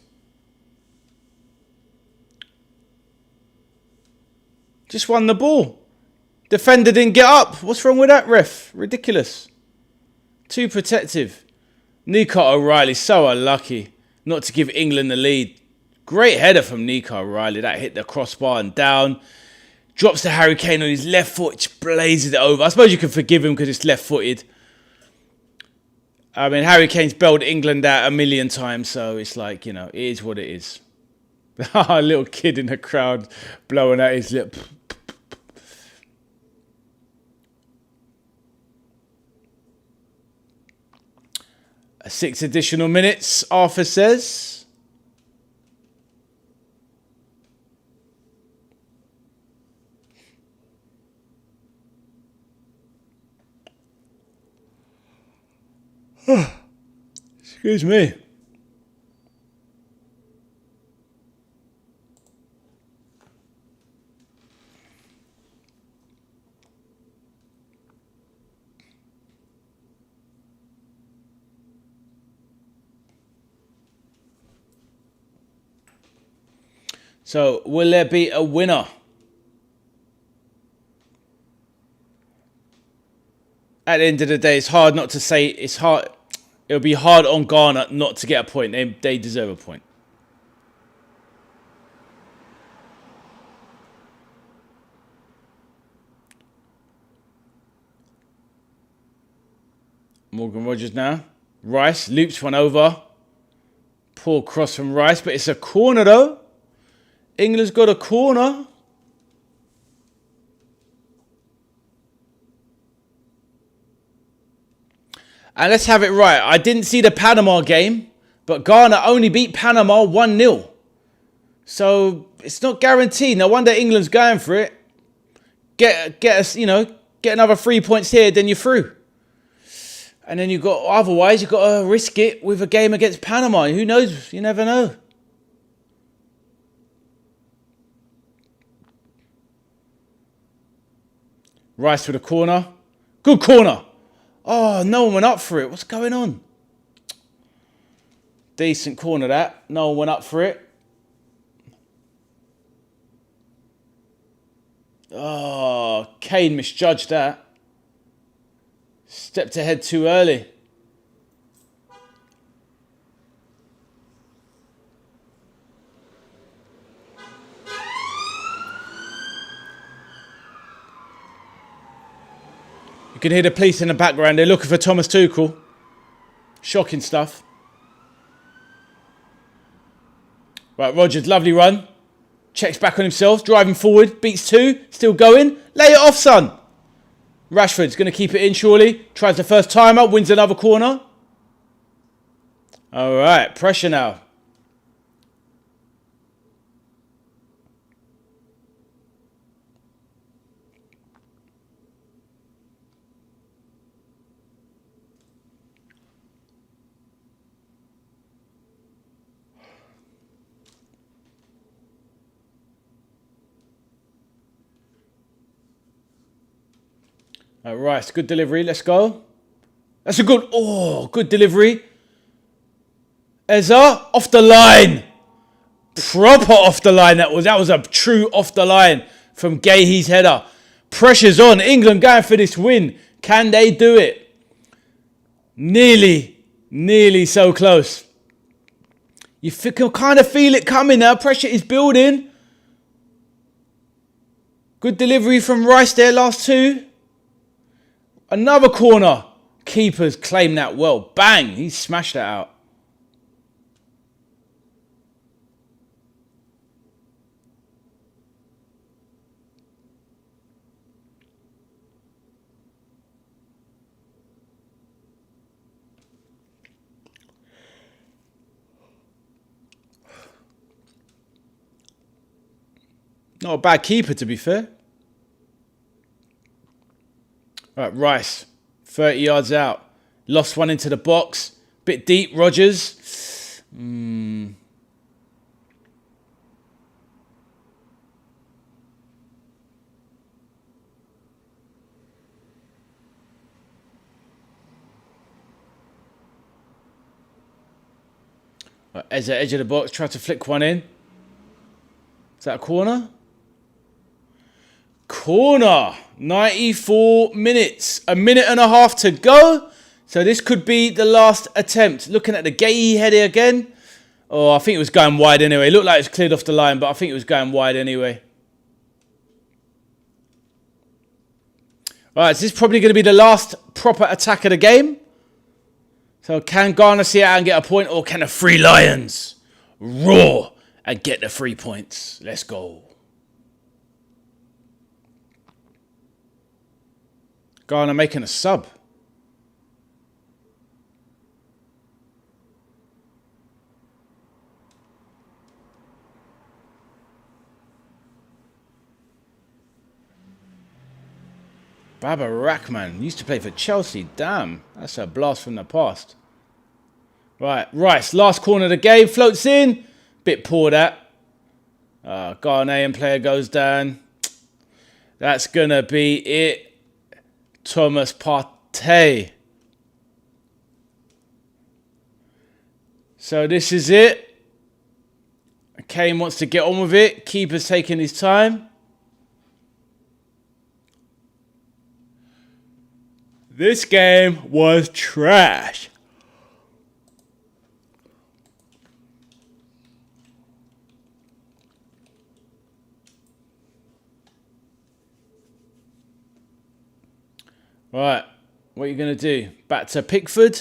Just won the ball. Defender didn't get up. What's wrong with that, ref? Ridiculous. Too protective. Nico O'Reilly, so unlucky not to give England the lead. Great header from Nico O'Reilly. That hit the crossbar and down. Drops to Harry Kane on his left foot, which blazes it over. I suppose you can forgive him because it's left-footed. I mean, Harry Kane's bailed England out a million times, so it's like, you know, it is what it is. A little kid in the crowd blowing out his lip. A 6 additional minutes, Arthur says. Excuse me. So, will there be a winner? At the end of the day, it's hard not to say. It's hard. It'll be hard on Ghana not to get a point. They deserve a point. Morgan Rogers now. Rice loops one over. Poor cross from Rice, but it's a corner though. England's got a corner. And let's have it right. I didn't see the Panama game, but Ghana only beat Panama 1-0. So it's not guaranteed. No wonder England's going for it. Get us, you know, get another 3 points here, then you're through. And then otherwise you've got to risk it with a game against Panama. Who knows? You never know. Rice with a corner. Good corner. Oh, no one went up for it. What's going on? Decent corner that. No one went up for it. Oh, Kane misjudged that. Stepped ahead too early. You can hear the police in the background. They're looking for Thomas Tuchel. Shocking stuff. Right, Rogers, lovely run. Checks back on himself, driving forward, beats two, still going. Lay it off, son. Rashford's going to keep it in, surely. Tries the first timer, wins another corner. All right, pressure now. All right, good delivery. Let's go. That's a good delivery. Eza, off the line. Proper off the line. That was a true off the line from Gahey's header. Pressure's on. England going for this win. Can they do it? Nearly so close. You can kind of feel it coming now. Pressure is building. Good delivery from Rice there, last two. Another corner. Keepers claim that well. Bang. He smashed that out. Not a bad keeper, to be fair. Right, Rice, 30 yards out. Lost one into the box. Bit deep, Rogers. Right, edge of the box, try to flick one in. Is that a corner? corner. 94 minutes. A minute and a half to go. So this could be the last attempt. Looking at the Gay header again. Oh, I think it was going wide anyway. It looked like it was cleared off the line, but I think it was going wide anyway. Alright, so this is probably going to be the last proper attack of the game. So can Ghana see it out and get a point, or can the Three Lions roar and get the 3 points? Let's go. Ghana making a sub. Baba Rahman used to play for Chelsea. Damn, that's a blast from the past. Right, Rice, last corner of the game, floats in. Bit poor that. Ghanaian player goes down. That's going to be it. Thomas Partey. So this is it. Kane wants to get on with it. Keeper's taking his time. This game was trash. Right, what are you going to do? Back to Pickford.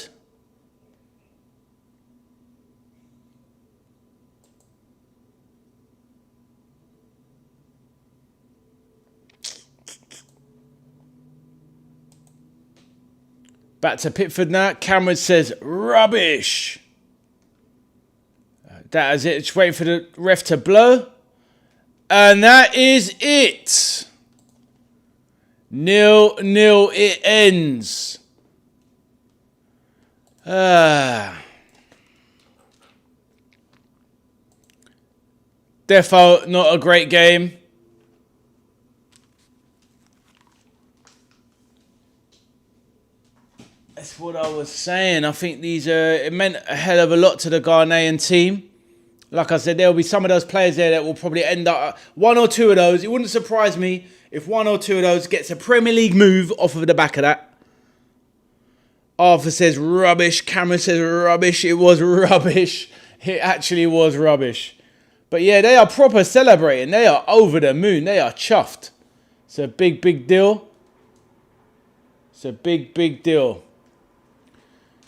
Back to Pickford now. Cameron says, rubbish. That is it. Just waiting for the ref to blow. And that is it. 0-0 it ends. Defo, not a great game. That's what I was saying. I think it meant a hell of a lot to the Ghanaian team. Like I said, there'll be some of those players there that will probably end up, one or two of those. It wouldn't surprise me if one or two of those gets a Premier League move off of the back of that. Arthur says rubbish. Cameron says rubbish. It was rubbish. It actually was rubbish. But yeah, they are proper celebrating. They are over the moon. They are chuffed. It's a big, big deal. It's a big, big deal.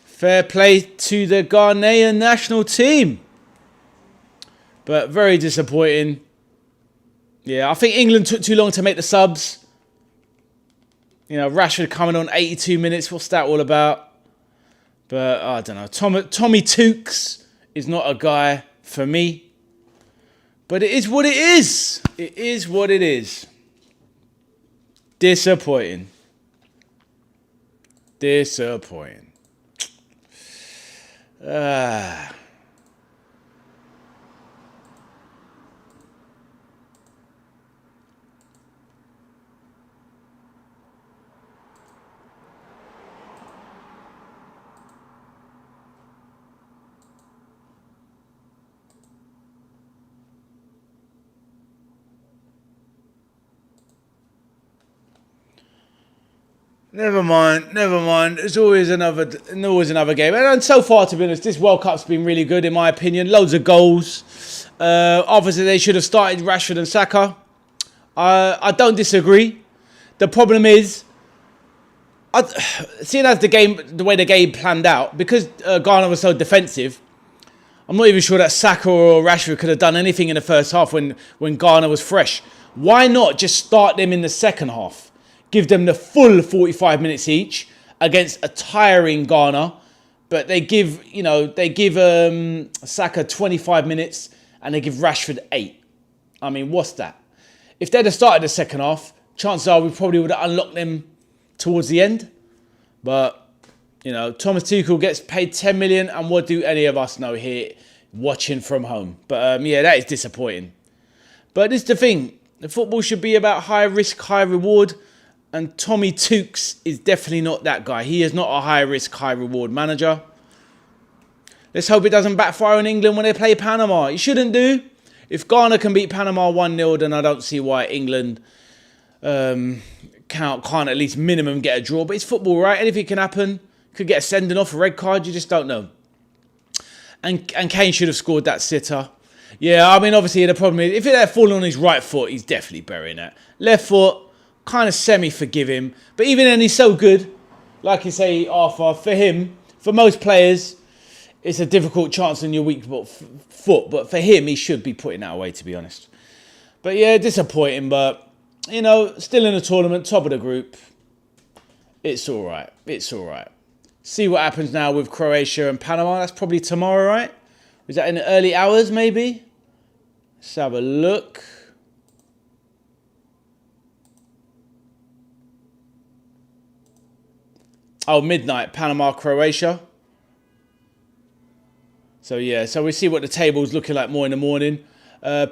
Fair play to the Ghanaian national team. But very disappointing. Yeah, I think England took too long to make the subs. You know, Rashford coming on 82 minutes. What's that all about? But I don't know. Tommy Tukes is not a guy for me. But it is what it is. It is what it is. Disappointing. Disappointing. Never mind. There's always another game. And so far, to be honest, this World Cup's been really good, in my opinion. Loads of goals. Obviously, they should have started Rashford and Saka. I don't disagree. The problem is, seeing as the way the game planned out, because Ghana was so defensive, I'm not even sure that Saka or Rashford could have done anything in the first half when Ghana was fresh. Why not just start them in the second half? Give them the full 45 minutes each against a tiring Ghana, but they give Saka 25 minutes and they give Rashford 8. I mean, what's that? If they'd have started the second half, chances are we probably would have unlocked them towards the end. But, you know, Thomas Tuchel gets paid 10 million, and what do any of us know here watching from home? But, yeah, that is disappointing. But this is the thing. The football should be about high risk, high reward. And Tommy Tukes is definitely not that guy. He is not a high risk, high reward manager. Let's hope it doesn't backfire on England when they play Panama. It shouldn't do. If Ghana can beat Panama 1-0, then I don't see why England can't at least minimum get a draw. But it's football, right? Anything can happen. Could get a sending off, a red card. You just don't know. And Kane should have scored that sitter. Yeah, I mean, obviously the problem is if it had fallen on his right foot, he's definitely burying it. Left foot, kind of semi-forgive him. But even then, he's so good. Like you say, Arthur, for him, for most players, it's a difficult chance on your weak foot. But for him, he should be putting that away, to be honest. But yeah, disappointing. But, you know, still in the tournament, top of the group. It's all right. It's all right. See what happens now with Croatia and Panama. That's probably tomorrow, right? Is that in the early hours, maybe? Let's have a look. Oh, midnight, Panama, Croatia. So, yeah. So, we see what the table's looking like more in the morning.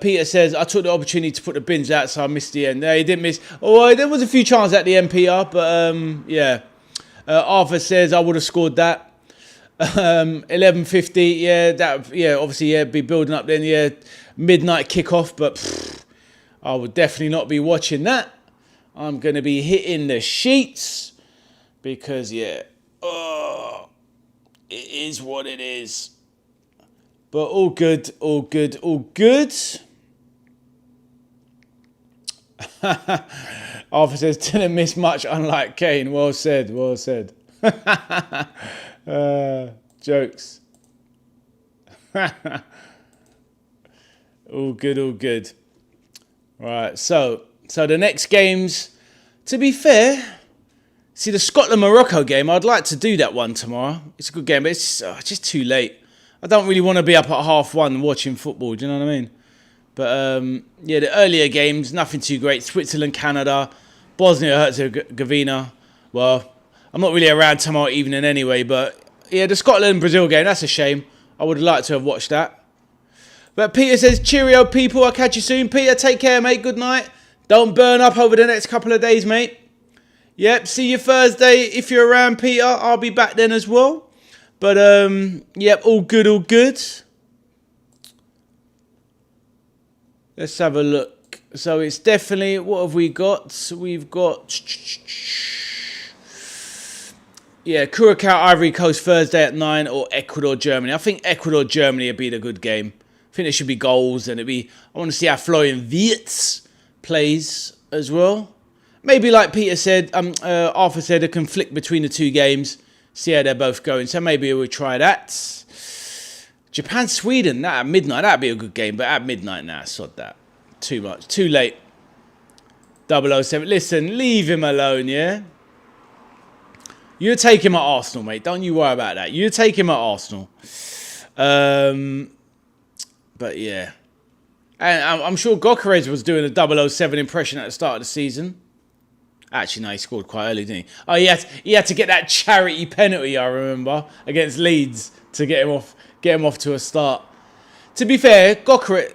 Peter says, I took the opportunity to put the bins out, so I missed the end. No, he didn't miss. Oh, there was a few chances at the end, Peter. But, yeah. Arthur says, I would have scored that. 11:50, yeah, obviously, yeah, be building up then, yeah, midnight kickoff, but I would definitely not be watching that. I'm going to be hitting the sheets because, yeah, it is what it is. But all good, all good, all good. Arthur says, didn't miss much, unlike Kane. Well said, well said. Jokes. All good, all good. Right, so the next games, to be fair, see the Scotland-Morocco game, I'd like to do that one tomorrow. It's a good game, but it's just too late. I don't really want to be up at 1:30 watching football, do you know what I mean? But, yeah, the earlier games, nothing too great. Switzerland, Canada, Bosnia-Herzegovina. Well, I'm not really around tomorrow evening anyway, but yeah, the Scotland-Brazil game, that's a shame. I would have liked to have watched that. But Peter says, cheerio, people. I'll catch you soon. Peter, take care, mate. Good night. Don't burn up over the next couple of days, mate. Yep, see you Thursday. If you're around, Peter, I'll be back then as well. But, yep, all good, all good. Let's have a look. So it's definitely, what have we got? We've got... Yeah, Curacao, Ivory Coast, Thursday at 9, or Ecuador, Germany. I think Ecuador, Germany would be the good game. I think there should be goals, and I want to see how Florian V.A.S plays as well. Maybe like Peter said, Arthur said, a conflict between the two games. See how they're both going. So maybe we'll try that. Japan, Sweden, that at midnight, that'd be a good game, but at midnight, nah, sod that. Too much, too late. 007, listen, leave him alone, yeah? You take him at Arsenal, mate. Don't you worry about that. You take him at Arsenal. But yeah. And I'm sure Gokares was doing a 007 impression at the start of the season. Actually, no, he scored quite early, didn't he? Oh, he had to get that charity penalty, I remember, against Leeds to get him off to a start. To be fair, behave.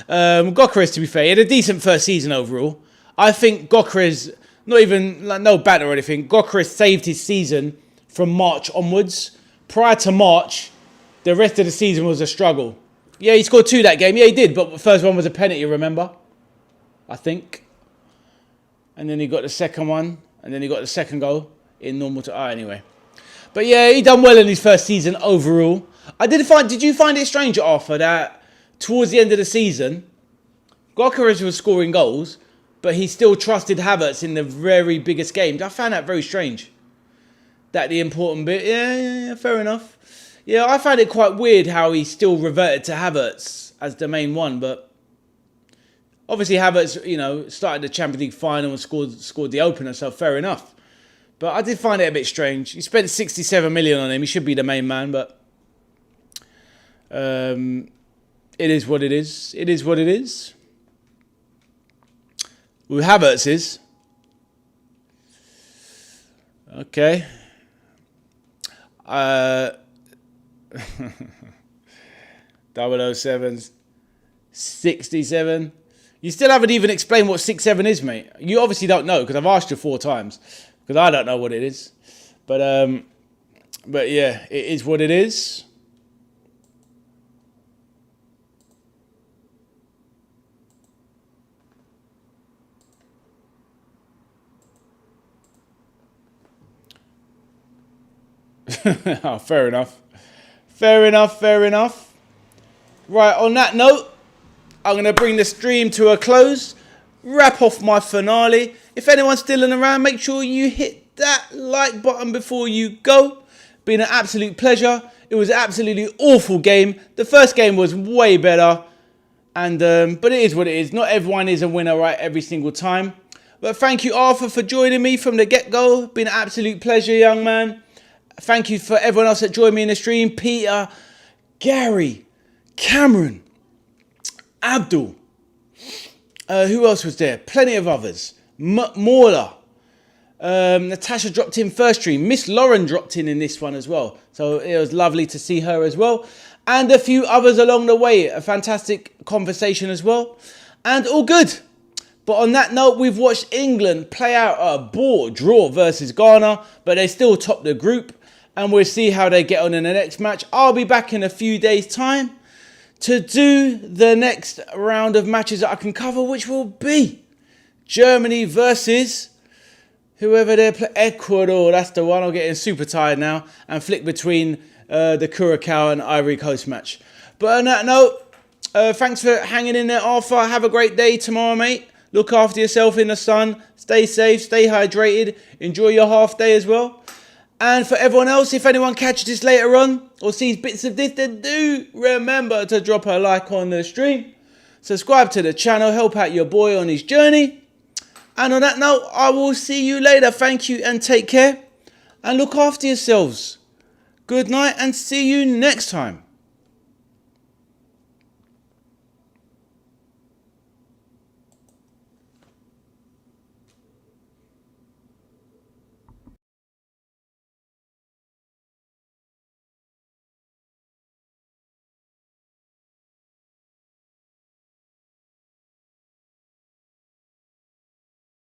Gokares, to be fair, he had a decent first season overall. I think Gokares... Not even, like, no banter or anything. Gokares saved his season from March onwards. Prior to March, the rest of the season was a struggle. Yeah, he scored 2 that game. Yeah, he did. But the first one was a penalty, remember? I think. And then he got the second one. And then he got the second goal in normal time. Anyway. But yeah, he done well in his first season overall. Did you find it strange, Arthur, that towards the end of the season, Gokares was scoring goals, but he still trusted Havertz in the very biggest games? I found that very strange. That the important bit. Yeah, fair enough. Yeah, I found it quite weird how he still reverted to Havertz as the main one. But obviously Havertz, you know, started the Champions League final and scored the opener, so fair enough. But I did find it a bit strange. He spent 67 million on him. He should be the main man, but it is what it is. It is what it is. With Havertz is. Okay. 007's 67. You still haven't even explained what 67 is, mate. You obviously don't know because I've asked you 4 times. Because I don't know what it is. But yeah, it is what it is. Oh, fair enough. Fair enough, fair enough. Right, on that note, I'm going to bring the stream to a close. Wrap off my finale. If anyone's still in around, make sure you hit that like button before you go. Been an absolute pleasure. It was an absolutely awful game. The first game was way better. And but it is what it is. Not everyone is a winner right every single time. But thank you, Arthur, for joining me from the get-go. Been an absolute pleasure, young man. Thank you for everyone else that joined me in the stream. Peter, Gary, Cameron, Abdul. Who else was there? Plenty of others. Mauler. Natasha dropped in first stream. Miss Lauren dropped in this one as well. So it was lovely to see her as well. And a few others along the way. A fantastic conversation as well. And all good. But on that note, we've watched England play out a draw versus Ghana. But they still top the group. And we'll see how they get on in the next match. I'll be back in a few days' time to do the next round of matches that I can cover, which will be Germany versus whoever they play. Ecuador, that's the one. I'm getting super tired now. And flick between the Curacao and Ivory Coast match. But on that note, thanks for hanging in there, Arthur. Have a great day tomorrow, mate. Look after yourself in the sun. Stay safe, stay hydrated. Enjoy your half day as well. And for everyone else, if anyone catches this later on or sees bits of this, then do remember to drop a like on the stream. Subscribe to the channel, help out your boy on his journey. And on that note, I will see you later. Thank you and take care. And look after yourselves. Good night and see you next time.